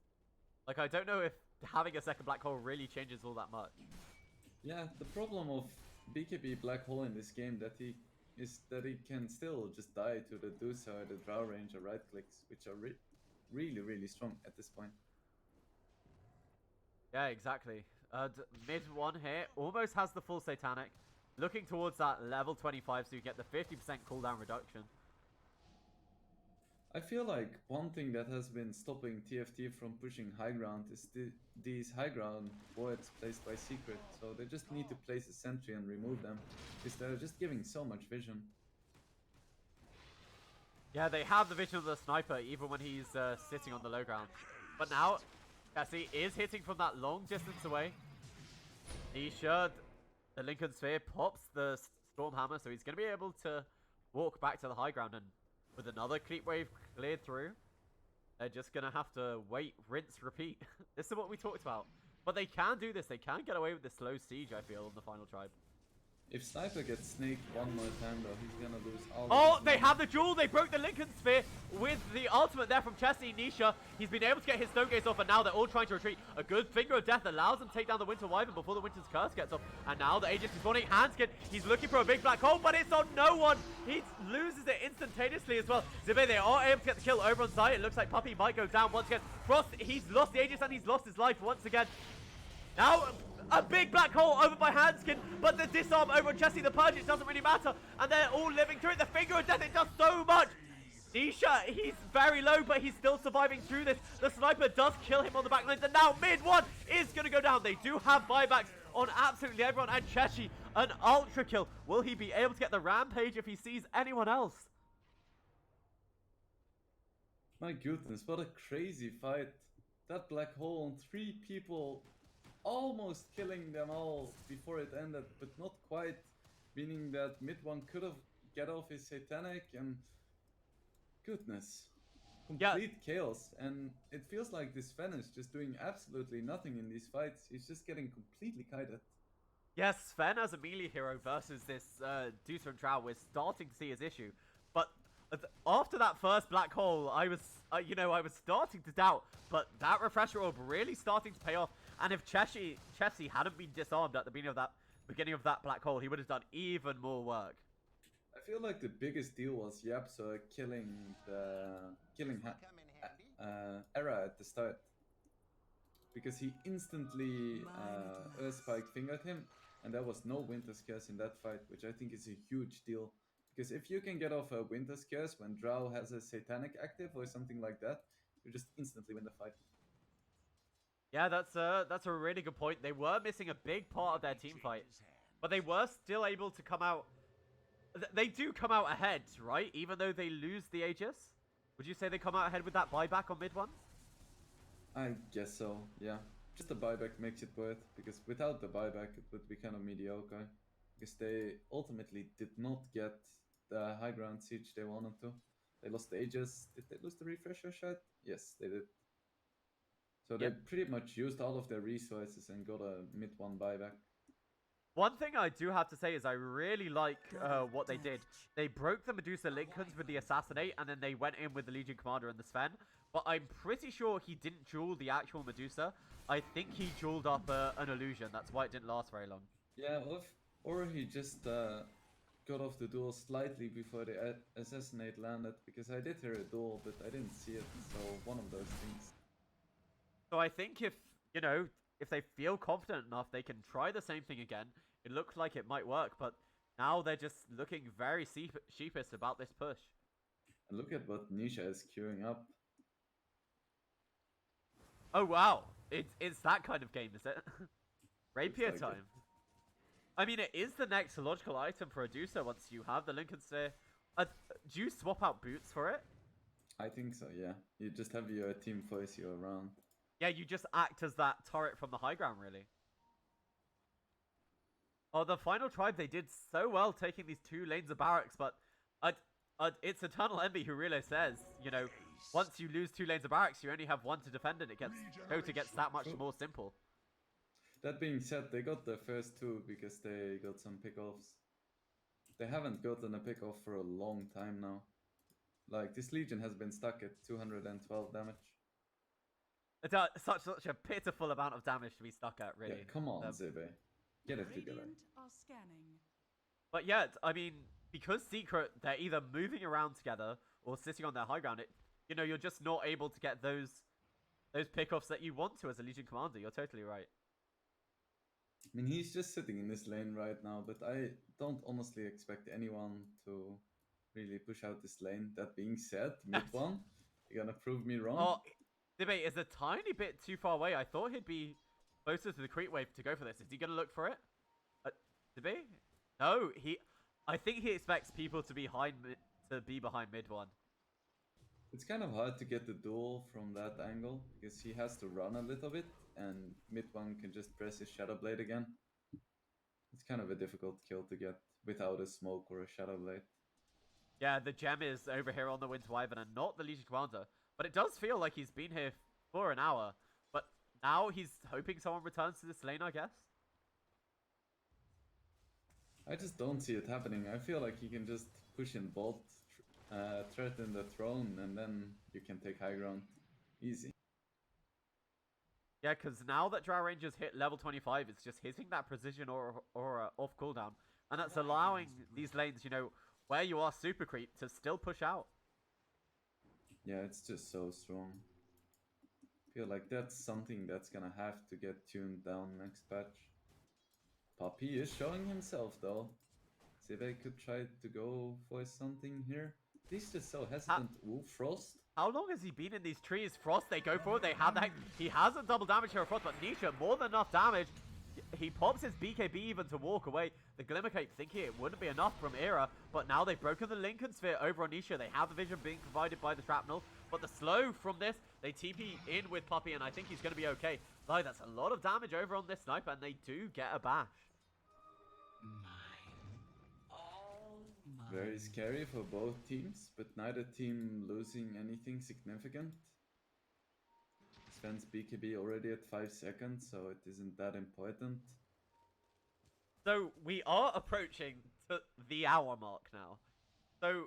Like, I don't know if having a second Black Hole really changes all that much. Yeah, the problem of BKB Black Hole in this game is that he can still just die to the Dusa or the Drow range or right clicks, which are really strong at this point. Yeah, exactly. Mid one here almost has the full Satanic. Looking towards that level 25 so you get the 50% cooldown reduction. I feel like one thing that has been stopping TFT from pushing high ground is these high ground wards placed by Secret. So they just need to place a sentry and remove them, because they're just giving so much vision. Yeah, they have the vision of the Sniper even when he's sitting on the low ground. But now, Cassie is hitting from that long distance away. Nisha, the Lincoln Sphere, pops the Stormhammer, so he's going to be able to walk back to the high ground. And with another creep wave cleared through, they're just going to have to wait, rinse, repeat. This is what we talked about. But they can do this. They can get away with the slow siege, I feel, on the final tribe. If Sniper gets snaked one more time, though, he's gonna lose all. Oh, of his they money. have the duel. They broke the Lincoln Sphere with the ultimate there from Chessie Nisha. He's been able to get his Stone Gaze off, and now they're all trying to retreat. A good Finger of Death allows them to take down the Winter Wyvern before the Winter's Curse gets off. And now the Aegis is spawning. Hanskin, he's looking for a big black hole, but it's on no one. He loses it instantaneously as well. Zibe, they are able to get the kill over on site. It looks like Puppey might go down once again. Frost, he's lost the Aegis and he's lost his life once again. Now, a big black hole over by Hanskin, but the disarm over on Chessie, the Purge, it doesn't really matter. And they're all living through it. The Finger of Death, it does so much. Nisha, he's very low, but he's still surviving through this. The Sniper does kill him on the back lines, and now mid-1 is going to go down. They do have buybacks on absolutely everyone, and Chessie, an ultra kill. Will he be able to get the Rampage if he sees anyone else? My goodness, what a crazy fight. That black hole on 3 people, almost killing them all before it ended, but not quite, meaning that mid-1 could have get off his Satanic, and goodness, complete chaos. And it feels like this Sven is just doing absolutely nothing in these fights. He's just getting completely kited. Yes, Sven as a melee hero versus this Deucer and Drow, we're starting to see his issue. But after that first black hole, I was starting to doubt. But that refresher orb really starting to pay off. And if Chessie hadn't been disarmed at the beginning of that black hole, he would have done even more work. I feel like the biggest deal was Yapsa killing Era at the start, because he instantly Earthspike fingered him, and there was no Winter's Curse in that fight, which I think is a huge deal. Because if you can get off a Winter's Curse when Drow has a Satanic active or something like that, you just instantly win the fight. Yeah, that's a really good point. They were missing a big part of their team fight, but they were still able to come out. They do come out ahead, right? Even though they lose the Aegis? Would you say they come out ahead with that buyback on mid-1? I guess so, yeah. Just the buyback makes it worth, because without the buyback it would be kind of mediocre. Because they ultimately did not get the high ground siege they wanted to. They lost the Aegis. Did they lose the refresher shot? Yes, they did. So they pretty much used all of their resources and got a mid-1 buyback. One thing I do have to say is I really like what they did. They broke the Medusa Lincolns with the Assassinate, and then they went in with the Legion Commander and the Sven. But I'm pretty sure he didn't duel the actual Medusa. I think he dueled up an illusion. That's why it didn't last very long. Yeah, or he just got off the duel slightly before the Assassinate landed, because I did hear a duel, but I didn't see it, so one of those things. So I think if they feel confident enough, they can try the same thing again. It looked like it might work, but now they're just looking very sheepish about this push. And look at what Nisha is queuing up. Oh wow, it's that kind of game, is it? Rapier like time. I mean, it is the next logical item for a Deucer once you have the Lincoln Sphere. Do you swap out boots for it? I think so, yeah. You just have your team force you around. Yeah, you just act as that turret from the high ground, really. Oh, the final tribe, they did so well taking these 2 lanes of barracks, but it's Eternal Envy who really says, once you lose 2 lanes of barracks, you only have 1 to defend, and Dota gets that much more simple. That being said, they got the first 2 because they got some pickoffs. They haven't gotten a pickoff for a long time now. Like, this Legion has been stuck at 212 damage. It's such a pitiful amount of damage to be stuck at, really. Yeah, come on, Zibe. Get it together. Radiant are scanning. But yeah, I mean, because Secret, they're either moving around together or sitting on their high ground. You're just not able to get those pickoffs that you want to as a Legion Commander. You're totally right. I mean, he's just sitting in this lane right now, but I don't honestly expect anyone to really push out this lane. That being said, mid-1, you're gonna prove me wrong. Oh, Debate is a tiny bit too far away. I thought he'd be closer to the creep wave to go for this. Is he gonna look for it? Debate? No, I think he expects people to be behind mid-1. It's kind of hard to get the duel from that angle, because he has to run a little bit, and mid-1 can just press his Shadow Blade again. It's kind of a difficult kill to get without a smoke or a shadow blade. Yeah, the gem is over here on the Winter Wyvern and not the Legion Commander. But it does feel like he's been here for an hour. But now he's hoping someone returns to this lane, I guess. I just don't see it happening. I feel like he can just push in bolt, threaten the throne, and then you can take high ground. Easy. Yeah, because now that Drow Rangers hit level 25, it's just hitting that precision aura off cooldown. And that's allowing these lanes, you know, where you are super creep to still push out. Yeah, it's just so strong. Feel like that's something that's gonna have to get tuned down next patch. Puppy is showing himself though. See if I could try to go for something here. He's just so hesitant. Ooh, Frost. How long has he been in these trees? Frost, they go for it. They have that. He has a double damage here of Frost, but Nisha, more than enough damage. He pops his BKB even to walk away. The Glimmercape thinking it wouldn't be enough from Era, but now they've broken the Lincoln Sphere over on Nisha. They have the vision being provided by the Shrapnel, but the slow from this, they TP in with Puppy, and I think he's going to be okay. Though that's a lot of damage over on this sniper, and they do get a bash. Very scary for both teams, but neither team losing anything significant. Sven's BKB already at 5 seconds, so it isn't that important. So we are approaching the hour mark now. So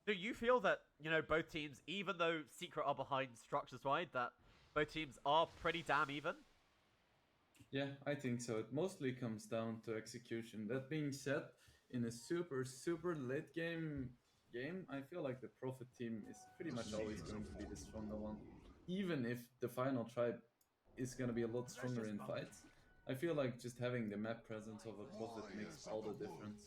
do you feel that, you know, both teams, even though Secret are behind structures wide, that both teams are pretty damn even? Yeah, I think so. It mostly comes down to execution. That being said, in a super late game, I feel like the Prophet team is pretty much always going to be the stronger one. Even if the final tribe is going to be a lot stronger in fights, I feel like just having the map presence of a Prophet makes all the difference.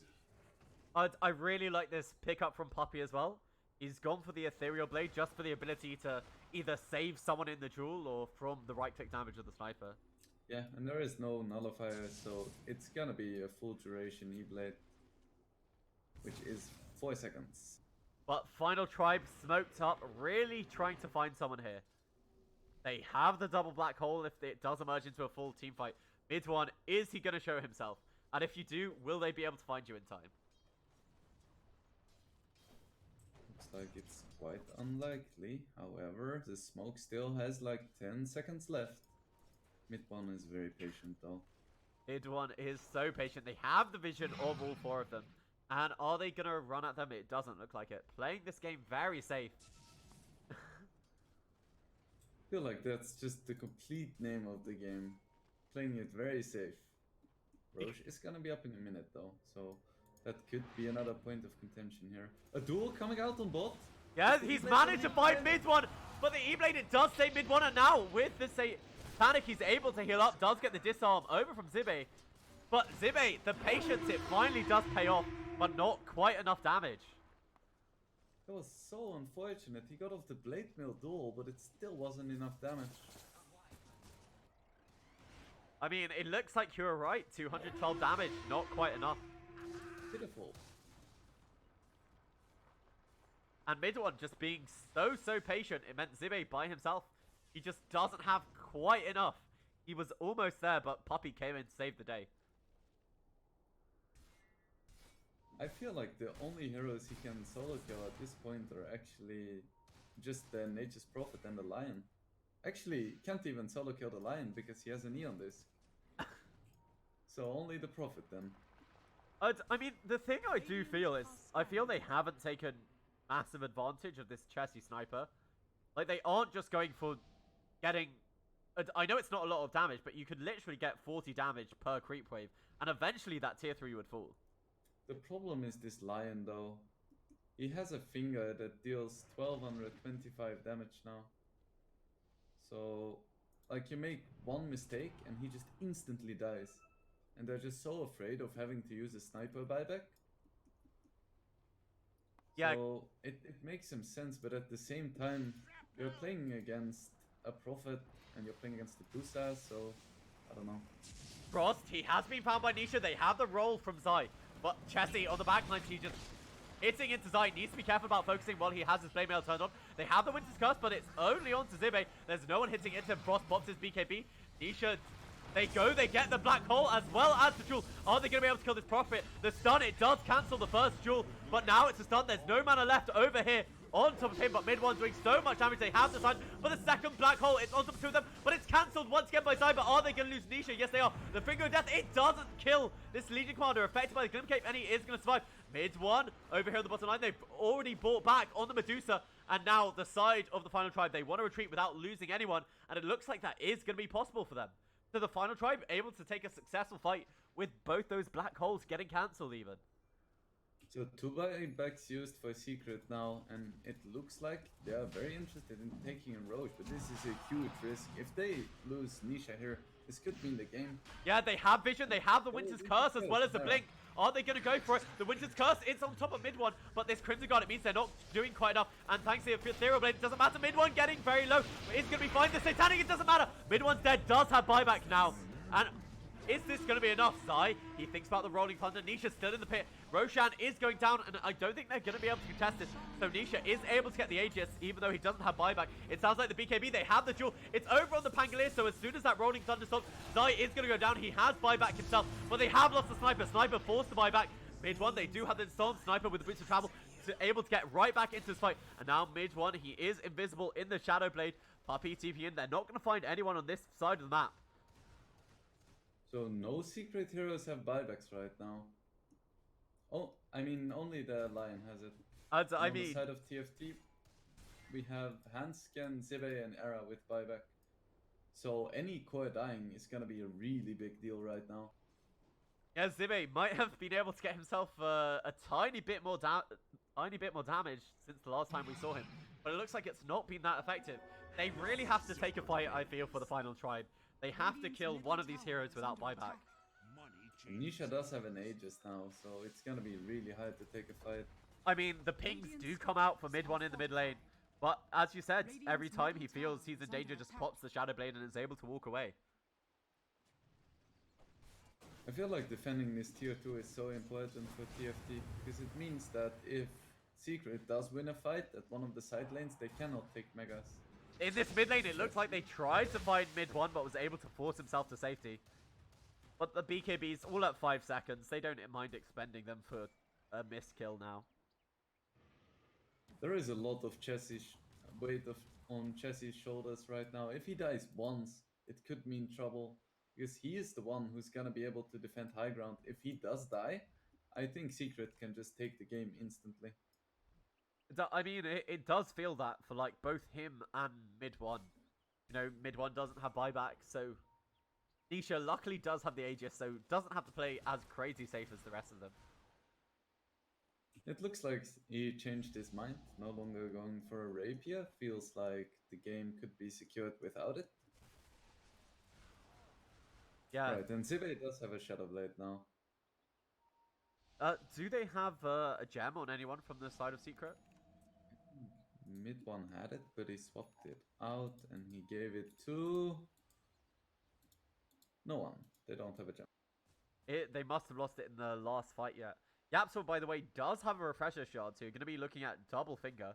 I really like this pickup from Puppy as well. He's gone for the Ethereal Blade just for the ability to either save someone in the duel or from the right-click damage of the sniper. Yeah, and there is no nullifier, so it's gonna be a full duration E-Blade, which is 4 seconds. But Final Tribe smoked up, really trying to find someone here. They have the double black hole if it does emerge into a full team fight. Mid one, is he going to show himself? And if you do, will they be able to find you in time? Looks like it's quite unlikely. However, the smoke still has like 10 seconds left. Mid one is very patient though. Mid one is so patient. They have the vision of all four of them. And are they going to run at them? It doesn't look like it. Playing this game very safe. I feel like that's just the complete name of the game. Playing it very safe. Roche is gonna be up in a minute though, so that could be another point of contention here. A duel coming out on bot. Yeah, he's managed to find mid one, but the E-Blade, it does say mid one, and now with this panic, he's able to heal up, does get the disarm over from Zibe. But Zibe, the patience, it finally does pay off, but not quite enough damage. That was so unfortunate. He got off the Blade Mill duel, but it still wasn't enough damage. I mean, it looks like you were right. 212 damage, not quite enough. Pitiful. And mid one just being so patient. It meant Zibe by himself, he just doesn't have quite enough. He was almost there, but Puppy came in to save the day. I feel like the only heroes he can solo kill at this point are actually just the Nature's Prophet and the Lion. Actually, can't even solo kill the Lion because he has a Neon Disc. So only the Prophet then. I mean, the thing I do feel is, I feel they haven't taken massive advantage of this chessy sniper. Like, they aren't just going for getting... I know it's not a lot of damage, but you could literally get 40 damage per creep wave, and eventually that tier 3 would fall. The problem is this Lion though. He has a finger that deals 1225 damage now. So, like, you make one mistake and he just instantly dies. And they're just so afraid of having to use a sniper buyback. Yeah. So, it makes some sense, but at the same time, you're playing against a Prophet and you're playing against the Pusa, so I don't know. Frost, he has been found by Nisha. They have the roll from Zai. But Chessie on the backline, he just hitting into Zai. Needs to be careful about focusing while he has his flame mail turned on. They have the Winter's Curse, but it's only on to Zibe. There's no one hitting into him. Frost pops his BKB. Nisha They go, they get the black hole as well as the jewel. Are they going to be able to kill this Prophet? The stun, it does cancel the first jewel, but now it's a stun. There's no mana left over here on top of him, but mid one doing so much damage. They have the stun for the second black hole. It's on top of two of them, but it's cancelled once again by Cyber. Are they going to lose Nisha? Yes, they are. The Finger of Death, it doesn't kill this Legion Commander affected by the Glim Cape, and he is going to survive. Mid one over here on the bottom line. They've already bought back on the Medusa, and now the side of the final tribe, they want to retreat without losing anyone, and it looks like that is going to be possible for them. So the final tribe able to take a successful fight with both those black holes getting cancelled even. So 2 buybacks used for Secret now, and it looks like they are very interested in taking a Roche, but this is a huge risk. If they lose Nisha here, this could mean the game. Yeah, they have Vision, they have the Winter's Curse as well as the Blink. Are they going to go for it? The Winter's Curse, it's on top of mid one, but this Crimson Guard, it means they're not doing quite enough. And thanks to the Ethereal Blade, it doesn't matter. Mid one getting very low, but it's going to be fine. The Satanic, it doesn't matter. Mid one's dead, does have buyback now. And is this going to be enough? Zai, he thinks about the Rolling Thunder. Nisha's still in the pit. Roshan is going down, and I don't think they're going to be able to contest this. So Nisha is able to get the Aegis, even though he doesn't have buyback. It sounds like the BKB, they have the duel. It's over on the Pangolier, so as soon as that Rolling Thunder stops, Zai is going to go down. He has buyback himself, but they have lost the Sniper. Sniper forced the buyback. Mid one, they do have the Storm Sniper with the Boots of Travel, able to get right back into this fight. And now mid one, he is invisible in the Shadow Blade. Puppey TP in. They're not going to find anyone on this side of the map. So no Secret heroes have buybacks right now. Oh, I mean, only the Lion has it. On the side of TFT, we have Hansken, Zibe, and Era with buyback. So any core dying is going to be a really big deal right now. Yeah, Zibe might have been able to get himself a tiny bit more damage since the last time we saw him, but it looks like it's not been that effective. They really have to take a fight, I feel, for the final tribe. They have to kill one of these heroes without buyback. Nisha does have an Aegis now, so it's gonna be really hard to take a fight. I mean, the pings do come out for mid one in the mid lane, but as you said, every time he feels he's in danger, just pops the Shadow Blade and is able to walk away. I feel like defending this tier 2 is so important for TFT, because it means that if Secret does win a fight at one of the side lanes, they cannot take Megas. In this mid lane, it looks like they tried to find mid one, but was able to force himself to safety. But the BKBs all at 5 seconds. They don't mind expending them for a missed kill now. There is a lot of weight on Chessie's shoulders right now. If he dies once, it could mean trouble, because he is the one who's gonna be able to defend high ground. If he does die, I think Secret can just take the game instantly. I mean, it does feel that for like both him and mid one. You know, mid one doesn't have buyback, so Nisha luckily does have the Aegis, so doesn't have to play as crazy safe as the rest of them. It looks like he changed his mind, no longer going for a rapier. Feels like the game could be secured without it. Yeah. Right, and Zibe does have a Shadow Blade now. Do they have a gem on anyone from the side of Secret? Mid one had it, but he swapped it out and he gave it to no one. They don't have a gem. They must have lost it in the last fight yet. Yapsor, by the way, does have a refresher shard, so you're going to be looking at double finger.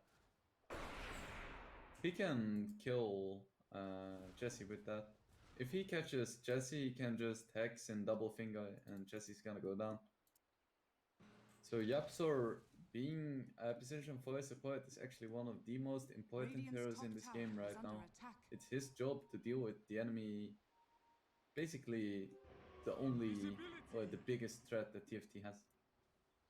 He can kill Jesse with that. If he catches Jesse, he can just hex in double finger and Jesse's gonna go down. So Yapsor being a position for support is actually one of the most important heroes in this game right now. It's his job to deal with the enemy, basically the only or the biggest threat that TFT has.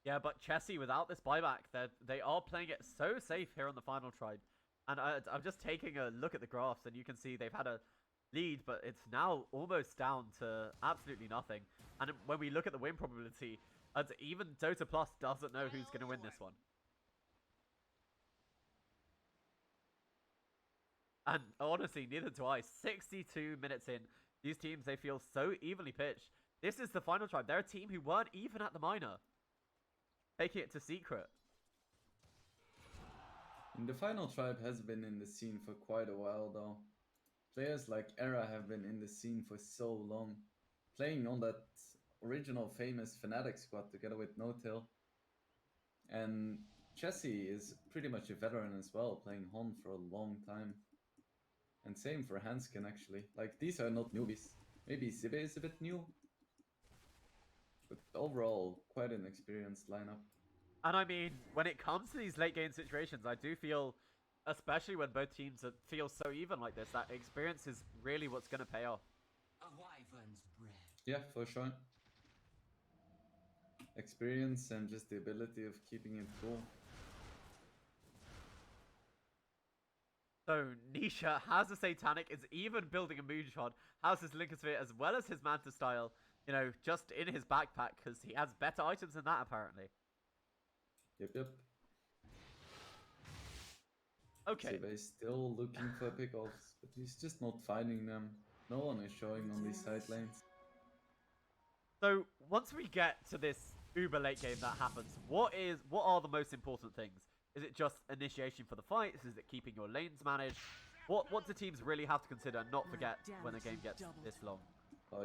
Yeah, but Chessie, without this buyback, they are playing it so safe here on the final tribe. And I'm just taking a look at the graphs, and you can see they've had a lead, but it's now almost down to absolutely nothing. And when we look at the win probability, even Dota Plus doesn't know who's going to win this one. And honestly, neither do I. 62 minutes in, these teams, they feel so evenly pitched. This is the final tribe. They're a team who weren't even at the minor, taking it to Secret. And the final tribe has been in the scene for quite a while though. Players like Era have been in the scene for so long, playing on that original famous Fnatic squad together with No-Tail. And Chessie is pretty much a veteran as well, playing Hon for a long time. And same for Hansken actually. Like, these are not newbies. Maybe Zibe is a bit new, but overall, quite an experienced lineup. And I mean, when it comes to these late game situations, I do feel, especially when both teams feel so even like this, that experience is really what's going to pay off. A wyvern's breath. Yeah, for sure. Experience and just the ability of keeping it cool. So Nisha has a Satanic, is even building a Moonshot, has his Lincoln Sphere as well as his Manta Style, you know, just in his backpack, because he has better items than that apparently. Yep. Okay. Zibe is still looking for pickoffs, but he's just not finding them. No one is showing on these side lanes. So once we get to this uber late game that happens, what are the most important things? Is it just initiation for the fights? Is it keeping your lanes managed? What do teams really have to consider and not forget when the game gets this long?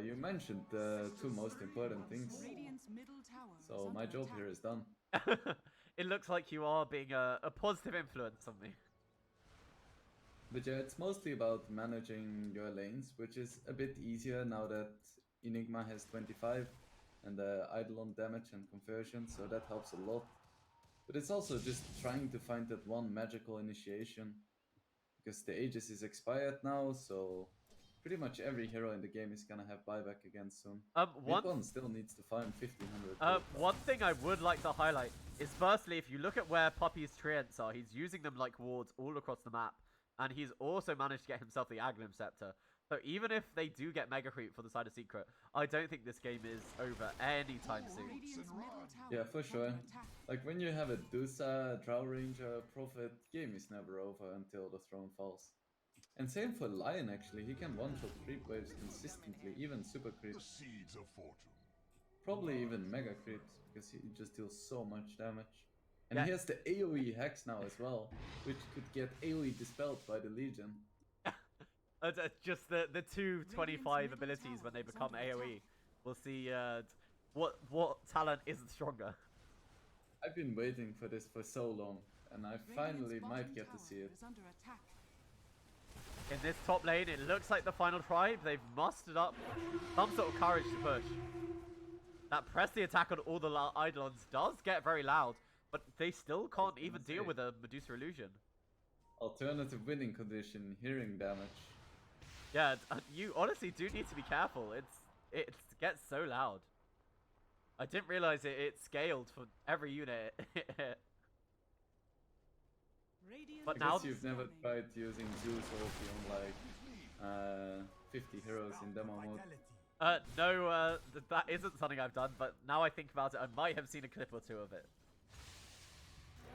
You mentioned the two most important things, Radiant's middle tower is so my under job attack. here is done. It looks like you are being a positive influence on me. But yeah, it's mostly about managing your lanes, which is a bit easier now that Enigma has 25 and the Eidolon damage and conversion, so that helps a lot. But it's also just trying to find that one magical initiation, because the Aegis is expired now, so pretty much every hero in the game is gonna have buyback again soon. One still needs to farm 1500. One thing I would like to highlight is firstly, if you look at where Puppy's treants are, he's using them like wards all across the map. And he's also managed to get himself the Aghanim Scepter. So even if they do get Mega Creep for the side of Secret, I don't think this game is over anytime soon. Radiant's middle tower Yeah, for is sure. under attack. Like when you have a Dusa, Drow Ranger, Prophet, game is never over until the throne falls. And same for Lion actually, he can one-shot creep waves consistently, even super The creeps. seeds of fortune. Probably even mega creeps, because he just deals so much damage. And Yeah. he has the AoE hacks now as well, which could get AoE dispelled by the Legion. Just the two 25 abilities when they become AoE. We'll see what talent isn't stronger. I've been waiting for this for so long, and I finally Radiant's might bottom get to tower see it. is under attack. In this top lane, it looks like the final tribe. They've mustered up some sort of courage to push. That press the attack on all the Eidolons does get very loud, but they still can't even deal with a Medusa Illusion. Alternative winning condition, hearing damage. Yeah, you honestly do need to be careful. It gets so loud. I didn't realize it scaled for every unit. Radiant But I now guess you've never tried using Zeus ulti on like 50 heroes in demo mode. No, that isn't something I've done, but now I think about it, I might have seen a clip or two of it.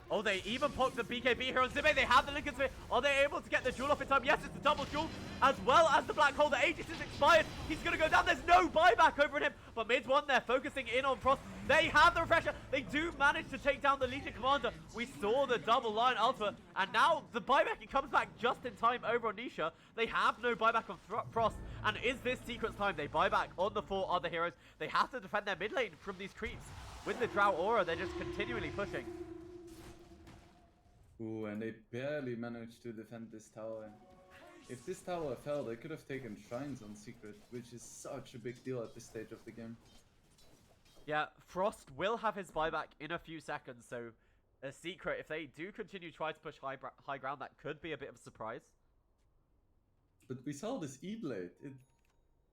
Oh, they even poked the BKB here on Zibe. They have the Lincoln Sphere. Are they able to get the jewel off in time? Yes, it's a double jewel, as well as the black hole. The Aegis is expired. He's going to go down. There's no buyback over on him. But mid one, they're focusing in on Frost. They have the refresher. They do manage to take down the Legion Commander. We saw the double line alpha, and now the buyback, it comes back just in time over on Nisha. They have no buyback on Frost, and is this Secret's time? They buy back on the 4 other heroes. They have to defend their mid lane from these creeps. With the Drow Aura, they're just continually pushing. Ooh, and they barely managed to defend this tower. If this tower fell, they could have taken Shrines on Secret, which is such a big deal at this stage of the game. Yeah, Frost will have his buyback in a few seconds, so a Secret, if they do continue to try to push high ground, that could be a bit of a surprise. But we saw this E-Blade. It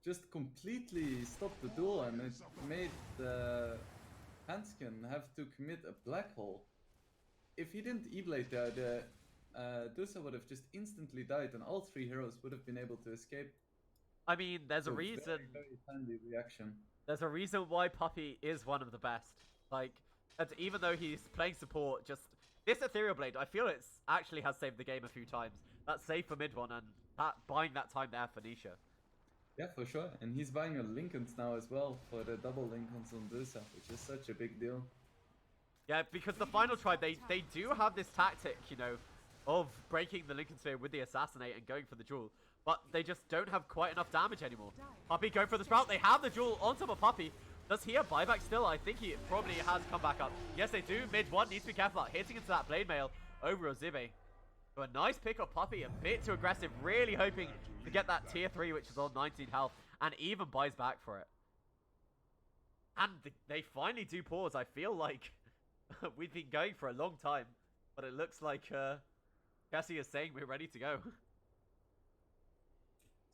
just completely stopped the duel, and it made the Hanskin have to commit a black hole. If he didn't E-Blade there, the Dusa would have just instantly died, and all 3 heroes would have been able to escape. I mean, there's a So reason. Very timely reaction. There's a reason why Puppy is one of the best. Like, and even though he's playing support, just this Ethereal Blade, I feel it's actually has saved the game a few times. That's safe for mid one, and that buying that time there for Nisha. Yeah, for sure. And he's buying a Lincolns now as well for the double Lincolns on Dusa, which is such a big deal. Yeah, because the final tribe, they do have this tactic, you know, of breaking the Lincoln Sphere with the Assassinate and going for the jewel. But they just don't have quite enough damage anymore. Puppy going for the Sprout. They have the jewel on top of Puppy. Does he have buyback still? I think he probably has come back up. Yes, they do. Mid one needs to be careful about hitting into that Blade Mail over Ozibe. So a nice pick of Puppy, a bit too aggressive, really hoping to get that tier 3, which is on 19 health. and even buys back for it. And they finally do pause. I feel like we've been going for a long time, but it looks like Cassie is saying we're ready to go.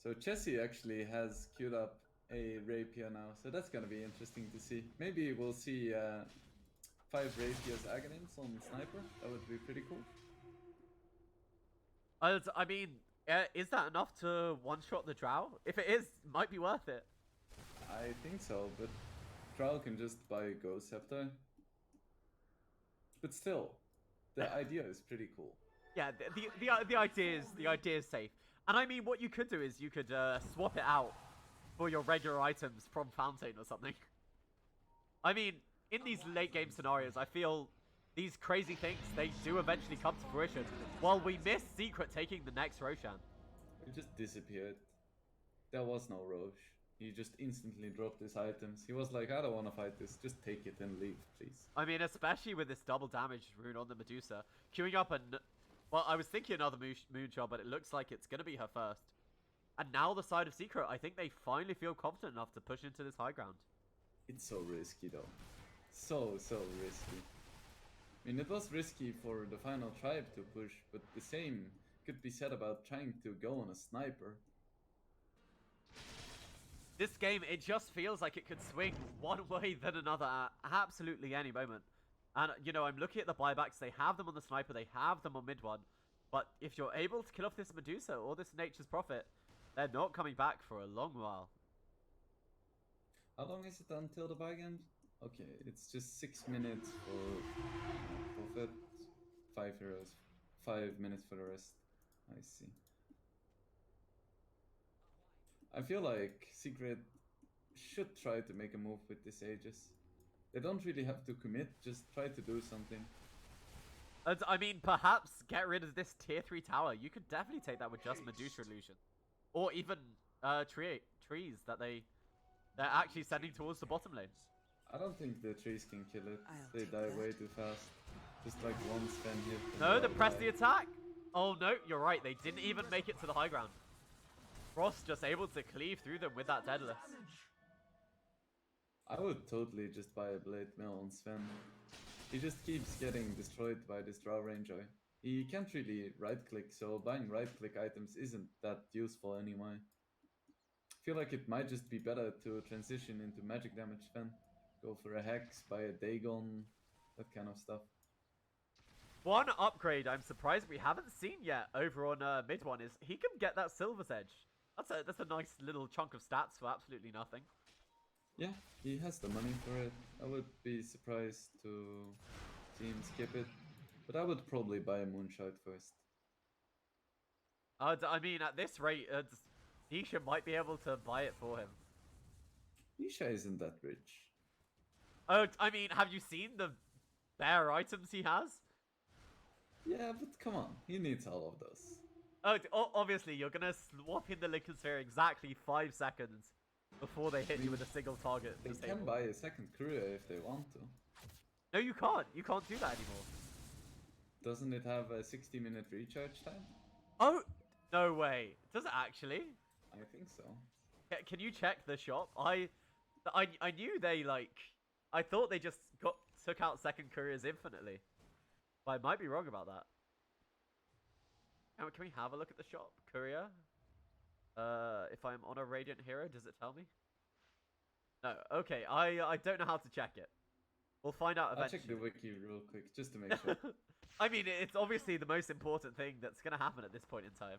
So Chessie actually has queued up a rapier now, so that's gonna be interesting to see. Maybe we'll see 5 rapiers Aghanim's on sniper. That would be pretty cool. I mean, is that enough to one-shot the Drow? If it is, might be worth it. I think so, but Drow can just buy Ghost Scepter. But still, the idea is pretty cool. Yeah, the idea is safe. And I mean, what you could do is you could swap it out for your regular items from Fountain or something. I mean, in these late game scenarios, I feel these crazy things, they do eventually come to fruition. While we missed Secret taking the next Roshan. He just disappeared. There was no Roche. He just instantly dropped his items. He was like, I don't want to fight this. Just take it and leave, please. I mean, especially with this double damage rune on the Medusa. Queuing up and... Well, I was thinking another Moonshot, but it looks like it's going to be her first. And now the side of Secret, I think they finally feel confident enough to push into this high ground. It's so risky, though. So risky. I mean, it was risky for the final tribe to push, but the same could be said about trying to go on a sniper. This game, it just feels like it could swing one way than another at absolutely any moment. And, you know, I'm looking at the buybacks. They have them on the sniper. They have them on mid one. But if you're able to kill off this Medusa or this Nature's Prophet, they're not coming back for a long while. How long is it until the buy end? Okay, it's just 6 minutes for Prophet, 5 heroes, 5 minutes for the rest. I see. I feel like Secret should try to make a move with this Aegis. They don't really have to commit, just try to do something. And, I mean, perhaps get rid of this tier 3 tower. You could definitely take that with just Medusa Illusion. Or even trees that they're actually sending towards the bottom lane. I don't think the trees can kill it. They die way too fast. Just like one Sven hit. No, they pressed the attack. Oh no, you're right. They didn't even make it to the high ground. Frost just able to cleave through them with that deadlift. I would totally just buy a Blade Mill on Sven. He just keeps getting destroyed by this Drow Ranger. He can't really right-click, so buying right-click items isn't that useful anyway. I feel like it might just be better to transition into magic damage Sven. Go for a Hex, buy a Dagon, that kind of stuff. One upgrade I'm surprised we haven't seen yet over on mid one is he can get that Silver's Edge. That's a nice little chunk of stats for absolutely nothing. Yeah, he has the money for it. I would be surprised to see him skip it, but I would probably buy a Moonshot first. I mean, at this rate, Nisha might be able to buy it for him. Nisha isn't that rich. Oh, I mean, have you seen the bare items he has? Yeah, but come on, he needs all of those. Oh, obviously, you're gonna swap in the Lincoln Sphere exactly 5 seconds before they hit you with a single target. They can buy a second courier if they want to. No, you can't. You can't do that anymore. Doesn't it have a 60-minute recharge time? Oh, no way. Does it actually? I think so. Can you check the shop? I knew they I thought they just took out second couriers infinitely. But I might be wrong about that. Can we have a look at the shop? Courier? If I'm on a Radiant Hero, does it tell me? No, okay, I don't know how to check it. We'll find out eventually. I'll check the wiki real quick, just to make sure. I mean, it's obviously the most important thing that's going to happen at this point in time.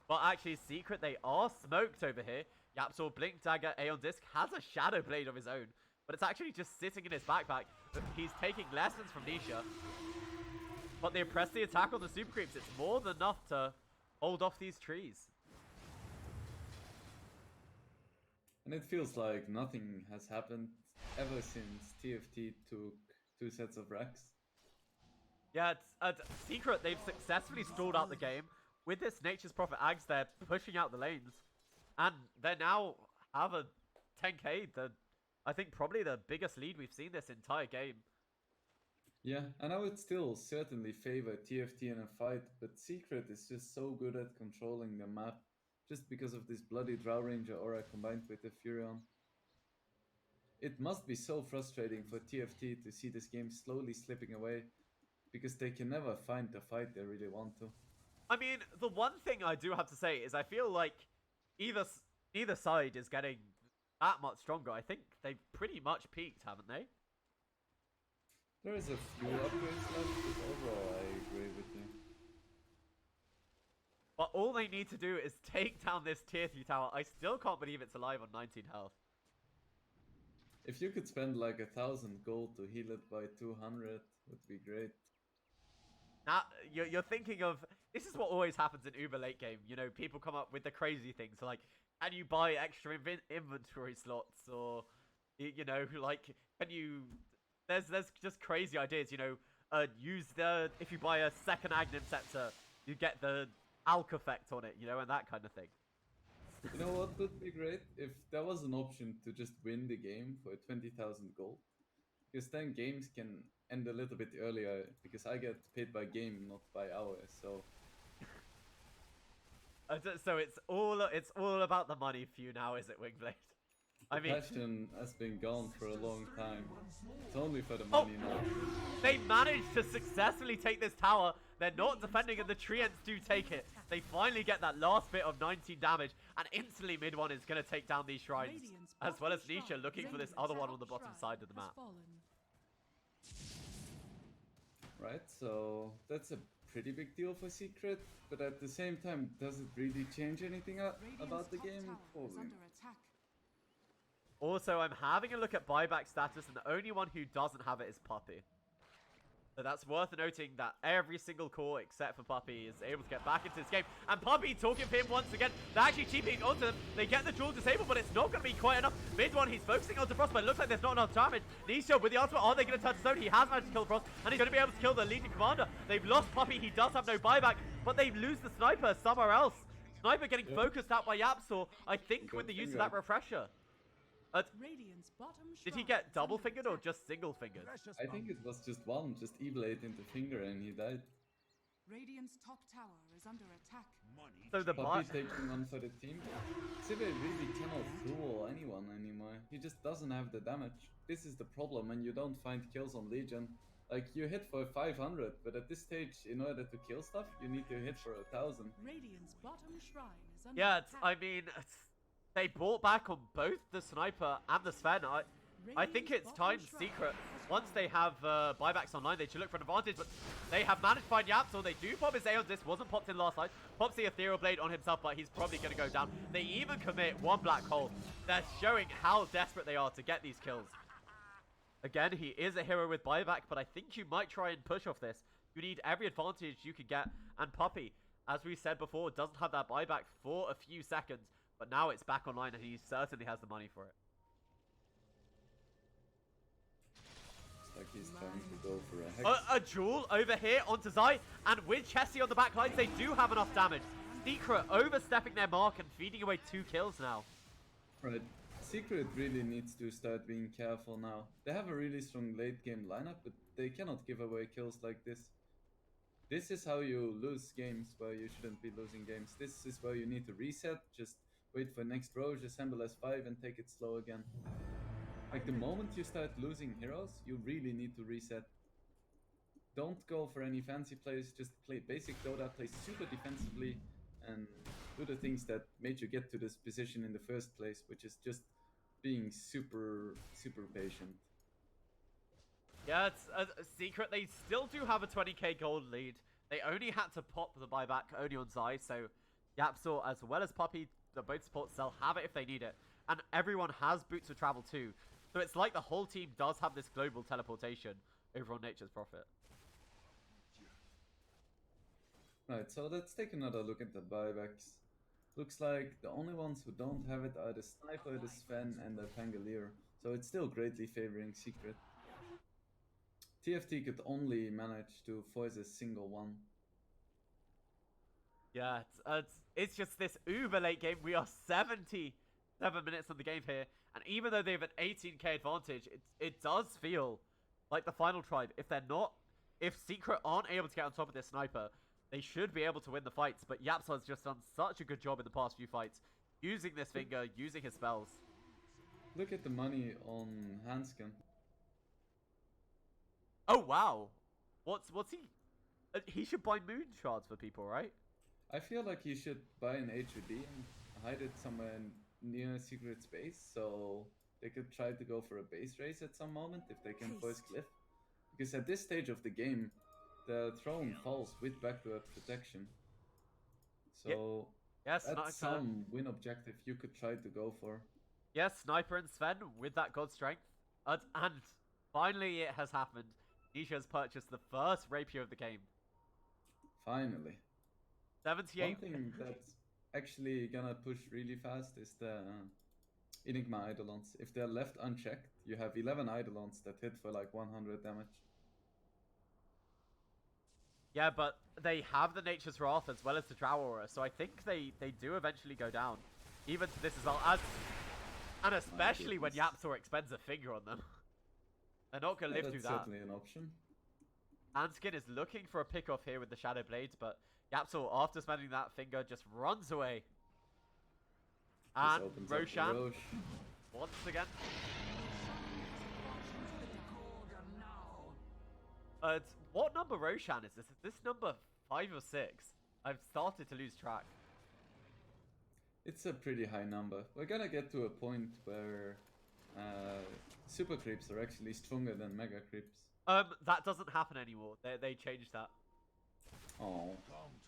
But actually, Secret, they are smoked over here. Yapsor, Blink Dagger, Aeon Disc has a Shadow Blade of his own. But it's actually just sitting in his backpack. He's taking lessons from Nisha. But they press the attack on the Super Creeps. It's more than enough to hold off these trees. And it feels like nothing has happened ever since TFT took 2 sets of racks. Yeah, it's Secret. They've successfully stalled out the game. With this Nature's Prophet Ags, they're pushing out the lanes. And they now have a 10k. I think probably the biggest lead we've seen this entire game. Yeah, and I would still certainly favor TFT in a fight, but Secret is just so good at controlling the map. just because of this bloody Drow Ranger aura combined with the Furion. It must be so frustrating for TFT to see this game slowly slipping away, because they can never find the fight they really want to. I mean, the one thing I do have to say is I feel like either side is getting that much stronger. I think they've pretty much peaked, haven't they? There is a few upgrades left, but overall I agree with you. But all they need to do is take down this tier 3 tower. I still can't believe it's alive on 19 health. If you could spend like 1,000 gold to heal it by 200, would be great. Now, you're thinking of... This is what always happens in Uber late game. You know, people come up with the crazy things. So, like, can you buy extra inventory slots? Or, you know, like, can you... There's just crazy ideas, you know. Use the... If you buy a second Aghanim Scepter, you get the Alk effect on it, you know, and that kind of thing. You know what would be great? If there was an option to just win the game for 20,000 gold. Because then games can end a little bit earlier, because I get paid by game, not by hour, so... So it's all about the money for you now, is it, Wingblade? I mean, passion has been gone for a long time. It's only for the money now. They managed to successfully take this tower. They're not defending, and the Treants do take it. They finally get that last bit of 19 damage, and instantly mid one is going to take down these shrines, as well as Nisha looking for this other one on the bottom side of the map. Right, so that's a pretty big deal for Secret, but at the same time, does it really change anything about the game? Probably. Also, I'm having a look at buyback status, and the only one who doesn't have it is Puppy. So that's worth noting that every single core except for Puppy is able to get back into this game. And Puppy talking for him once again. They're actually TPing onto them. They get the dual disable, but it's not going to be quite enough. Mid one, he's focusing onto Frost, but it looks like there's not enough damage. Nisha with the ultimate, are they going to touch zone? He has managed to kill Frost, and he's going to be able to kill the Legion Commander. They've lost Puppy. He does have no buyback, but they lose the Sniper somewhere else. Sniper getting focused out by Yapsor, I think, with the use of that refresher. Did he get double fingered or just single fingered? I think it was just one, just Evilate into finger and he died. Radiant's top tower is under attack. So the Puppy taking one for the team. Sivir really cannot duel anyone anymore. He just doesn't have the damage. This is the problem when you don't find kills on Legion. Like, you hit for 500, but at this stage, in order to kill stuff, you need to hit for 1,000. Radiant's bottom shrine is under Yeah, attack. I mean, they bought back on both the Sniper and the Sven. I think it's time Secret. Once they have buybacks online, they should look for an advantage, but they have managed to find Yapsor. They do pop his Aeon Disc, wasn't popped in last night. Pops the Ethereal Blade on himself, but he's probably going to go down. They even commit one Black Hole. They're showing how desperate they are to get these kills. Again, he is a hero with buyback, but I think you might try and push off this. You need every advantage you can get, and Puppy, as we said before, doesn't have that buyback for a few seconds, but now it's back online and he certainly has the money for it. Like he's trying to go for a hex. A duel over here onto Zai, and with Chessie on the back lines, they do have enough damage. Secret overstepping their mark and feeding away 2 kills now. Right. Secret really needs to start being careful now. They have a really strong late game lineup, but they cannot give away kills like this. This is how you lose games where you shouldn't be losing games. This is where you need to reset, just wait for next Roche, assemble S5 and take it slow again. Like the moment you start losing heroes, you really need to reset. Don't go for any fancy plays, just play basic Dota, play super defensively, and do the things that made you get to this position in the first place, which is just being super patient. Yeah, it's a Secret. They still do have a 20k gold lead. They only had to pop the buyback only on Zai, so Yapsor as well as Puppy, the both supports, they'll have it if they need it. And everyone has boots of travel too. So it's like the whole team does have this global teleportation over on Nature's Prophet. Right, so let's take another look at the buybacks. Looks like the only ones who don't have it are the Sniper, the Sven, and the Pangolier. So it's still greatly favoring Secret. TFT could only manage to force a single one. Yeah, it's just this uber late game. We are 77 minutes on the game here. And even though they have an 18k advantage, it does feel like the final tribe. If Secret aren't able to get on top of this Sniper, they should be able to win the fights. But Yapsar's just done such a good job in the past few fights, using this finger, using his spells. Look at the money on Hanskin. Oh wow, what's he? He should buy moon shards for people, right? I feel like he should buy an HUD and hide it somewhere near a secret space, so they could try to go for a base race at some moment if they can force Cliff. Because at this stage of the game, the throne falls with backward protection. So Yes, that's some win objective you could try to go for. Yes, Sniper and Sven with that god strength. And finally it has happened. Nisha has purchased the first rapier of the game. Finally. 78. One thing that's actually gonna push really fast is the Enigma Eidolons. If they're left unchecked, you have 11 Eidolons that hit for like 100 damage. Yeah, but they have the Nature's Wrath as well as the Drow Aura, so I think they do eventually go down. Even to this result, and especially when Yapsor expends a finger on them. They're not going to live through that. That's certainly an option. Anskin is looking for a pick-off here with the Shadow Blades, but Yapsor, after spending that finger, just runs away. And Roshan, once again. What number Roshan is this? Is this number 5 or 6? I've started to lose track. It's a pretty high number. We're gonna get to a point where super creeps are actually stronger than mega creeps. That doesn't happen anymore. They changed that. Oh.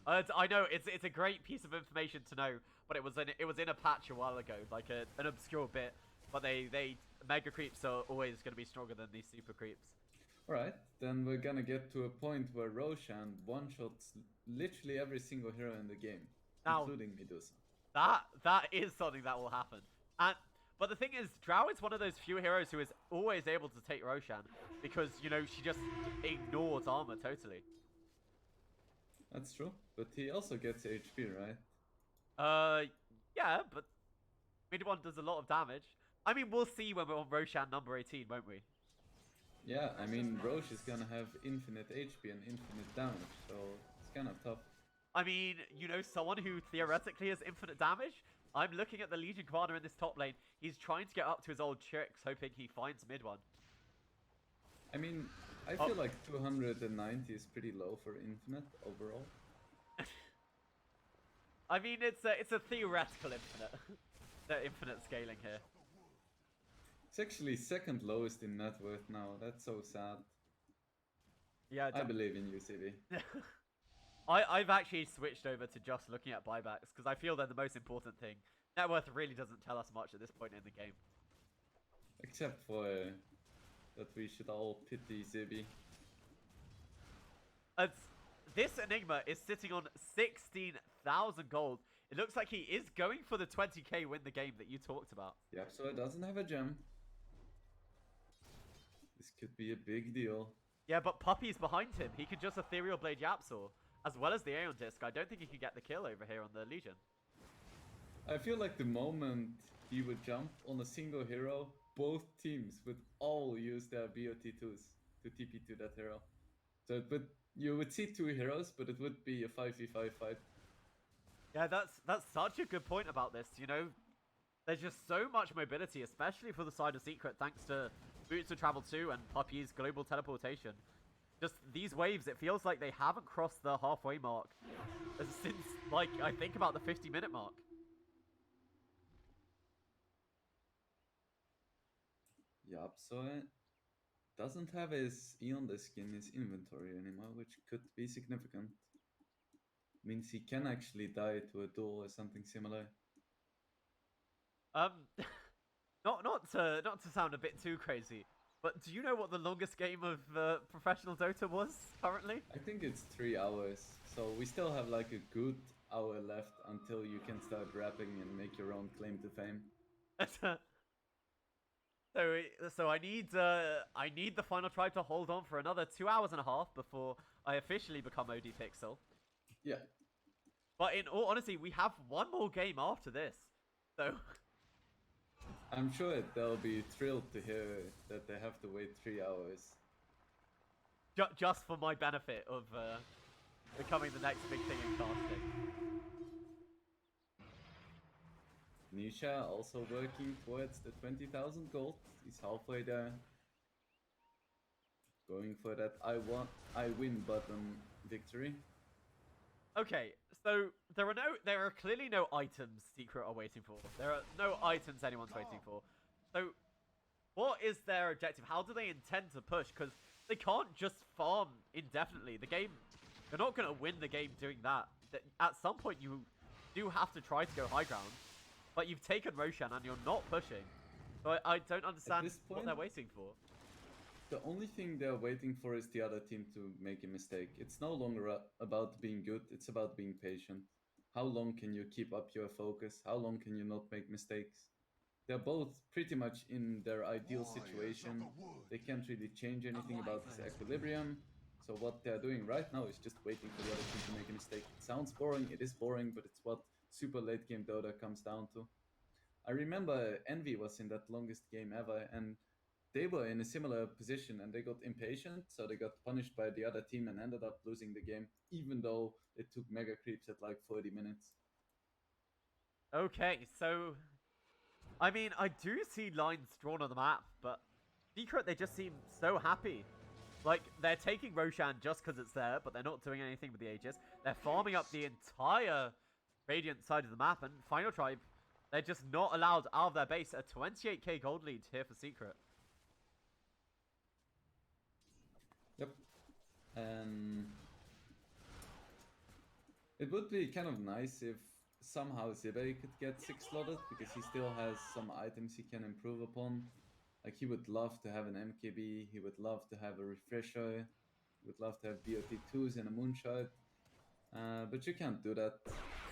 I know it's a great piece of information to know, but it was in a patch a while ago, like an obscure bit. But they mega creeps are always going to be stronger than these super creeps. Alright, then we're gonna get to a point where Roshan one-shots literally every single hero in the game, now, including Medusa. That is something that will happen. But the thing is, Drow is one of those few heroes who is always able to take Roshan, because, you know, she just ignores armor totally. That's true, but he also gets HP, right? Yeah, but mid one does a lot of damage. I mean, we'll see when we're on Roshan number 18, won't we? Yeah, I mean, Roche is gonna have infinite HP and infinite damage, so it's kind of tough. I mean, you know, someone who theoretically has infinite damage? I'm looking at the Legion Commander in this top lane. He's trying to get up to his old tricks, hoping he finds mid one. I mean, I feel like 290 is pretty low for infinite overall. I mean, it's a theoretical infinite. The infinite scaling here. It's actually second lowest in net worth now. That's so sad. Yeah, I believe in UCB. I've actually switched over to just looking at buybacks because I feel they're the most important thing. Net worth really doesn't tell us much at this point in the game. Except for that we should all pity Zibi. This Enigma is sitting on 16,000 gold. It looks like he is going for the 20k win the game that you talked about. Yep, so it doesn't have a gem. This could be a big deal. Yeah, but Puppy's behind him. He could just Ethereal Blade Yapsor, as well as the Aeon Disc. I don't think he could get the kill over here on the Legion. I feel like the moment he would jump on a single hero, both teams would all use their BOT2s to TP to that hero. So you would see two heroes, but it would be a 5v5 fight. Yeah, that's such a good point about this. You know, there's just so much mobility, especially for the side of Secret, thanks to Boots of Travel 2 and Puppy's global teleportation. Just these waves, it feels like they haven't crossed the halfway mark since, like, I think about the 50-minute mark. Yup, so it doesn't have his Aeon Disc in his inventory anymore, which could be significant. Means he can actually die to a duel or something similar. Not to sound a bit too crazy, but do you know what the longest game of professional Dota was currently? I think it's 3 hours, so we still have like a good hour left until you can start rapping and make your own claim to fame. So I need the final tribe to hold on for another 2 hours and a half before I officially become OD Pixel. Yeah. But in all honesty, we have one more game after this. So I'm sure they'll be thrilled to hear that they have to wait 3 hours. Just for my benefit of becoming the next big thing in casting. Nisha also working towards the 20,000 gold. He's halfway there. Going for that I win button victory. Okay, so there are clearly no items Secret are waiting for. There are no items anyone's waiting for. So, what is their objective? How do they intend to push? Because they can't just farm indefinitely. The game, you're not going to win the game doing that. At some point, you do have to try to go high ground. But you've taken Roshan and you're not pushing. So I don't understand what they're waiting for. The only thing they're waiting for is the other team to make a mistake. It's no longer about being good, it's about being patient. How long can you keep up your focus? How long can you not make mistakes? They're both pretty much in their ideal situation. They can't really change anything about this equilibrium. So what they're doing right now is just waiting for the other team to make a mistake. It sounds boring, it is boring, but it's what super late game Dota comes down to. I remember Envy was in that longest game ever, and they were in a similar position and they got impatient, so they got punished by the other team and ended up losing the game, even though it took mega creeps at like 40 minutes. Okay, so I mean, I do see lines drawn on the map, but Secret, they just seem so happy. Like, they're taking Roshan just because it's there, but they're not doing anything with the Aegis. They're farming up the entire Radiant side of the map, and Final Tribe, they're just not allowed out of their base. A 28k gold lead here for Secret. Yep. It would be kind of nice if somehow Zibei could get 6 slotted, because he still has some items he can improve upon. Like, he would love to have an MKB, he would love to have a refresher, he would love to have BOT2s and a moonshot. But you can't do that.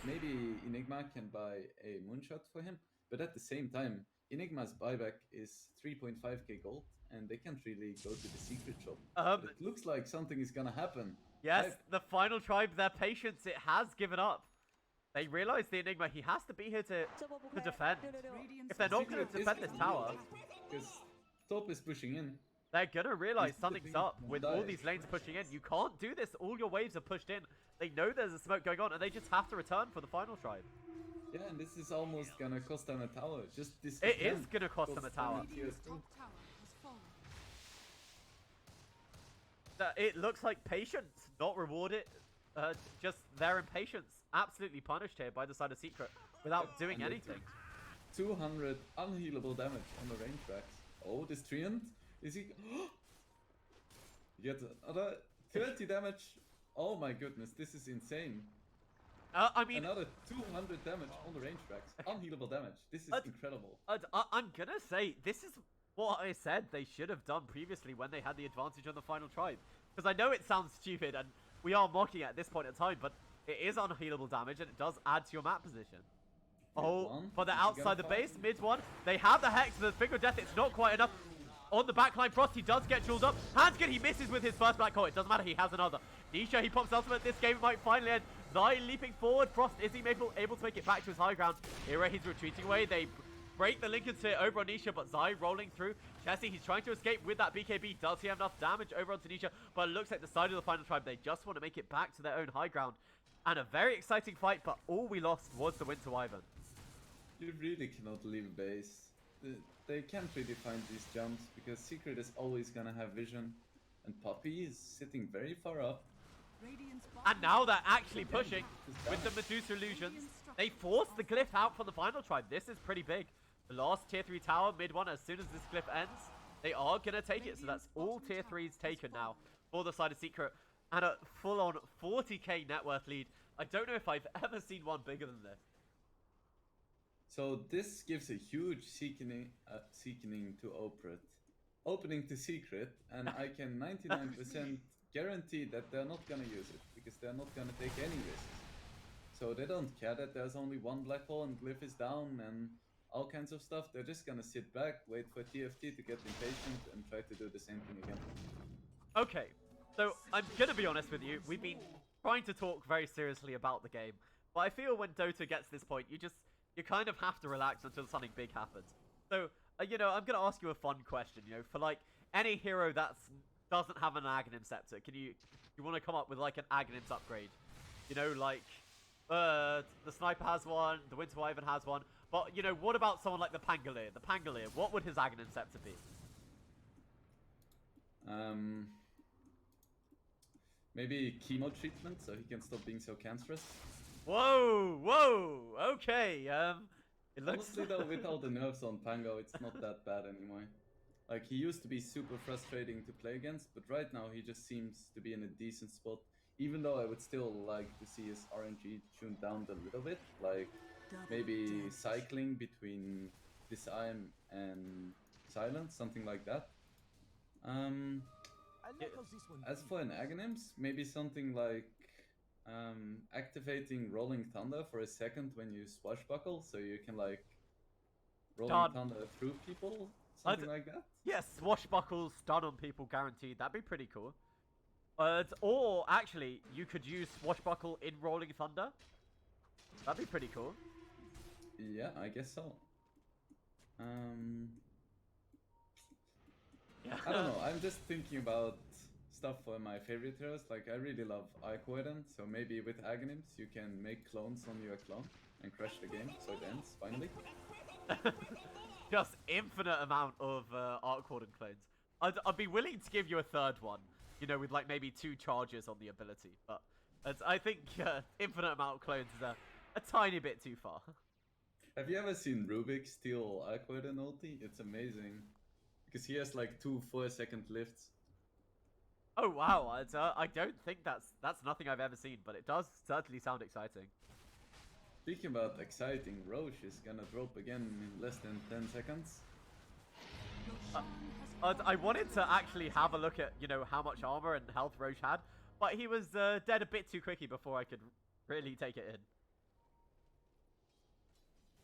Maybe Enigma can buy a moonshot for him, but at the same time, Enigma's buyback is 3.5k gold, and they can't really go to the secret shop. But it looks like something is gonna happen. Yes, the Final Tribe, their patience, it has given up. They realize the Enigma, he has to be here to defend. If they're not going to defend this tower, because top is pushing in. they're going to realize something's up with all these lanes pushing in. You can't do this. All your waves are pushed in. They know there's a smoke going on, and they just have to return for the Final Tribe. Yeah, and this is almost going to cost them a tower. Just this. It is going to cost them a tower. Top tower has fallen. It looks like patience, not rewarded. Just their impatience. Absolutely punished here by the side of Secret without doing anything. 200 unhealable damage on the range tracks. Oh, this Treant? Is he... He gets another 30 damage. Oh my goodness, this is insane. I mean... Another 200 damage on the range tracks. Unhealable damage. This is incredible. I'm gonna say, this is what I said they should have done previously when they had the advantage on the Final Tribe. Because I know it sounds stupid, and we are mocking it at this point in time, but it is unhealable damage, and it does add to your map position. Oh, for the outside the base, mid one. They have the Hex, the Finger of Death. It's not quite enough. On the backline, Frost, he does get jeweled up. Hanskin, he misses with his first black hole. It doesn't matter, he has another. Nisha, he pops ultimate. This game might finally end. Zai leaping forward. Frost, is he able to make it back to his high ground? Here he's retreating away. They break the Lincoln Sphere over on Nisha, but Zai rolling through. Chessie, he's trying to escape with that BKB. Does he have enough damage over onto Nisha? But it looks like the side of the Final Tribe, they just want to make it back to their own high ground. And a very exciting fight, but all we lost was the Winter Wyvern. You really cannot leave base. They can't really find these jumps because Secret is always gonna have vision. And Poppy is sitting very far up. And now they're actually pushing with the Medusa illusions. They forced the glyph out from the Final Tribe. This is pretty big. The last tier 3 tower, mid one, as soon as this glyph ends, they are gonna take it. So that's all tier 3s taken now for the side of Secret. And a full-on 40k net worth lead. I don't know if I've ever seen one bigger than this. So this gives a huge seekening to opening to Secret, and I can 99% guarantee that they're not gonna use it, because they're not gonna take any risks. So they don't care that there's only one black hole and glyph is down and all kinds of stuff. They're just gonna sit back, wait for TFT to get impatient, and try to do the same thing again. Okay, so I'm gonna be honest with you, we've been trying to talk very seriously about the game, but I feel when Dota gets to this point, you kind of have to relax until something big happens. So, you know, I'm gonna ask you a fun question, you know, for like any hero that's doesn't have an Aghanim Scepter? You want to come up with like an Aghanim's upgrade? You know, like the Sniper has one, the Winter Wyvern has one. But, you know, what about someone like the Pangolier? The Pangolier, what would his Aghanim Scepter be? Maybe chemo treatment so he can stop being so cancerous. Whoa, okay. It looks Honestly though, with all the nerfs on Pango, it's not that bad anymore. Like, he used to be super frustrating to play against, but right now he just seems to be in a decent spot. Even though I would still like to see his RNG tuned down a little bit, like maybe cycling between Disarm and Silence, something like that. As for an Aghanims, maybe something like activating Rolling Thunder for a second when you swashbuckle, so you can like Rolling Thunder through people, something like that. Yes, swashbuckles, stun on people guaranteed. That'd be pretty cool. Or actually, you could use swashbuckle in Rolling Thunder. That'd be pretty cool. Yeah, I guess so. Yeah. I don't know. I'm just thinking about stuff for my favorite heroes. Like, I really love Ikoiden, so maybe with Aghanims you can make clones on your clone and crash the game so it ends finally. Just infinite amount of Arc Warden clones. I'd be willing to give you a third one, you know, with like maybe 2 charges on the ability, but I think infinite amount of clones is a tiny bit too far. Have you ever seen Rubik steal Ikoiden ulti? It's amazing. Because he has like 2 4-second lifts. Oh wow, I don't think that's nothing I've ever seen, but it does certainly sound exciting. Speaking about exciting, Roche is gonna drop again in less than 10 seconds. I wanted to actually have a look at, you know, how much armor and health Roche had, but he was dead a bit too quickly before I could really take it in.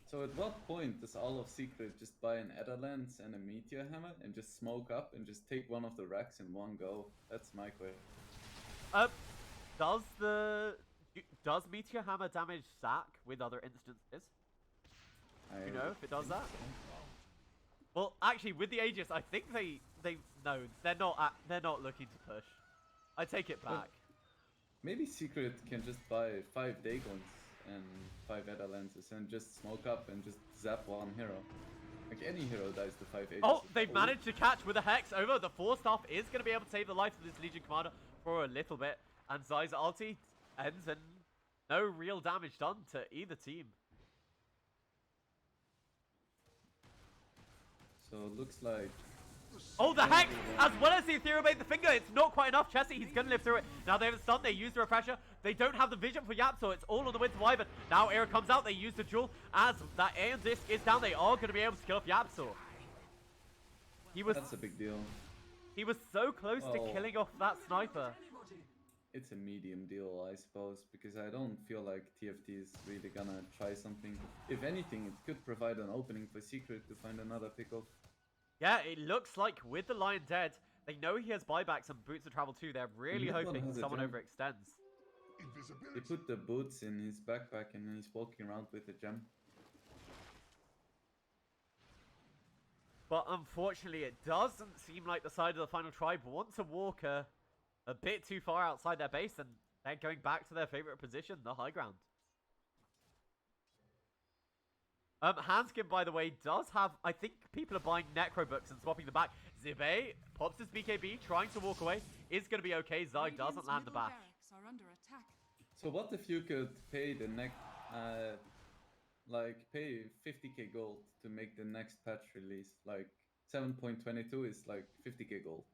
So at what point does all of Secret just buy an Edda Lance and a Meteor Hammer and just smoke up and just take one of the racks in one go? That's my question. Does Meteor Hammer damage Zac with other instances? Do you know if it does that? Well, actually, with the Aegis, I think they're not looking to push. I take it back. But maybe Secret can just buy 5 Dagons and 5 Edda Lances and just smoke up and just zap one hero. Like, any hero dies to 5 Aegis. Oh, they've managed to catch with a Hex over. The 4-staff is going to be able to save the life of this Legion Commander for a little bit. And Zai's ulti ends and no real damage done to either team. So it looks like... Oh, the Hex! As well as the Ethereal Blade, the Finger, it's not quite enough. Chessie, he's going to live through it. Now they have a stun, they use the Refresher. They don't have the vision for Yap, so it's all on the Winter Wyvern. Now Era comes out, they use the Jewel. As that Aeon Disc is down, they are going to be able to kill off Yapsor. That's a big deal. He was so close to killing off that Sniper. It's a medium deal, I suppose, because I don't feel like TFT is really gonna try something. If anything, it could provide an opening for Secret to find another pick-off. Yeah, it looks like with the Lion dead, they know he has buybacks and boots of travel too. They're really hoping someone overextends. They put the boots in his backpack and he's walking around with a gem. But unfortunately, it doesn't seem like the side of the final tribe want to walk a bit too far outside their base, and they're going back to their favorite position, the high ground. Hanskin, by the way, does have... I think people are buying Necro books and swapping them back. Zibe pops his BKB, trying to walk away. Is going to be okay. Zai doesn't land the bash. Are under attack. So what if you could pay the pay 50k gold to make the next patch release? Like 7.22 is like 50k gold.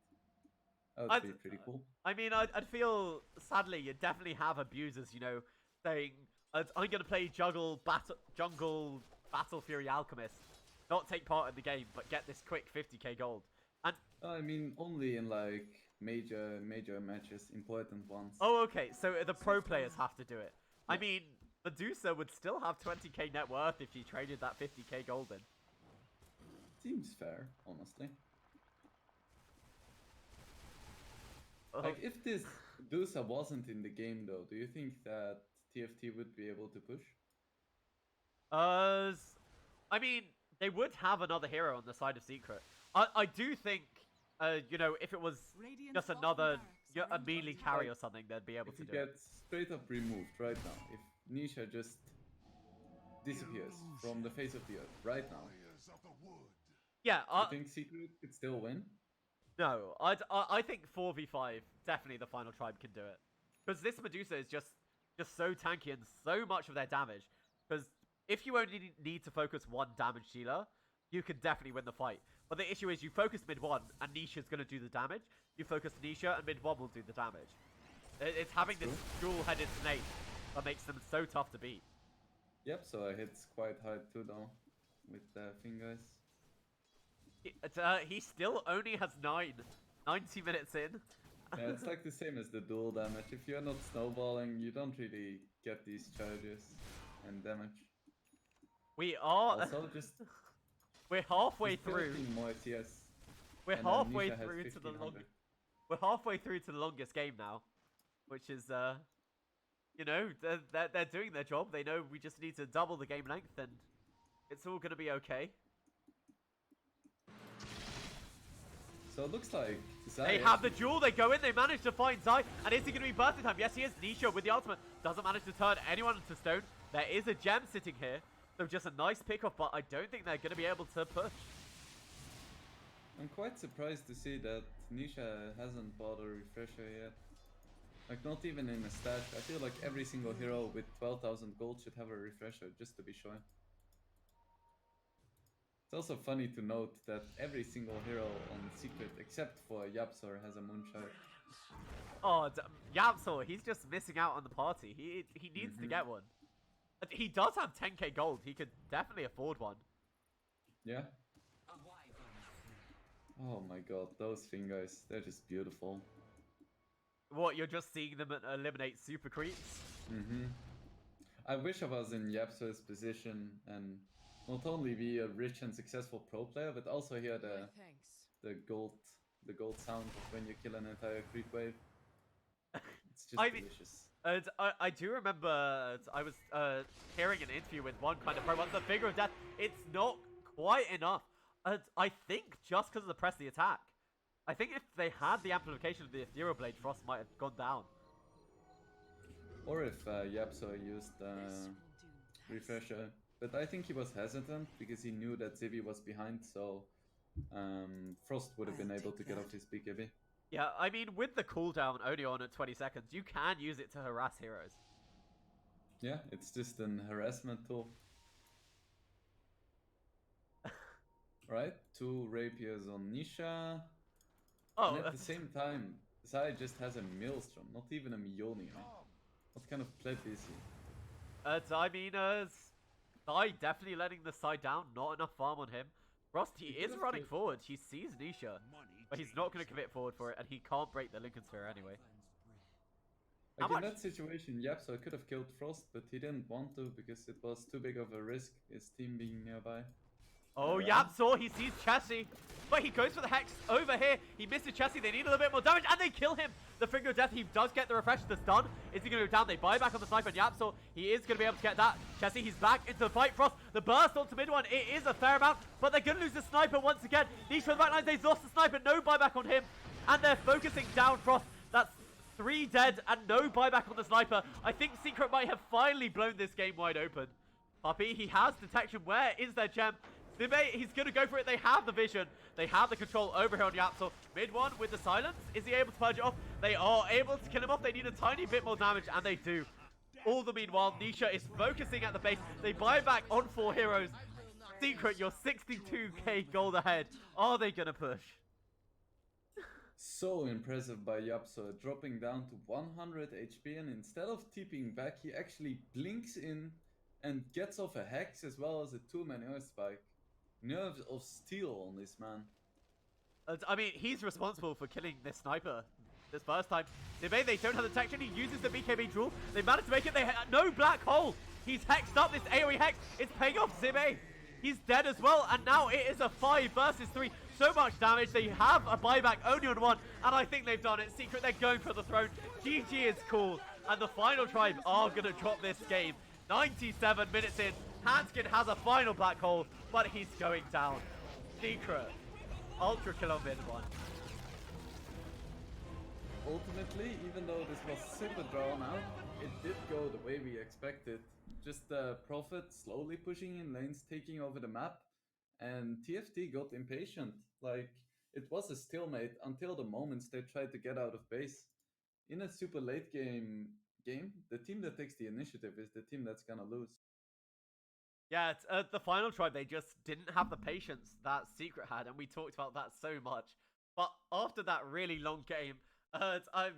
That would be pretty cool. I mean, I'd feel, sadly, you definitely have abusers, you know, saying, I'm going to play Jungle Battle Fury Alchemist, not take part in the game, but get this quick 50k gold. And I mean, only in like major matches, important ones. oh, okay, so the pro players have to do it. I mean, Medusa would still have 20k net worth if she traded that 50k gold in. Seems fair, honestly. Like, if this Medusa wasn't in the game, though, do you think that TFT would be able to push? I mean, they would have another hero on the side of Secret. I do think you know, if it was Radiant's just bottom another barracks are a melee under carry or attack. something, they'd be able If to he do it. gets straight up removed right now, if Nisha just disappears from the face of the earth right now, Warriors of the wood. Yeah, you think Secret could still win? no, I think 4v5 definitely the final tribe can do it, because this Medusa is just so tanky and so much of their damage. Because if you only need to focus one damage dealer, you can definitely win the fight. But the issue is you focus mid 1 and Nisha's going to do the damage. You focus Nisha and mid 1 will do the damage. It's having this dual-headed snake that makes them so tough to beat. Yep, so I hit quite hard too though, with fingers. He still only has 90 minutes in. Yeah, it's like the same as the dual damage. If you're not snowballing, you don't really get these charges and damage. We are... Also, just we're halfway just through. 13 more CS. We're and then halfway Nisha has through to the 1500. longest. We're halfway through to the longest game now, which is you know, they're doing their job. They know we just need to double the game length, and it's all gonna be okay. So it looks like Zai They have the duel. They go in. They manage to find Zai, and is he gonna be bursting time? Yes, he is. Nisha with the ultimate doesn't manage to turn anyone into stone. There is a gem sitting here, so just a nice pickoff, but I don't think they're gonna be able to push. I'm quite surprised to see that Nisha hasn't bought a refresher yet. Like, not even in a stash. I feel like every single hero with 12,000 gold should have a refresher, just to be sure. It's also funny to note that every single hero on Secret, except for Yapsor, has a moonshot. Oh, Yapsor, he's just missing out on the party. He needs to get one. He does have 10k gold. He could definitely afford one. Yeah? A wyvern's breath. Oh my god, those fingers, they're just beautiful. What, you're just seeing them eliminate super creeps? I wish I was in Yapsor's position and not only be a rich and successful pro player, but also hear the gold sound when you kill an entire creep wave. It's just delicious. I do remember I was hearing an interview with one kind of pro. The figure of death, it's not quite enough. I think just because of the press the attack. I think if they had the amplification of the Ethereal Blade, Frost might have gone down. Or if Yapsor used refresher. But I think he was hesitant because he knew that Zivi was behind, so Frost would have been able to get off his BKB. Yeah, I mean, with the cooldown only on at 20 seconds, you can use it to harass heroes. Yeah, it's just an harassment tool. Right? 2 rapiers on Nisha. Oh, And at the same time, Zai just has a Maelstrom, not even a Mjolnir. What kind of pleb is he? I mean, Zai definitely letting the side down, not enough farm on him. Frost, he is running forward. He sees Nisha, but he's not going to commit forward for it, and he can't break the Lincoln Sphere anyway. Like How in much? that situation, Yapsor could have killed Frost, but he didn't want to because it was too big of a risk, his team being nearby. Oh, Alright. Yapsor, he sees Chessie, but he goes for the Hex over here. He misses Chessie. They need a little bit more damage, and they kill him. The Finger of Death, he does get the refresh, the stun. Is he going to go down? They buy back on the sniper, and Yapsor, he is going to be able to get that. Chessie, he's back into the fight. Frost, the burst onto mid one, it is a fair amount, but they're going to lose the sniper once again. These from the back lines, they've lost the sniper, no buyback on him, and they're focusing down Frost. That's 3 dead and no buyback on the sniper. I think Secret might have finally blown this game wide open. Puppy, he has detection. Where is their gem? He's going to go for it. They have the vision. They have the control over here on Yapsor. Mid one with the silence. Is he able to purge it off? They are able to kill him off. They need a tiny bit more damage, and they do. All the meanwhile, Nisha is focusing at the base. They buy back on 4 heroes. Secret, you're 62k gold ahead. Are they going to push? So impressive by Yapsor, dropping down to 100 HP, and instead of TPing back, he actually blinks in and gets off a Hex as well as a 2-man Earth Spike. Nerves of steel on this man. I mean, he's responsible for killing this sniper this first time. Zibe, they don't have the detection. He uses the BKB drill. They managed to make it. They no black hole. He's hexed up. This AoE hex. It's paying off. Zibe, he's dead as well. And now it is a 5 versus 3. So much damage. They have a buyback only on 1. And I think they've done it. Secret, they're going for the throne. GG is cool. And the final tribe are going to drop this game. 97 minutes in. Hanskin has a final black hole, but he's going down. Secret. Ultra kill on mid one. ultimately, even though this was super drawn out, it did go the way we expected. Just the Prophet slowly pushing in lanes, taking over the map, and TFT got impatient. Like, it was a stalemate until the moments they tried to get out of base. In a super late game, the team that takes the initiative is the team that's gonna lose. Yeah, the final tribe, they just didn't have the patience that Secret had, and we talked about that so much. But after that really long game, I'm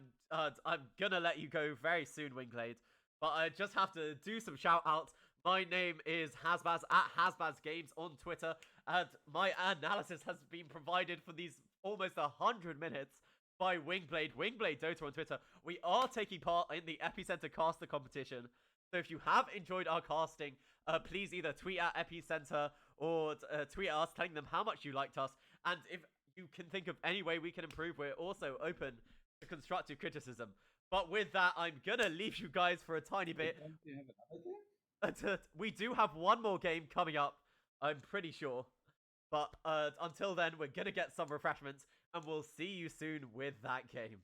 gonna let you go very soon, Wingblade. But I just have to do some shout outs. My name is Hasbaz at Hasbaz Games on Twitter, and my analysis has been provided for these almost 100 minutes by Wingblade Dota on Twitter. We are taking part in the Epicenter caster competition. So if you have enjoyed our casting, please either tweet at Epicenter or tweet at us telling them how much you liked us. And if you can think of any way we can improve, we're also open to constructive criticism. But with that, I'm going to leave you guys for a tiny bit. Don't you have another game? We do have one more game coming up, I'm pretty sure. But until then, we're going to get some refreshments, and we'll see you soon with that game.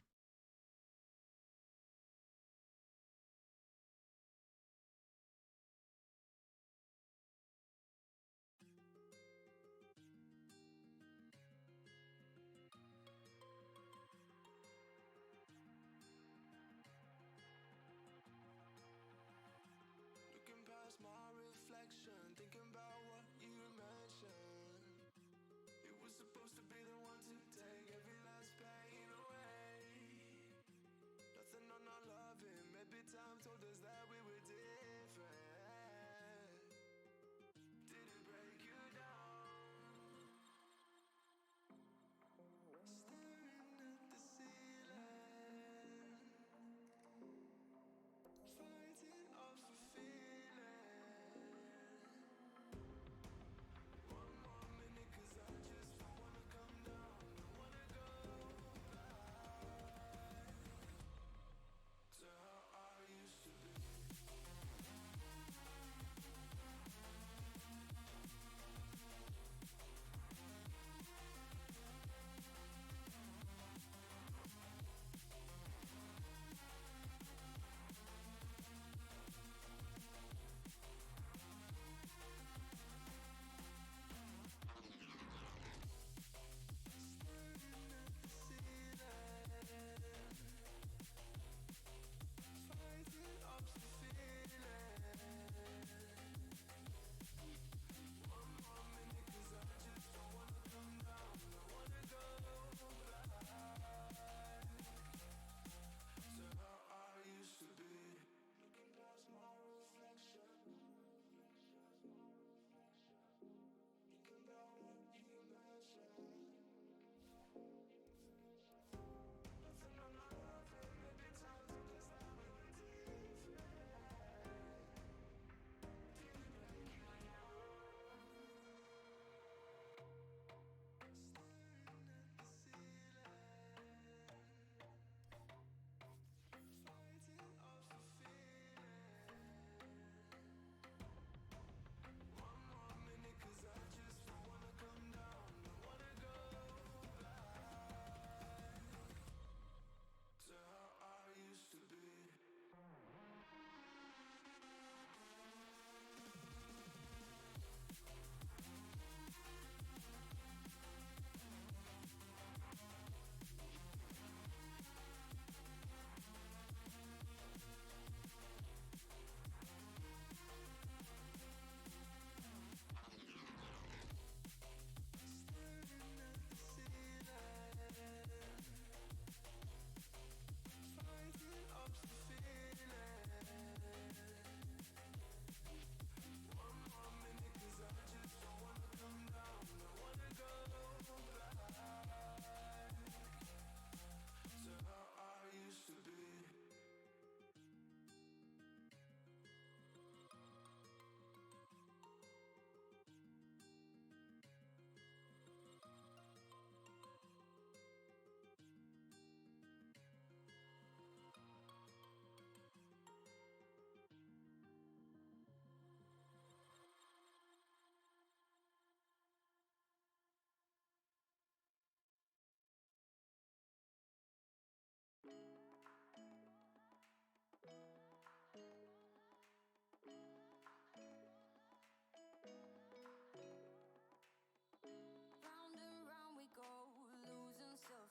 Looking past my reflection, thinking about what you mentioned. It was supposed to be the one to take every last pain away. Nothing on our loving, maybe time told us that we were different. Did it break you down? Staring at the ceiling, fighting off a feeling. One more minute, 'cause I just don't wanna come down, don't wanna go back to how I used to be.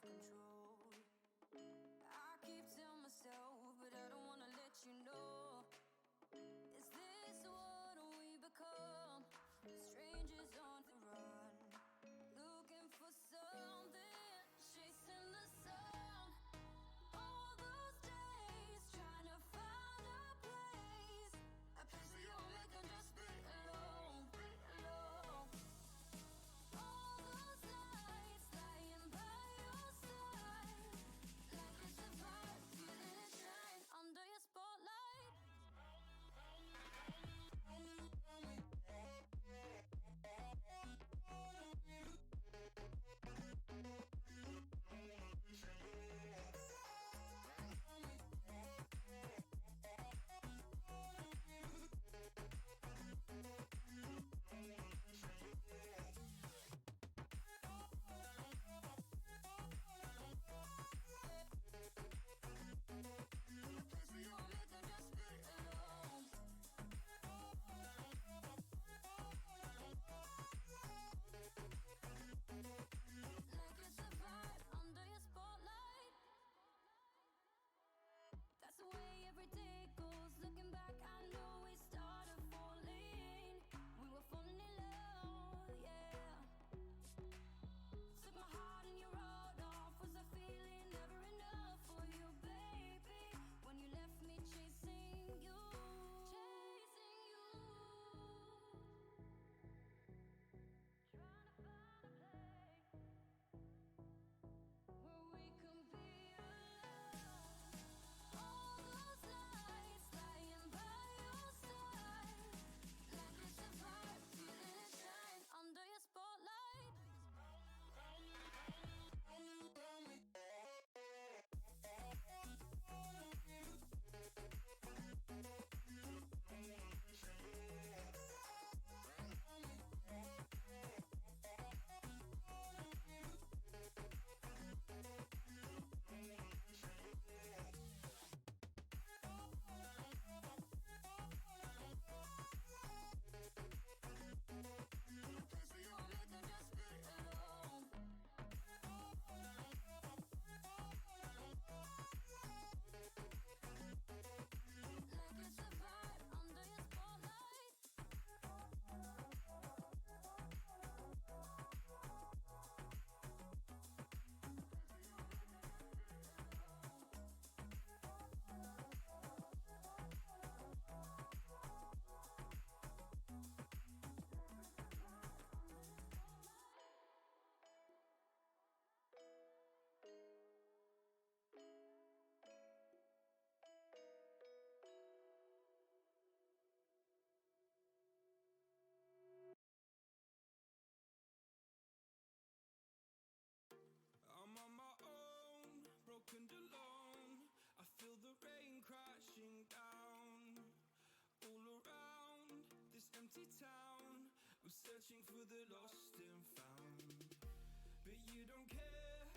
control. I keep telling myself, but I don't wanna let you know. Is this what we become? Strangers on the run, looking for something, chasing the sun. All those days trying to find a place where you and me can just be alone, alone. All those nights lying by your side, like it's a vibe, feeling it shine under your spotlight. That's the way every day goes. Looking back, I know we started falling. We were falling in love, yeah. Took my heart and you wrote off. Was I feeling never enough for you, baby? When you left me chasing you, chasing you. Trying to find a place where we can be alone. All those nights lying by your side, like it's a vibe, feeling it shine under your spotlight. I'm on my own, broken and alone. I feel the rain crashing down all around this empty town. I'm searching for the lost and found, but you don't care,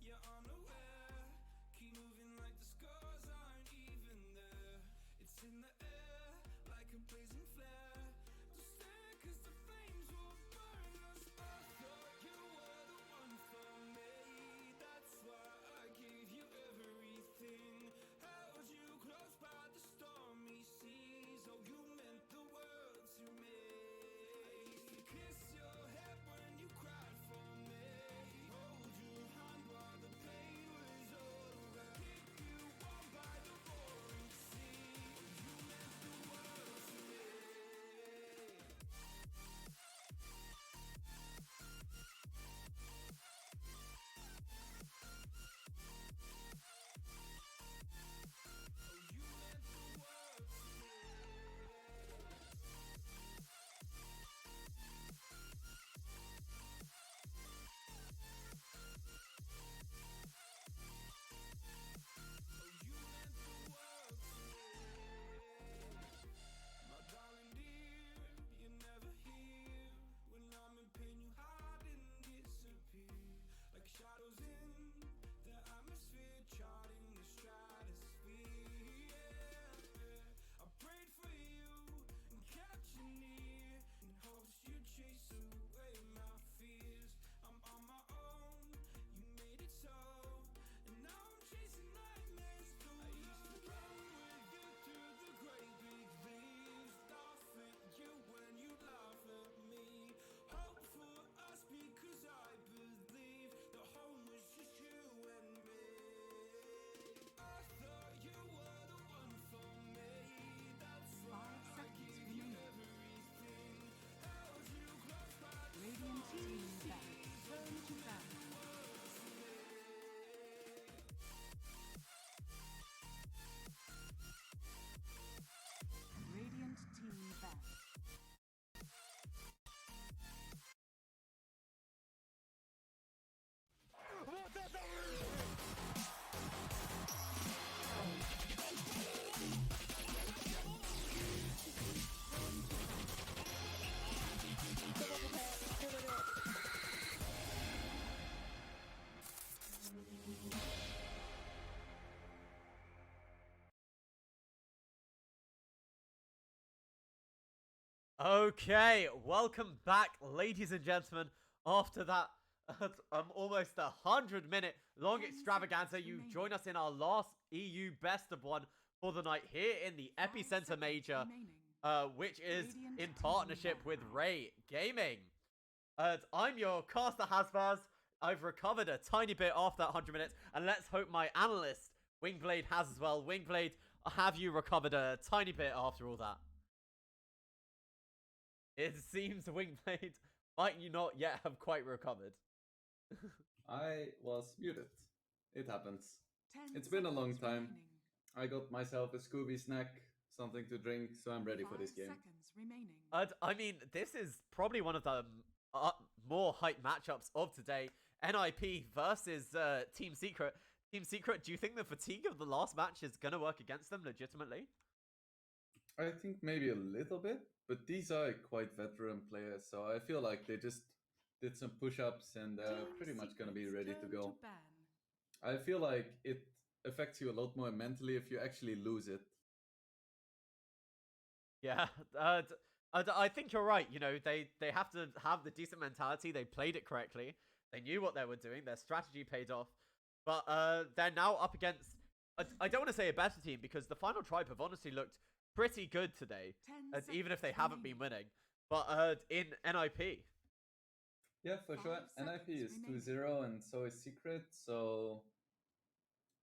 you're unaware. Keep moving like the scars aren't even there. It's in the air like a blazing flare. Don't stare 'cause the flames will burn us. I thought you were the one for me. That's why I gave you everything. Held you close by the stormy seas. Oh, you meant the world to me. I used to kiss your head when you cried for me. Hold your hand while the pain was over. Keep you warm by the roaring sea. Oh, you meant the world to me. Okay, welcome back, ladies and gentlemen. After that, almost 100-minute long 10 extravaganza, seconds you remaining. join us in our last EU Best of One for the night here in the 5 Epicenter seconds Major, remaining. which is Radiant in team partnership with ban. Ray Gaming. I'm your caster Hasbaz. I've recovered a tiny bit after that 100 minutes, and let's hope my analyst Wingblade has as well. Wingblade, have you recovered a tiny bit after all that? It seems Wingblade might you not yet have quite recovered. I was muted. It happens. 10 It's been a long seconds time. remaining. I got myself a Scooby snack, something to drink, so I'm ready for 5 this game. seconds remaining. I mean, this is probably one of the more hype matchups of today. NIP versus Team Secret. Team Secret, do you think the fatigue of the last match is going to work against them legitimately? I think maybe a little bit, but these are quite veteran players, so I feel like they just did some push-ups and Team pretty much gonna be Secret's ready to turn go. ban. I feel like it affects you a lot more mentally if you actually lose it. Yeah, I think you're right. You know, they have to have the decent mentality. They played it correctly. They knew what they were doing. Their strategy paid off. But they're now up against, I don't want to say a better team, because the Final Tribe have honestly looked pretty good today, 10 even if they seconds haven't been remaining. winning. But in NIP, Yeah, for sure. 5 NIP seconds is remaining. 2-0 and so is Secret, so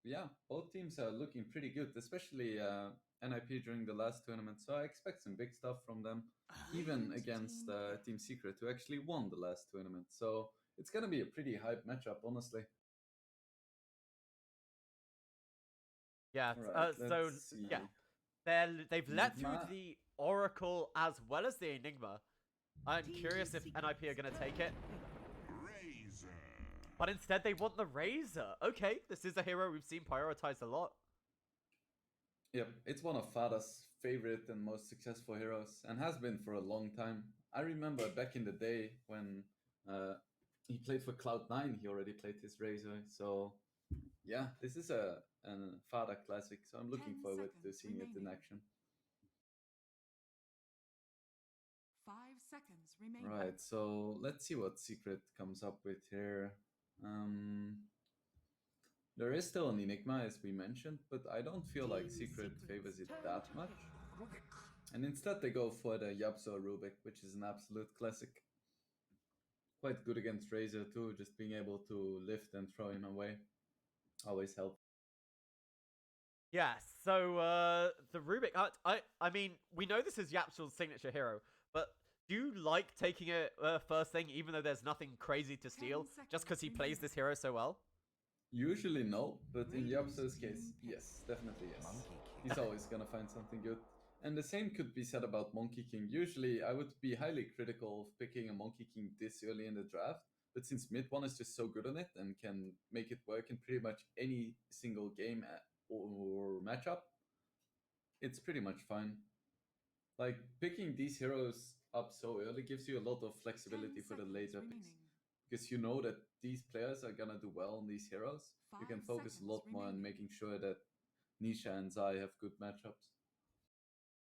yeah, both teams are looking pretty good, especially NIP during the last tournament, so I expect some big stuff from them, even Radiant against team win. Team Secret, who actually won the last tournament, so it's gonna be a pretty hype matchup, honestly. yeah. Alright, So let's see. yeah, they've let through Enigma. the Oracle as well as the Enigma. I'm Team curious if Secret's NIP are going to take it. Razor. But instead, they want the Razor. Okay, this is a hero we've seen prioritized a lot. Yep, it's one of Fada's favorite and most successful heroes, and has been for a long time. I remember back in the day when he played for Cloud9, he already played his Razor, so yeah, this is a Fada classic, so I'm looking 10 forward to seconds seeing it in remaining. action. 5 seconds remaining. Right, so let's see what Secret comes up with here. There is still an Enigma, as we mentioned, but I don't feel like Team Secret Secret's favors it turn that to much. pick. And instead they go for the Yapso Rubik, which is an absolute classic. Quite good against Razor too, just being able to lift and throw him away. Always helps. Yeah, so the Rubik. I mean, we know this is Yapsul's signature hero, but do you like taking it first thing, even though there's nothing crazy to steal, just because he plays this hero so well? Usually no, but in Radiant Yapso's team case, pick. yes, definitely yes. Monkey King. He's always gonna find something good. And the same could be said about Monkey King. Usually I would be highly critical of picking a Monkey King this early in the draft, but since mid one is just so good on it and can make it work in pretty much any single game or matchup, it's pretty much fine. Like, picking these heroes up so early gives you a lot of 10 flexibility for the seconds later picks. remaining. Because you know that these players are gonna do well on these heroes. You can 5 focus a seconds lot more on remaining. making sure that Nisha and Zai have good matchups.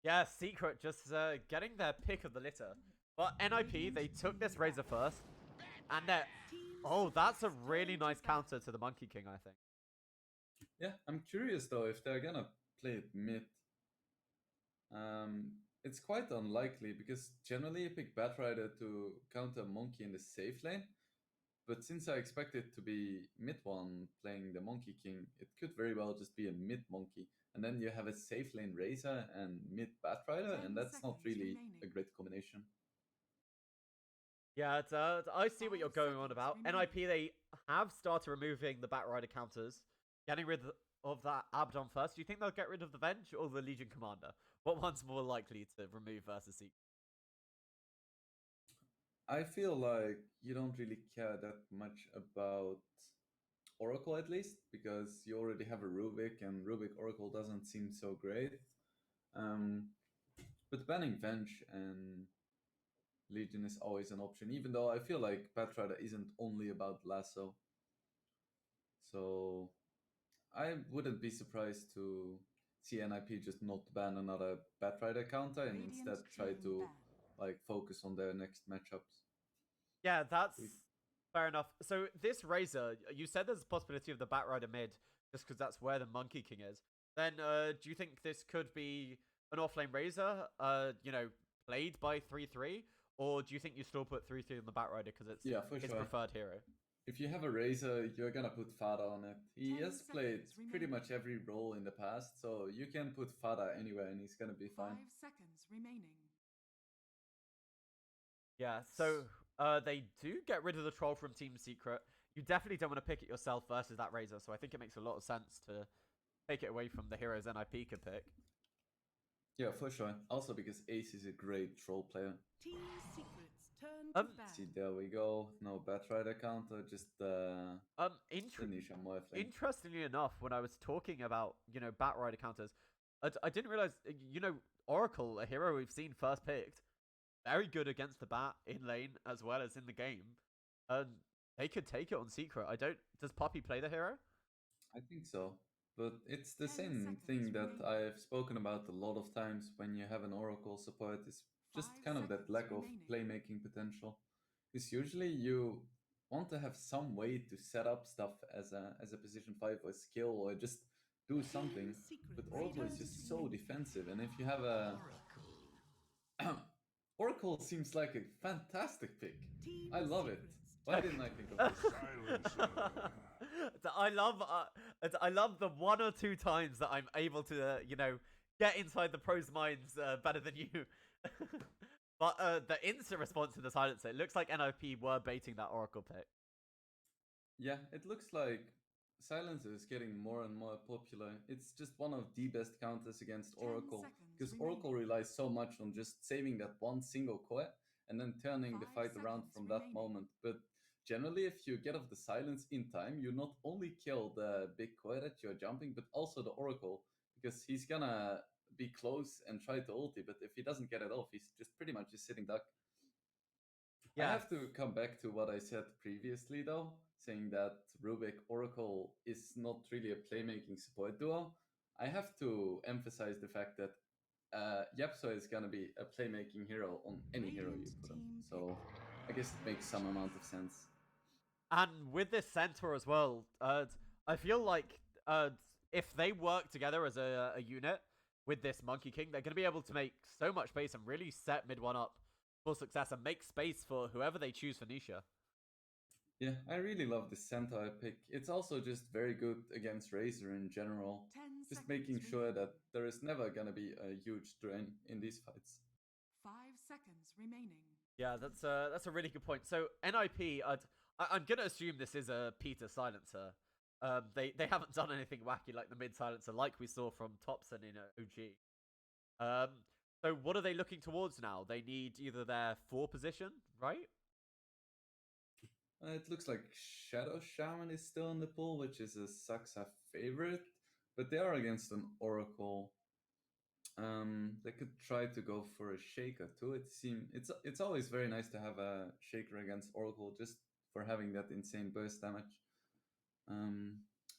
Yeah, Secret just getting their pick of the litter. But NIP, they took this Razor first, and they're... Team Oh, that's a Secret's really turn to nice ban. counter to the Monkey King, I think. Yeah, I'm curious though if they're gonna play it mid. It's quite unlikely because generally you pick Batrider to counter Monkey in the safe lane. But since I expect it to be mid one playing the Monkey King, it could very well just be a mid Monkey. And then you have a safe lane Razor and mid Batrider, 10 and that's not seconds really remaining. a great combination. Yeah, I see what you're 5 going on seconds about. remaining. NIP, they have started removing the Batrider counters, getting rid of that Abaddon first. Do you think they'll get rid of the Venge or the Legion Commander? What one's more likely to remove versus Secret? I feel like you don't really care that much about Oracle at least, because you already have a Rubik, and Rubik Oracle doesn't seem so great. Um, but banning Venge and Legion is always an option, even though I feel like Batrider isn't only about Lasso. So I wouldn't be surprised to see NIP just not ban another Batrider counter and Radiant instead try team to ban. like focus on their next matchups. Yeah, that's We- fair enough. So this Razor, you said there's a possibility of the Batrider mid, just because that's where the Monkey King is. Then, do you think this could be an offlane Razor, played by 3-3? Or do you think you still put 3-3 on the Batrider because it's Yeah, for its sure. preferred hero? If you have a Razor, you're gonna put Fada on it. He 10 has played seconds pretty remaining. much every role in the past, so you can put Fada anywhere and he's gonna be 5 fine. seconds remaining. Yeah, so they do get rid of the troll from Team Secret. You definitely don't want to pick it yourself versus that Razor, so I think it makes a lot of sense to take it away from the heroes NIP could pick. Yeah, for sure. Also because Ace is a great troll player. Team Secret's turn to ban. See, there we go. No Batrider counter, just the Nisha Morphling. Interestingly enough, when I was talking about, Batrider counters, I didn't realize, Oracle, a hero we've seen first picked, very good against the Bat in lane as well as in the game. They could take it on Secret. Does Poppy play the hero? I think so. But it's the 10 same seconds thing that remaining. I've spoken about a lot of times when you have an Oracle support is just 5 kind of that seconds lack of remaining. playmaking potential. Because usually you want to have some way to set up stuff as a position 5 or skill or just do something. But Oracle is just so defensive, and if you have a Oracle seems like a fantastic pick. Team I love it. Secret's Why didn't I think of this? I love the one or two times that I'm able to, get inside the pros' minds better than you. But the instant response to the silencer, it looks like NIP were baiting that Oracle pick. Yeah, it looks like Silencer is getting more and more popular. It's just one of the best counters against 10 Oracle. seconds Because remaining. Oracle relies so much on just saving that one single core and then turning the 5 fight around seconds from that remaining. moment. But generally, if you get off the silence in time, you not only kill the big core that you're jumping, but also the Oracle. Because he's gonna be close and try to ulti, but if he doesn't get it off, he's just pretty much just sitting duck. I Yeah. have to come back to what I said previously, though, saying that Rubik Oracle is not really a playmaking support duo. I have to emphasize the fact that Yapso is gonna be a playmaking hero on any hero you Radiant put him. team So I guess it makes some amount of sense. And with this centaur as well, I feel like if they work together as a unit with this Monkey King, they're going to be able to make so much space and really set mid one up for success and make space for whoever they choose for Nisha. Yeah, I really love this Centaur pick. It's also just very good against Razor in general. 10 Just seconds making sure remaining. that there is never gonna be a huge drain in these fights. 5 seconds remaining. Yeah, that's a really good point. So NIP, I'm gonna assume this is a Peter silencer. They haven't done anything wacky like the mid silencer, like we saw from Thompson in OG. So what are they looking towards now? They need either their 4 position, right? It looks like Shadow Shaman is still in the pool, which is a Saxa favorite, but they are against an Oracle. They could try to go for a Shaker too. It's always very nice to have a Shaker against Oracle just for having that insane burst damage.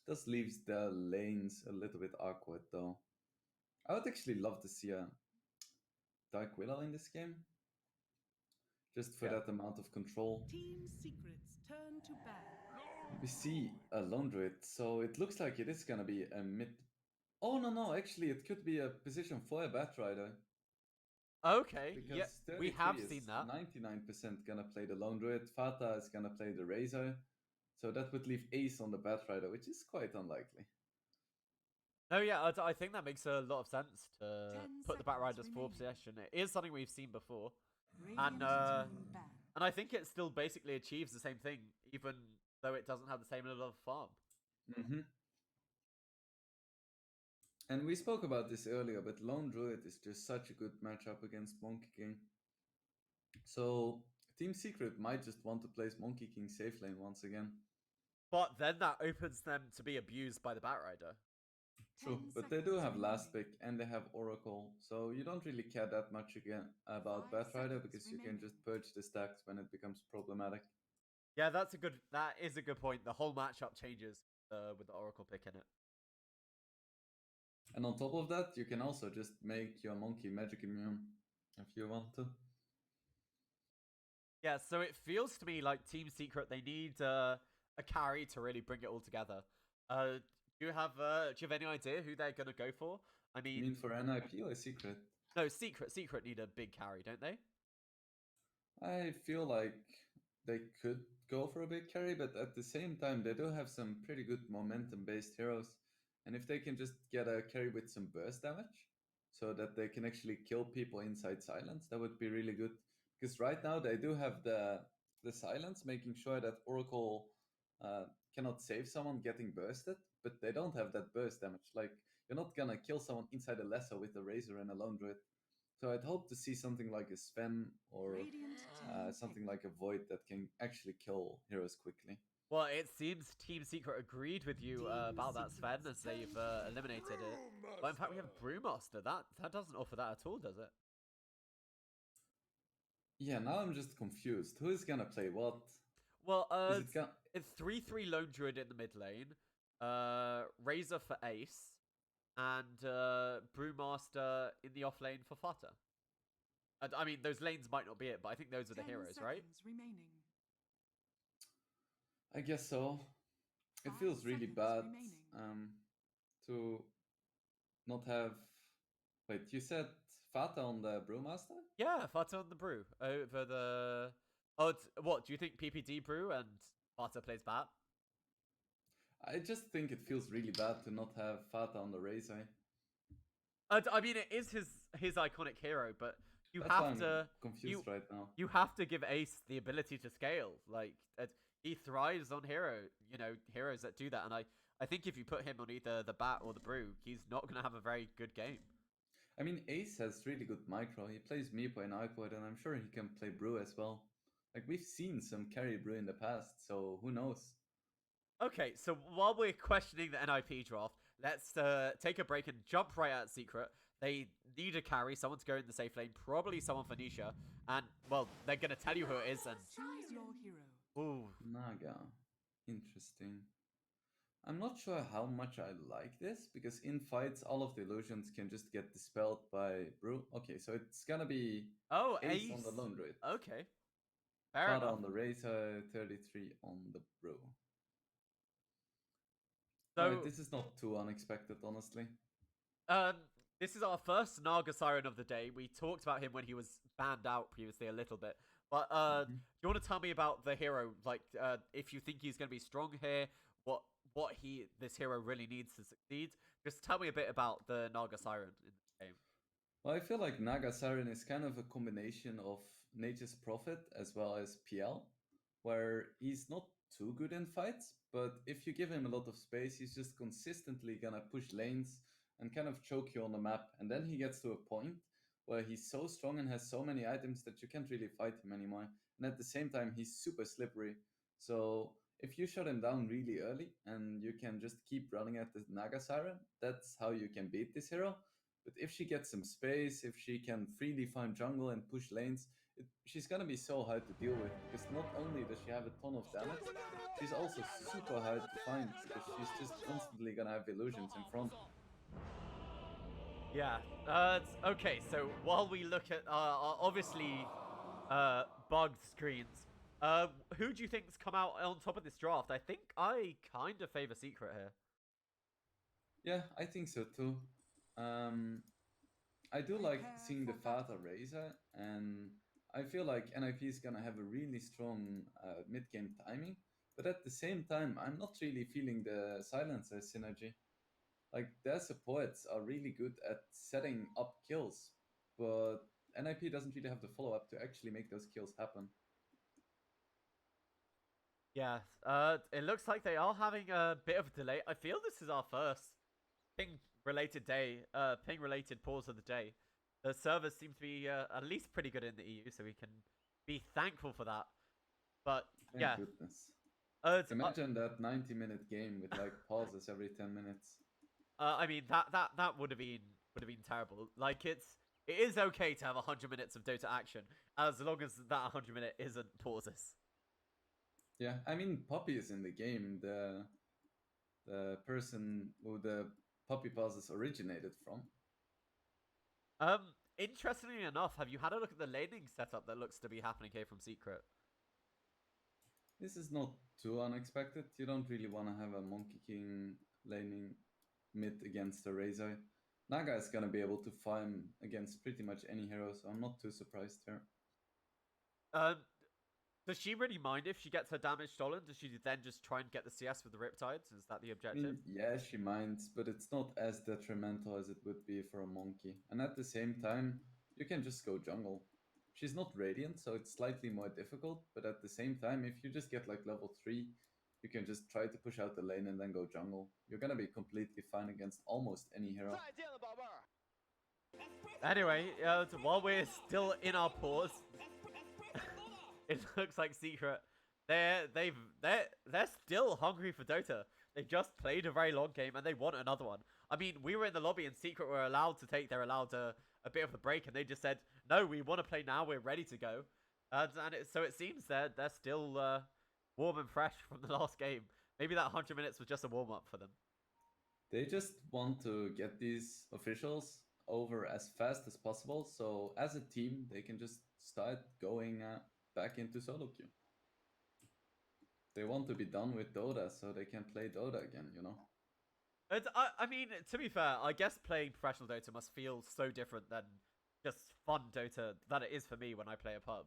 This leaves the lanes a little bit awkward though. I would actually love to see a Dark Willow in this game, just for that amount of control. Team Secret's turn to ban. We see a Lone Druid, so it looks like it is gonna be a mid. Oh no, actually it could be a position for a Batrider. Okay, Because yeah, we have seen that. 99% gonna play the Lone Druid, Fata is gonna play the Razor, so that would leave Ace on the Batrider, which is quite unlikely. No, yeah, I think that makes a lot of sense to 10 put the seconds Batrider's 4 remaining. possession. It is something we've seen before. Radiant And team ban. and I think it still basically achieves the same thing, even though it doesn't have the same level of farm. Mm-hmm. And we spoke about this earlier, but Lone Druid is just such a good matchup against Monkey King. So Team Secret might just want to place Monkey King safe lane once again. But then that opens them to be abused by the Batrider. True, 10 but they do seconds have last remaining. pick and they have Oracle, so you don't really care that much again about 5 Batrider seconds because you can remaining. just purge the stacks when it becomes problematic. Yeah, that is a good point. The whole matchup changes with the Oracle pick in it. And on top of that, you can also just make your monkey magic immune if you want to. Yeah, so it feels to me like Team Secret, they need a carry to really bring it all together. Do you have any idea who they're gonna go for? I I mean, mean, for NIP or Secret? no, Secret need a big carry, don't they? I feel like they could go for a big carry, but at the same time, they do have some pretty good momentum-based heroes. And if they can just get a carry with some burst damage, so that they can actually kill people inside silence, that would be really good. Because right now they do have the silence, making sure that Oracle cannot save someone getting bursted, but they don't have that burst damage. Like, you're not gonna kill someone inside a Lesser with a Razor and a Lone Druid. So I'd hope to see something like a Sven or Radiant team something picked. like a Void that can actually kill heroes quickly. Well, it seems Team Secret agreed with you Team about that, Sven, Secret's as they've turn. eliminated it. But in fact, we have Brewmaster. That doesn't offer that at all, does it? Yeah, now I'm just confused. Who is gonna play what? Well, Is it gonna... it's 3/3 Lone Druid in the mid lane, Razor for Ace, and Brewmaster in the off lane for Flutter. I mean, those lanes might not be it, but I think those are the 10 heroes, right? seconds remaining. I guess so. It 5 feels really seconds bad remaining. to not have... Wait, you said Fata on the Brewmaster? Yeah, Flutter on the Brew over the. Oh, what do you think? PPD Brew and Flutter plays bat? I just think it feels really bad to not have Fata on the Razor. I mean, it is his iconic hero, but you That's why have I'm to confused right now. you have to give Ace the ability to scale. Like he thrives on heroes that do that. And I think if you put him on either the bat or the brew, he's not gonna have a very good game. I mean, Ace has really good micro. He plays Meepo and Outward, and I'm sure he can play Brew as well. Like, we've seen some carry Brew in the past, so who knows? Okay, so while we're questioning the NIP draft, let's take a break and jump right at Secret. They need a carry, someone to go in the safe lane, probably someone for Nisha, and well, they're gonna tell you who it is. And Choose your hero. ooh, Naga. Interesting. I'm not sure how much I like this, because in fights, all of the illusions can just get dispelled by Brew. Okay, so it's gonna be oh, Ace on the Lone Druid, Okay, fair Fada enough. on the Razor, 33 on the Brew. So, Alright, this is not too unexpected, honestly. um, this is our first Naga Siren of the day. We talked about him when he was banned out previously a little bit. But do you want to tell me about the hero? Like, if you think he's going to be strong here, what this hero really needs to succeed? Just tell me a bit about the Naga Siren in the game. Well, I feel like Naga Siren is kind of a combination of Nature's Prophet as well as PL, where he's not too good in fights, but if you give him a lot of space, he's just consistently gonna push lanes and kind of choke you on the map. And then he gets to a point where he's so strong and has so many items that you can't really fight him anymore. And at the same time, he's super slippery. So if you shut him down really early and you can just keep running at the Naga Siren, that's how you can beat this hero. But if she gets some space, if she can freely farm jungle and push lanes, she's gonna be so hard to deal with, because not only does she have a ton of damage, she's also super hard to find, because she's just constantly gonna have illusions in front. Yeah. Okay. So while we look at obviously bugged screens, who do you think's come out on top of this draft? I think I kind of favor Secret here. Yeah, I think so too. I do like seeing the Fata Razor, and I feel like NIP is gonna have a really strong mid-game timing, but at the same time, I'm not really feeling the Silencer synergy. Like, their supports are really good at setting up kills, but NIP doesn't really have the follow-up to actually make those kills happen. Yeah. It looks like they are having a bit of a delay. I feel this is our first ping-related pause of the day. The servers seem to be at least pretty good in the EU, so we can be thankful for that. But Thank yeah, goodness. Imagine that 90-minute game with like pauses every 10 minutes. I mean that would have been terrible. Like it is okay to have 100 minutes of Dota action as long as that 100 minute isn't pauses. Yeah, I mean Poppy is in the game, the person who the Poppy pauses originated from. interestingly enough, have you had a look at the laning setup that looks to be happening here from Secret? This is not too unexpected. You don't really want to have a Monkey King laning mid against a Razor. Naga is gonna be able to farm against pretty much any hero, so I'm not too surprised here. Does she really mind if she gets her damage stolen? Does she then just try and get the CS with the Riptides? Is that the I objective? mean, yeah, she minds, but it's not as detrimental as it would be for a monkey. And at the same time, you can just go jungle. She's not Radiant, so it's slightly more difficult, but at the same time, if you just get like level 3, you can just try to push out the lane and then go jungle. You're gonna be completely fine against almost any hero. Anyway, while we're still in our pause, it looks like Secret, they're still hungry for Dota. They've just played a very long game and they want another one. I mean, we were in the lobby and Secret were allowed to take they're allowed a bit of a break, and they just said, no, we want to play now, we're ready to go. So it seems they're still warm and fresh from the last game. Maybe that 100 minutes was just a warm-up for them. They just want to get these officials over as fast as possible, so as a team, they can just start going back into solo queue. They want to be done with Dota so they can play Dota again, you know? I mean, to be fair, I guess playing professional Dota must feel so different than just fun Dota that it is for me when I play a pub.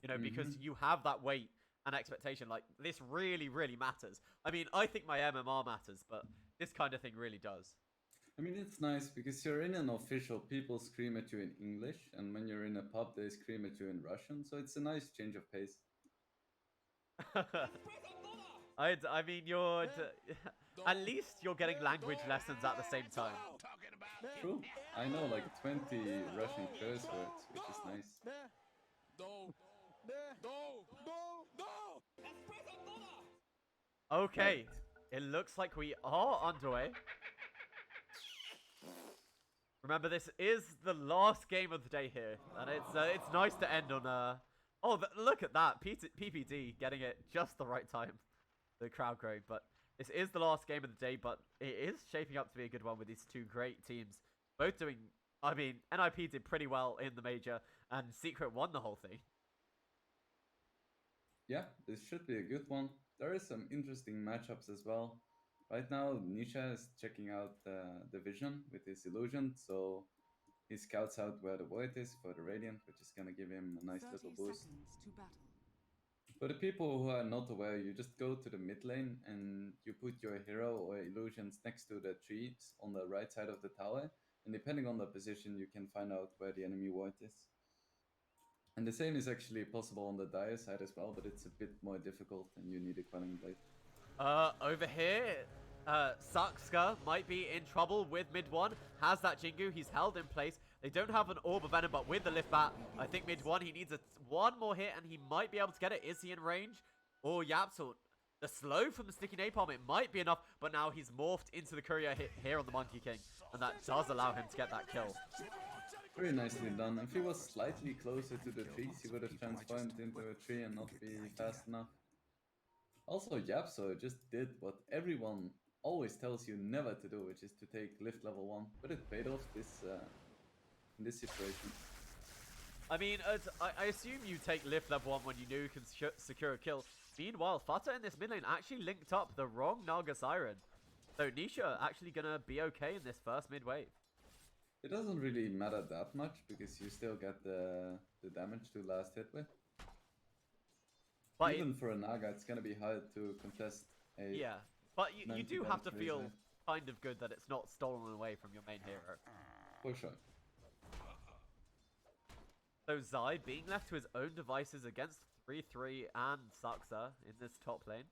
You know, because you have that weight and expectation. Like, this really, really matters. I mean, I think my MMR matters, but this kind of thing really does. I mean, it's nice because you're in an official, people scream at you in English, and when you're in a pub, they scream at you in Russian, so it's a nice change of pace. I mean, you're... At least you're getting language lessons at the same time. True. I know like 20 Russian curse words, which is nice. Okay, it looks like we are underway. Remember, this is the last game of the day here, and it's nice to end on oh, look at that, PPD getting it just the right time. The crowd growing, but this is the last game of the day, but it is shaping up to be a good one with these two great teams. Both doing, I mean, NIP did pretty well in the major, and Secret won the whole thing. Yeah, this should be a good one. There is some interesting matchups as well. Right now, Nisha is checking out the vision with his illusion, so he scouts out where the void is for the Radiant, which is gonna give him a nice little 30 boost. seconds to battle. For the people who are not aware, you just go to the mid lane and you put your hero or illusions next to the trees on the right side of the tower, and depending on the position, you can find out where the enemy ward is. And the same is actually possible on the Dire side as well, but it's a bit more difficult and you need a Quelling Blade. Over here, Sakska might be in trouble with mid one. Has that Jingu, he's held in place. They don't have an Orb of Venom, but with the lift bat, I think mid one, he needs one more hit and he might be able to get it. Is he in range? Or Yapsul, the slow from the Sticky Napalm, it might be enough, but now he's morphed into the courier hit here on the Monkey King, and that does allow him to get that kill. Very nicely done. If he was slightly closer to the trees, he would have transformed into a tree and not be fast enough. Also, Yapso just did what everyone always tells you never to do, which is to take lift level 1, but it paid off in this situation. I mean, I assume you take lift level 1 when you know you can secure a kill. Meanwhile, Fata in this mid lane actually linked up the wrong Naga Siren. So Nisha actually gonna be okay in this first mid wave. It doesn't really matter that much because you still get the damage to last hit with. But even for a Naga, it's gonna be hard to contest a... Yeah, but you do have to feel Razor. kind of good that it's not stolen away from your main hero. For sure. So Zai being left to his own devices against 3-3 and Saksa in this top lane.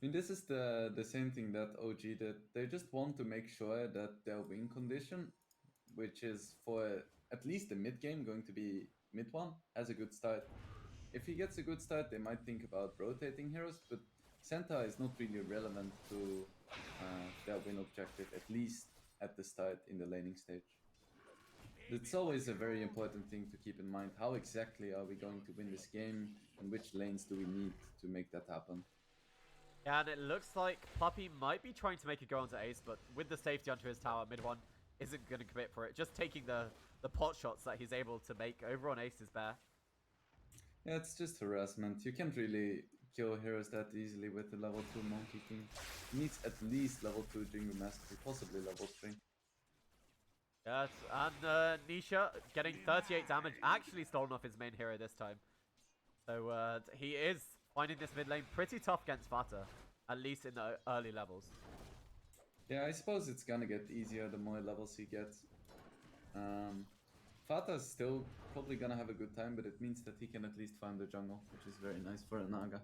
I mean, this is the same thing that OG did. They just want to make sure that their win condition, which is for at least the mid game going to be mid one, has a good start. If he gets a good start, they might think about rotating heroes, but Senta is not really relevant to their win objective, at least at the start in the laning stage. It's always a very important thing to keep in mind. How exactly are we going to win this game, and which lanes do we need to make that happen? Yeah, and it looks like Puppy might be trying to make a go onto Ace, but with the safety onto his tower, mid one isn't going to commit for it. Just taking the the pot shots that he's able to make over on Ace's bear. Yeah, it's just harassment. You can't really kill heroes that easily with the level 2 Monkey King. He needs at least level 2 Jingle Mastery, possibly level 3. Yes, and Nisha getting 38 damage, actually stolen off his main hero this time. So he is finding this mid lane pretty tough against Fata, at least in the early levels. Yeah, I suppose it's gonna get easier the more levels he gets. Fata's still probably gonna have a good time, but it means that he can at least find the jungle, which is very nice for a Naga.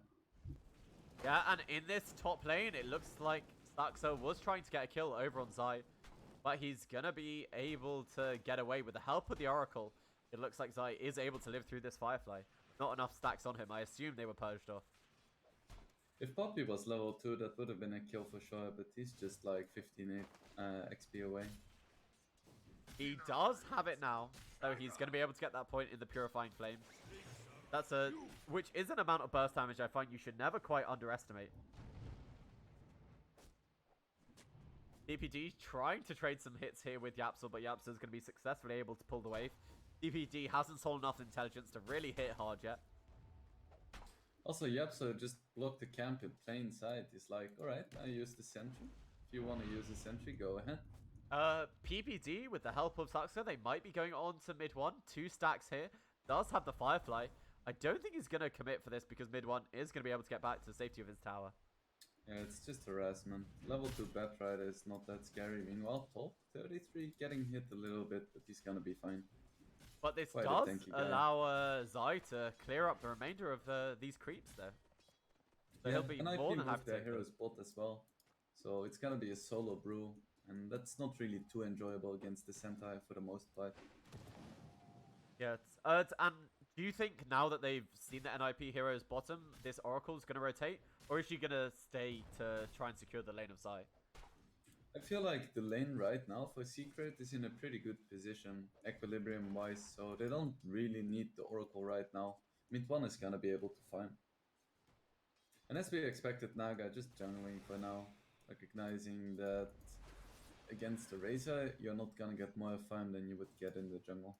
Yeah, and in this top lane, it looks like Saxo was trying to get a kill over on Zai, but he's gonna be able to get away with the help of the Oracle. It looks like Zai is able to live through this Firefly. Not enough stacks on him. I assume they were purged off. If Poppy was level 2, that would have been a kill for sure, but he's just like 15 XP away. He does have it now, so he's going to be able to get that point in the Purifying Flame. That's which is an amount of burst damage I find you should never quite underestimate. DPD trying to trade some hits here with Yapsel, but Yapsel is going to be successfully able to pull the wave. DPD hasn't sold enough intelligence to really hit hard yet. Also, Yapso just blocked the camp in plain sight. He's like, alright, I use the sentry. If you want to use the sentry, go ahead. PPD, with the help of Saxo, they might be going on to mid 1. 2 stacks here. Does have the Firefly. I don't think he's going to commit for this because mid 1 is going to be able to get back to the safety of his tower. Yeah, it's just harassment. Level 2 Batrider is not that scary. Meanwhile, top 33 getting hit a little bit, but he's gonna be fine. But this Quite a does tanky guy. allow Zai to clear up the remainder of these creeps there. So he'll be and more IP than happy moved to their take them. hero's bot as well. So it's gonna be a solo brew, and that's not really too enjoyable against the Sentai for the most part. Yeah, and do you think now that they've seen the NIP hero's bottom, this Oracle's going to rotate? Or is she going to stay to try and secure the lane of Zai? I feel like the lane right now for Secret is in a pretty good position, equilibrium wise, so they don't really need the Oracle right now. Mid 1 is gonna be able to farm. And as we expected, Naga just jungling for now, recognizing that against the Razor, you're not gonna get more farm than you would get in the jungle.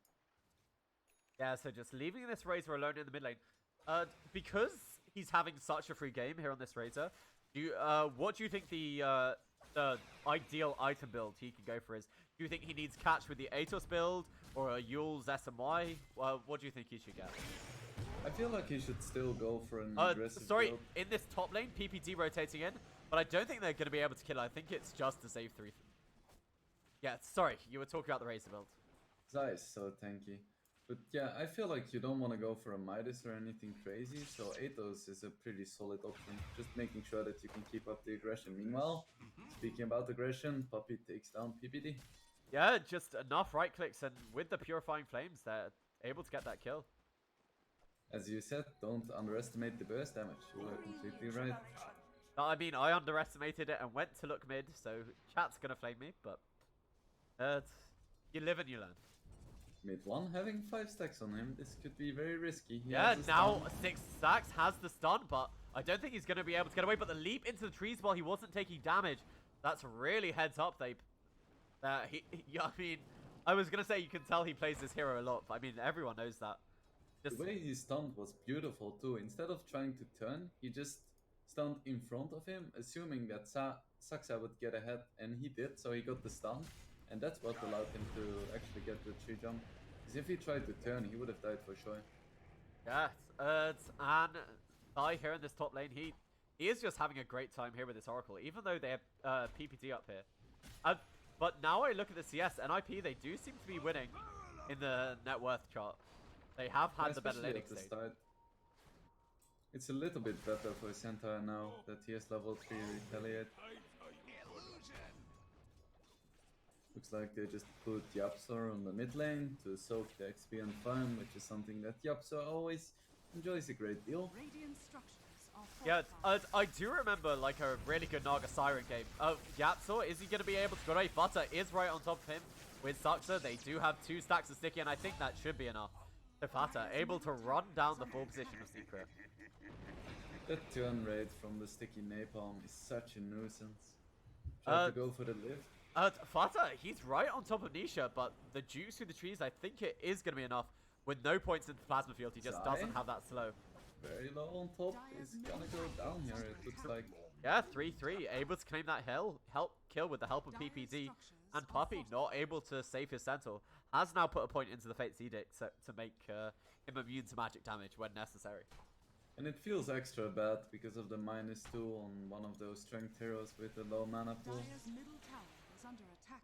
Yeah, so just leaving this Razor alone in the mid lane. Because he's having such a free game here on this Razor, what do you think the ideal item build he can go for is? Do you think he needs catch with the Atos build or a Yule's SMY? What do you think he should get? I feel like he should still go for an aggressive build. In this top lane, PPT rotating in, but I don't think they're going to be able to kill it. I think it's just to save 3. Yeah, sorry, you were talking about the Razor build. Zai is so tanky. But yeah, I feel like you don't want to go for a Midas or anything crazy, so Atos is a pretty solid option. Just making sure that you can keep up the aggression. Meanwhile, speaking about aggression, Puppy takes down PPD. Yeah, just enough right clicks, and with the Purifying Flames, they're able to get that kill. As you said, don't underestimate the burst damage. You were completely right. No, I mean, I underestimated it and went to look mid, so chat's gonna flame me, but you live and you learn. Mid 1 having 5 stacks on him, this could be very risky. He Yeah, has a now stun. 6 stacks, has the stun, but I don't think he's going to be able to get away. But the leap into the trees while he wasn't taking damage, that's really heads up. I mean, I was going to say you can tell he plays this hero a lot, but I mean, everyone knows that. The way he stunned was beautiful too. Instead of trying to turn, he just stunned in front of him, assuming that Saxa would get ahead, and he did, so he got the stun. And that's what allowed him to actually get the tree jump. Because if he tried to turn, he would have died for sure. Yeah, and Sai here in this top lane, he is just having a great time here with this Oracle, even though they have PPT up here. But now I look at the CS, NIP, they do seem to be winning in the net worth chart. They have had the better laning stage. Start. It's a little bit better for Centaur now that he has level 3 retaliate. Looks like they just put Yapsor on the mid lane to soak the XP and farm, which is something that Yapsor always enjoys a great deal. Radiant structures are Yeah, fortified. I do remember like a really good Naga Siren game. Yapsor, is he going to be able to go away? Butter is right on top of him with Saxa. They do have 2 stacks of Sticky, and I think that should be enough. So Fata able to run down the full position of Secret. That turn rate from the sticky napalm is such a nuisance. Try to go for the lift. Fata, he's right on top of Nisha, but the juice through the trees, I think it is going to be enough. With no points in the plasma field, he just doesn't have that slow. Very low on top. Is gonna go down here, it looks like. Yeah, 3-3, able to claim that help kill with the help of PPD. And Puppy, not able to save his Sentinel, has now put a point into the Fate's Edict to make him immune to magic damage when necessary. And it feels extra bad because of the -2 on one of those strength heroes with a low mana pool. Dire's middle tower is under attack.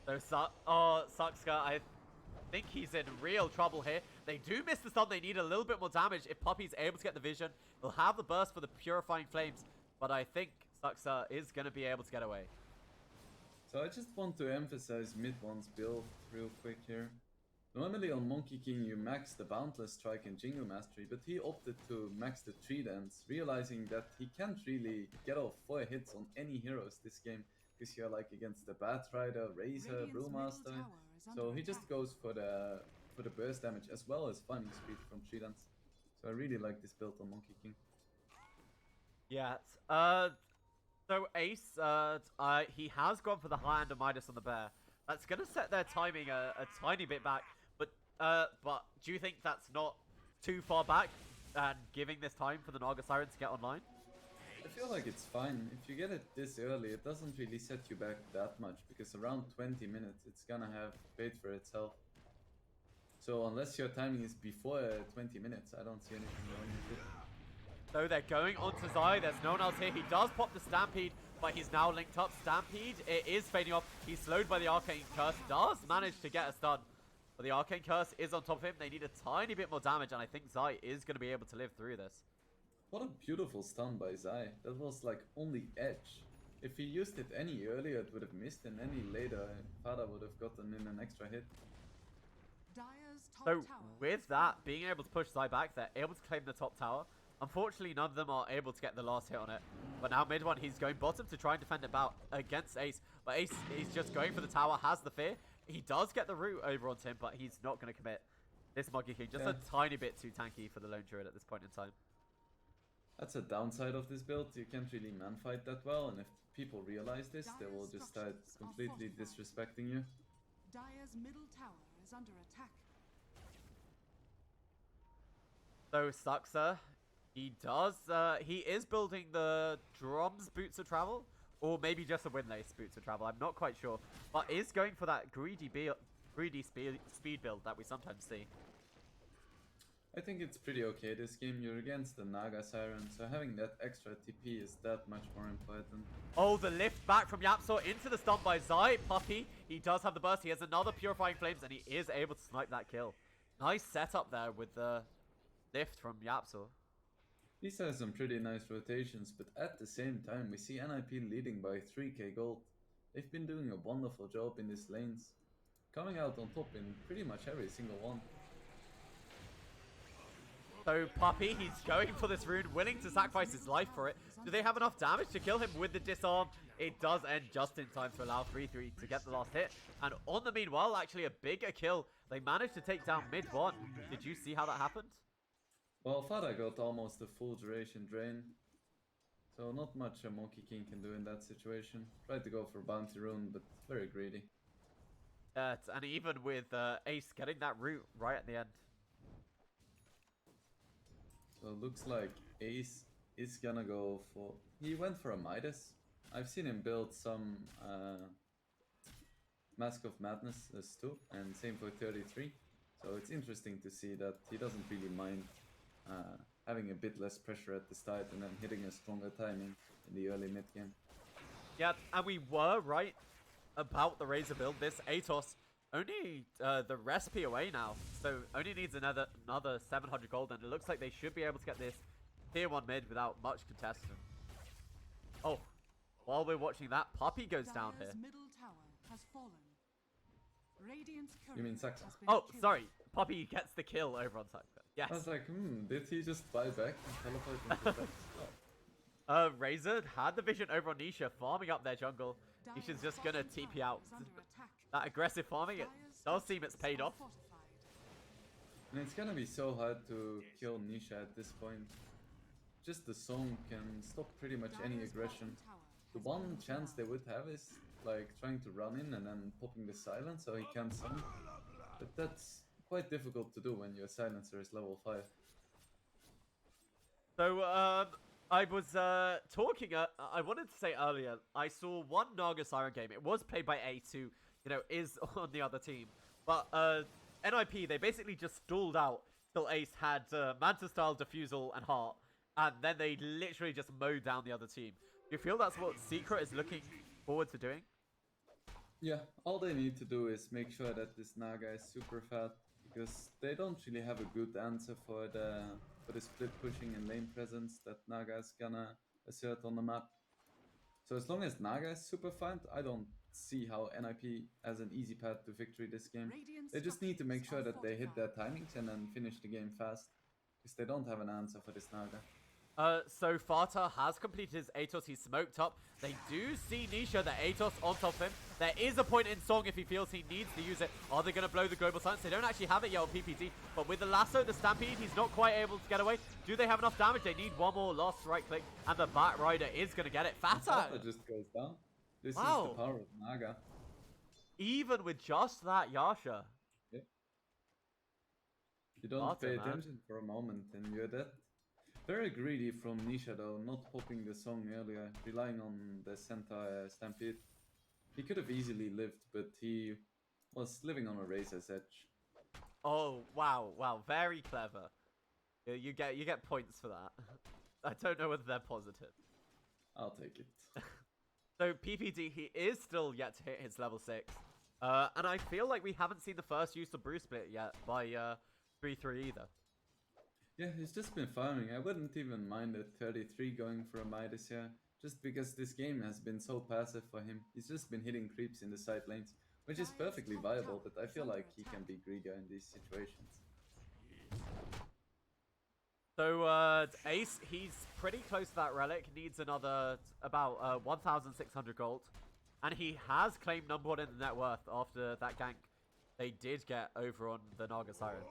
So, Suxka, I think he's in real trouble here. They do miss the stun. They need a little bit more damage. If Puppy's able to get the vision, he'll have the burst for the Purifying Flames. But I think Suxka is going to be able to get away. So I just want to emphasize mid-one's build real quick here. Normally on Monkey King you max the Boundless Strike and Jingle Mastery, but he opted to max the 3 dance, realizing that he can't really get off 4 hits on any heroes this game, because you're like against the Batrider, Razor, Brewmaster. So he just goes for the burst damage as well as farming speed from 3 dance. So I really like this build on Monkey King. Yeah. So Ace, he has gone for the high end of Midas on the bear. That's going to set their timing a tiny bit back. But do you think that's not too far back and giving this time for the Naga Siren to get online? I feel like it's fine. If you get it this early, it doesn't really set you back that much, because around 20 minutes it's gonna have paid for itself. So unless your timing is before 20 minutes, I don't see anything wrong with it. So they're going on to Zai. There's no one else here. He does pop the Stampede, but he's now linked up. Stampede, it is fading off. He's slowed by the Arcane Curse. Does manage to get a stun. But the Arcane Curse is on top of him. They need a tiny bit more damage, and I think Zai is going to be able to live through this. What a beautiful stun by Zai. That was like only edge. If he used it any earlier, it would have missed, and any later, Fada would have gotten in an extra hit. Dire's top So tower with is that, being able to push Zai back, they're able to claim the top tower. Unfortunately, none of them are able to get the last hit on it. But now mid one, he's going bottom to try and defend it out against Ace. But Ace is just going for the tower, has the fear. He does get the root over onto him, but he's not going to commit. This Monkey King, just a tiny bit too tanky for the Lone Druid at this point in time. That's a downside of this build. You can't really man-fight that well, and if people realize this, they will just start completely disrespecting you. Dire's middle tower is under attack. So Suxer, he is building the Drums Boots of Travel, or maybe just a Windlace Boots of Travel, I'm not quite sure. But is going for that greedy speed build that we sometimes see. I think it's pretty okay this game. You're against the Naga Siren, so having that extra TP is that much more important. Oh, the lift back from Yapsor into the stun by Zai. Puppy, he does have the burst. He has another Purifying Flames, and he is able to snipe that kill. Nice setup there with the lift from Yapsor. These has some pretty nice rotations, but at the same time, we see NIP leading by 3k gold. They've been doing a wonderful job in these lanes, coming out on top in pretty much every single one. So Puppy, he's going for this rune, willing to sacrifice his life for it. Do they have enough damage to kill him with the disarm? It does end just in time to allow 3-3 to get the last hit. And on the meanwhile, actually a bigger kill. They managed to take down mid one. Did you see how that happened? Well, Fada got almost a full duration drain, so not much a Monkey King can do in that situation. Tried to go for Bounty Rune, but very greedy. And even with Ace getting that root right at the end. So it looks like Ace is gonna go for... He went for a Midas. I've seen him build some Mask of Madness too, and same for 33. So it's interesting to see that he doesn't really mind having a bit less pressure at the start and then hitting a stronger timing in the early mid game. Yeah, and we were right about the Razor build. This Atos only the recipe away now, so only needs another 700 gold, and it looks like they should be able to get this tier 1 mid without much contestation. Oh, while we're watching that, Puppy goes down here. Middle tower has fallen. Radiant's You mean courier Saxa? has been Oh, killed. sorry, Puppy gets the kill over on Saxa. Yes. I was like, did he just buy back and teleport into back? Oh. Razor had the vision over on Nisha, farming up their jungle. Nisha's just gonna TP out. That aggressive farming, it does seem it's paid off. And it's gonna be so hard to kill Nisha at this point. Just the song can stop pretty much any aggression. The one chance they would have is like trying to run in and then popping the silence so he can't stun. But that's quite difficult to do when your silencer is level 5. So, I was talking. I wanted to say earlier, I saw one Naga Siren game. It was played by Ace, who is on the other team. But NIP, they basically just stalled out till Ace had Manta Style, Diffusal, and Heart, and then they literally just mowed down the other team. Do you feel that's what Secret is looking forward to doing? Yeah, all they need to do is make sure that this Naga is super fat, because they don't really have a good answer for the split pushing and lane presence that Naga is gonna assert on the map. So as long as Naga is super fat, I don't see how NIP has an easy path to victory this game. They just need to make sure that they hit their timings and then finish the game fast, because they don't have an answer for this Naga. So Fata has completed his Atos. He's smoked up. They do see Nisha, the Atos on top of him. There is a point in Song if he feels he needs to use it. Are they going to blow the global silence? They don't actually have it yet on PPD. But with the lasso, the Stampede, he's not quite able to get away. Do they have enough damage? They need one more lost right click. And the Bat Rider is going to get it. Fata just goes down. This is wow. the power of Naga. Even with just that Yasha. Yeah. You don't Fata, pay man. attention for a moment and you're dead. Very greedy from Nisha though, not popping the Song earlier, relying on the Sentai Stampede. He could have easily lived, but he was living on a razor's edge. Oh, wow, wow, very clever. You get points for that. I don't know whether they're positive. I'll take it. So PPD, he is still yet to hit his level 6. And I feel like we haven't seen the first use of Bruce Split yet by 3-3 either. Yeah, he's just been farming. I wouldn't even mind a 33 going for a Midas here, just because this game has been so passive for him. He's just been hitting creeps in the side lanes, which is perfectly viable, but I feel like he can be greedier in these situations. So Ace, he's pretty close to that relic, needs another about 1,600 gold. And he has claimed number 1 in the net worth after that gank they did get over on the Naga Siren.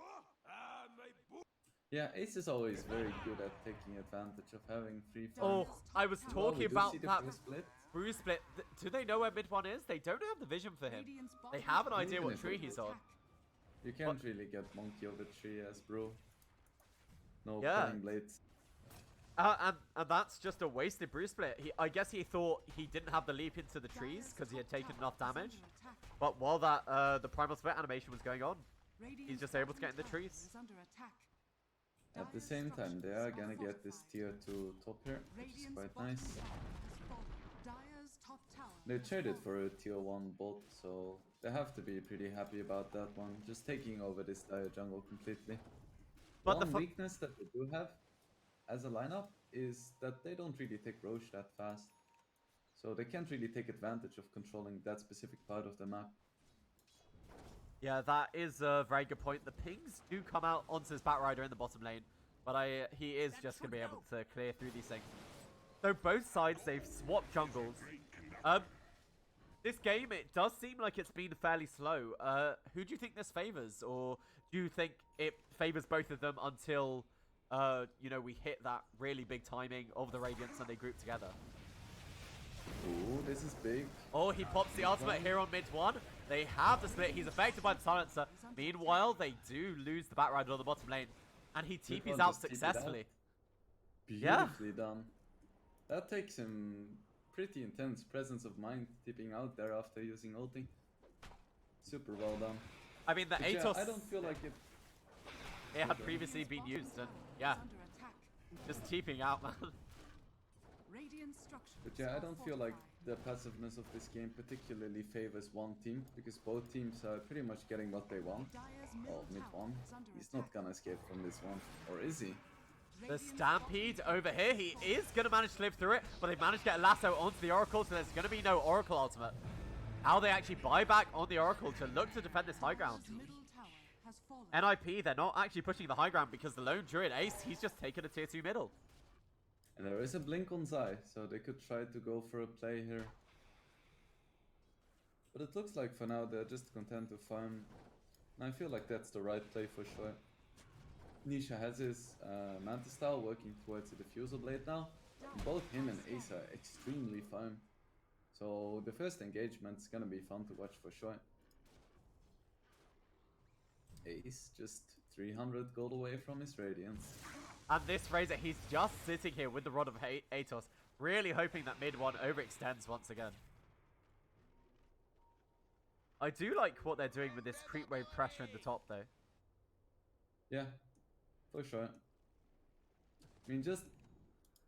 Yeah, Ace is always very good at taking advantage of having free Oh, farms. I was Well, we talking do about see the that Bruce Split. Bruce Split. Do they know where mid 1 is? They don't have the vision for him. They have an idea what tree he's on. You can't really get Monkey over tree as bro. No Yeah. pulling blades. And that's just a wasted Bruce Split. I guess he thought he didn't have the leap into the trees because he had taken enough damage. But while that the Primal Split animation was going on, he's just able to get in the trees. At the same time, they are gonna get this tier 2 top here, which is quite nice. They traded for a tier 1 bot, so they have to be pretty happy about that one. Just taking over this dire jungle completely. But One weakness that they do have as a lineup is that they don't really take Roche that fast. So they can't really take advantage of controlling that specific part of the map. Yeah, that is a very good point. The pings do come out onto his Bat Rider in the bottom lane, but he is just going to be able to clear through these things. So both sides, they've swapped jungles. This game, it does seem like it's been fairly slow. Who do you think this favors? Or do you think it favors both of them until, we hit that really big timing of the Radiance and they group together? Ooh, this is big. Oh, he pops the ultimate here on mid 1. They have the split. He's affected by the silencer. Meanwhile, they do lose the Bat Rider on the bottom lane. And he TP's out successfully. Beautifully done. That takes him pretty intense presence of mind, tipping out there after using ulting. Super well done. I mean, the But Atos, yeah, I don't feel like it... it had previously been used. And yeah, just TPing out, man. But yeah, I don't feel like the passiveness of this game particularly favors one team, because both teams are pretty much getting what they want. Oh, mid 1. He's not gonna escape from this one. Or is he? The Stampede over here, he is going to manage to live through it, but they managed to get a lasso onto the Oracle, so there's going to be no Oracle ultimate. How they actually buy back on the Oracle to look to defend this high ground. NIP, they're not actually pushing the high ground because the lone Druid Ace, he's just taken a tier 2 middle. And there is a blink on Zai, so they could try to go for a play here. But it looks like for now they're just content to farm. And I feel like that's the right play for sure. Nisha has his Manta style working towards the Diffusal Blade now. And both him and Ace are extremely farm. So the first engagement's gonna be fun to watch for sure. Ace just 300 gold away from his Radiance. And this Razor, he's just sitting here with the Rod of Atos, really hoping that mid one overextends once again. I do like what they're doing with this creep wave pressure in the top, though. Yeah, for sure. I mean, just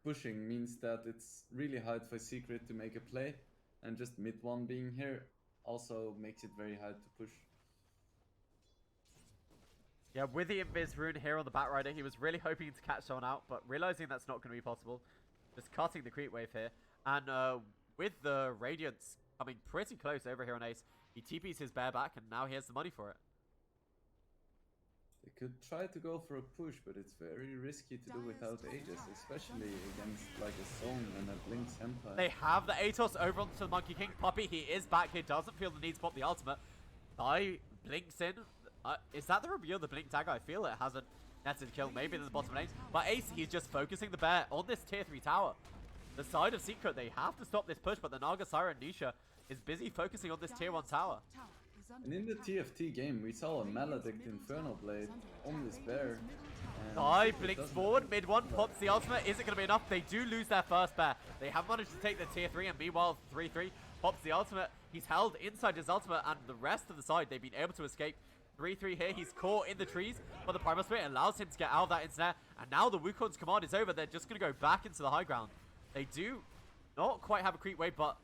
pushing means that it's really hard for Secret to make a play, and just mid one being here also makes it very hard to push. Yeah, with the Invis rune here on the Batrider, he was really hoping to catch someone out, but realizing that's not going to be possible, just cutting the creep wave here. And with the Radiance coming pretty close over here on Ace, he TPs his bear back, and now he has the money for it. They could try to go for a push, but it's very risky to do without Aegis, especially against like a Zone and a Blink Senpai. They have the Atos over onto the Monkey King. Puppey, he is back here, doesn't feel the need to pop the ultimate. Dai blinks in. Is that the reveal of the Blink Dagger? I feel it hasn't netted kill. Maybe in the bottom lane. But Ace, he's just focusing the bear on this tier 3 tower. The side of Secret, they have to stop this push, but the Naga Siren Nisha is busy focusing on this tier 1 tower. And in the TFT game, we saw a Maledict Inferno Blade on this bear. Dai blinks forward, mid one, pops the ultimate. Is it going to be enough? They do lose their first bear. They have managed to take the tier 3, and meanwhile, 3-3 pops the ultimate. He's held inside his ultimate, and the rest of the side, they've been able to escape. 3-3 here, he's caught in the trees, but the Primal Spirit allows him to get out of that ensnare, and now the Wukong's command is over. They're just going to go back into the high ground. They do not quite have a creep wave, but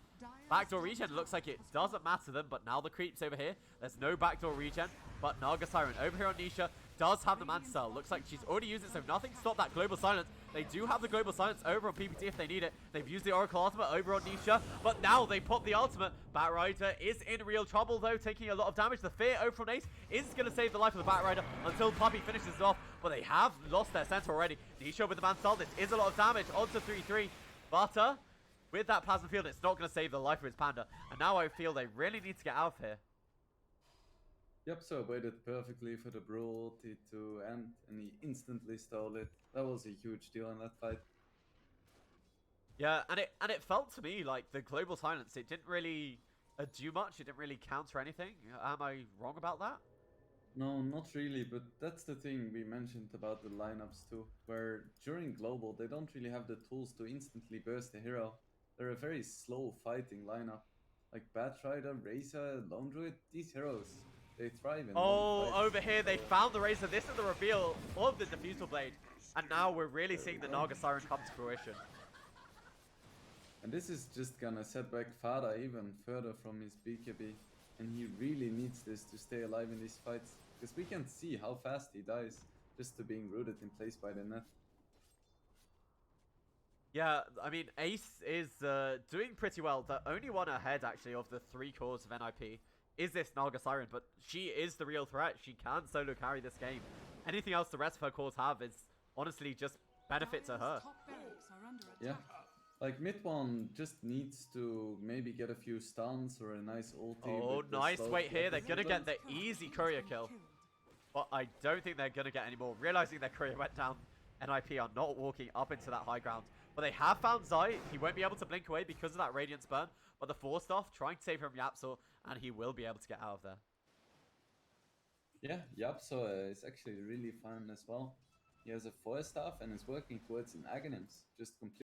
backdoor regen looks like it doesn't matter to them, but now the creep's over here. There's no backdoor regen, but Naga Siren over here on Nisha does have the Manta Cell. Looks like she's already used it, so nothing to stop that Global Silence. They do have the Global Silence over on PPT if they need it. They've used the Oracle Ultimate over on Nisha, but now they pop the ultimate. Batrider is in real trouble, though, taking a lot of damage. The Fear over from Ace is going to save the life of the Batrider until Puppey finishes it off, but they have lost their center already. Nisha with the Manta Cell, this is a lot of damage onto 3-3, but with that Plasma Field, it's not going to save the life of his Panda, and now I feel they really need to get out of here. Yep, so waited perfectly for the brutality to end, and he instantly stole it. That was a huge deal in that fight. Yeah, and it felt to me like the Global Silence, it didn't really do much. It didn't really counter anything. Am I wrong about that? No, not really, but that's the thing we mentioned about the lineups too, where during Global, they don't really have the tools to instantly burst the hero. They're a very slow fighting lineup. Like Batrider, Razor, Lone Druid, these heroes, they thrive in long fights. Over here, they found the Razor. This is the reveal of the Diffusal Blade. And now we're really seeing the Naga Siren come to fruition. And this is just gonna set back Fada even further from his BKB. And he really needs this to stay alive in these fights. Because we can see how fast he dies just to being rooted in place by the net. Yeah, I mean, Ace is doing pretty well. The only one ahead, actually, of the 3 cores of NIP is this Naga Siren, but she is the real threat. She can solo carry this game. Anything else the rest of her cores have is honestly just benefit to her. Yeah, like mid one just needs to maybe get a few stuns or a nice ulti. Oh, nice wait here. They're going to get the easy courier kill. But I don't think they're going to get any more. Realizing their courier went down, NIP are not walking up into that high ground. But they have found Zai. He won't be able to blink away because of that Radiance burn. But the 4 staff trying to save him Yapso, and he will be able to get out of there. Yeah, Yapso is actually really fun as well. He has a 4 staff and is working towards an Aghanims, just completely.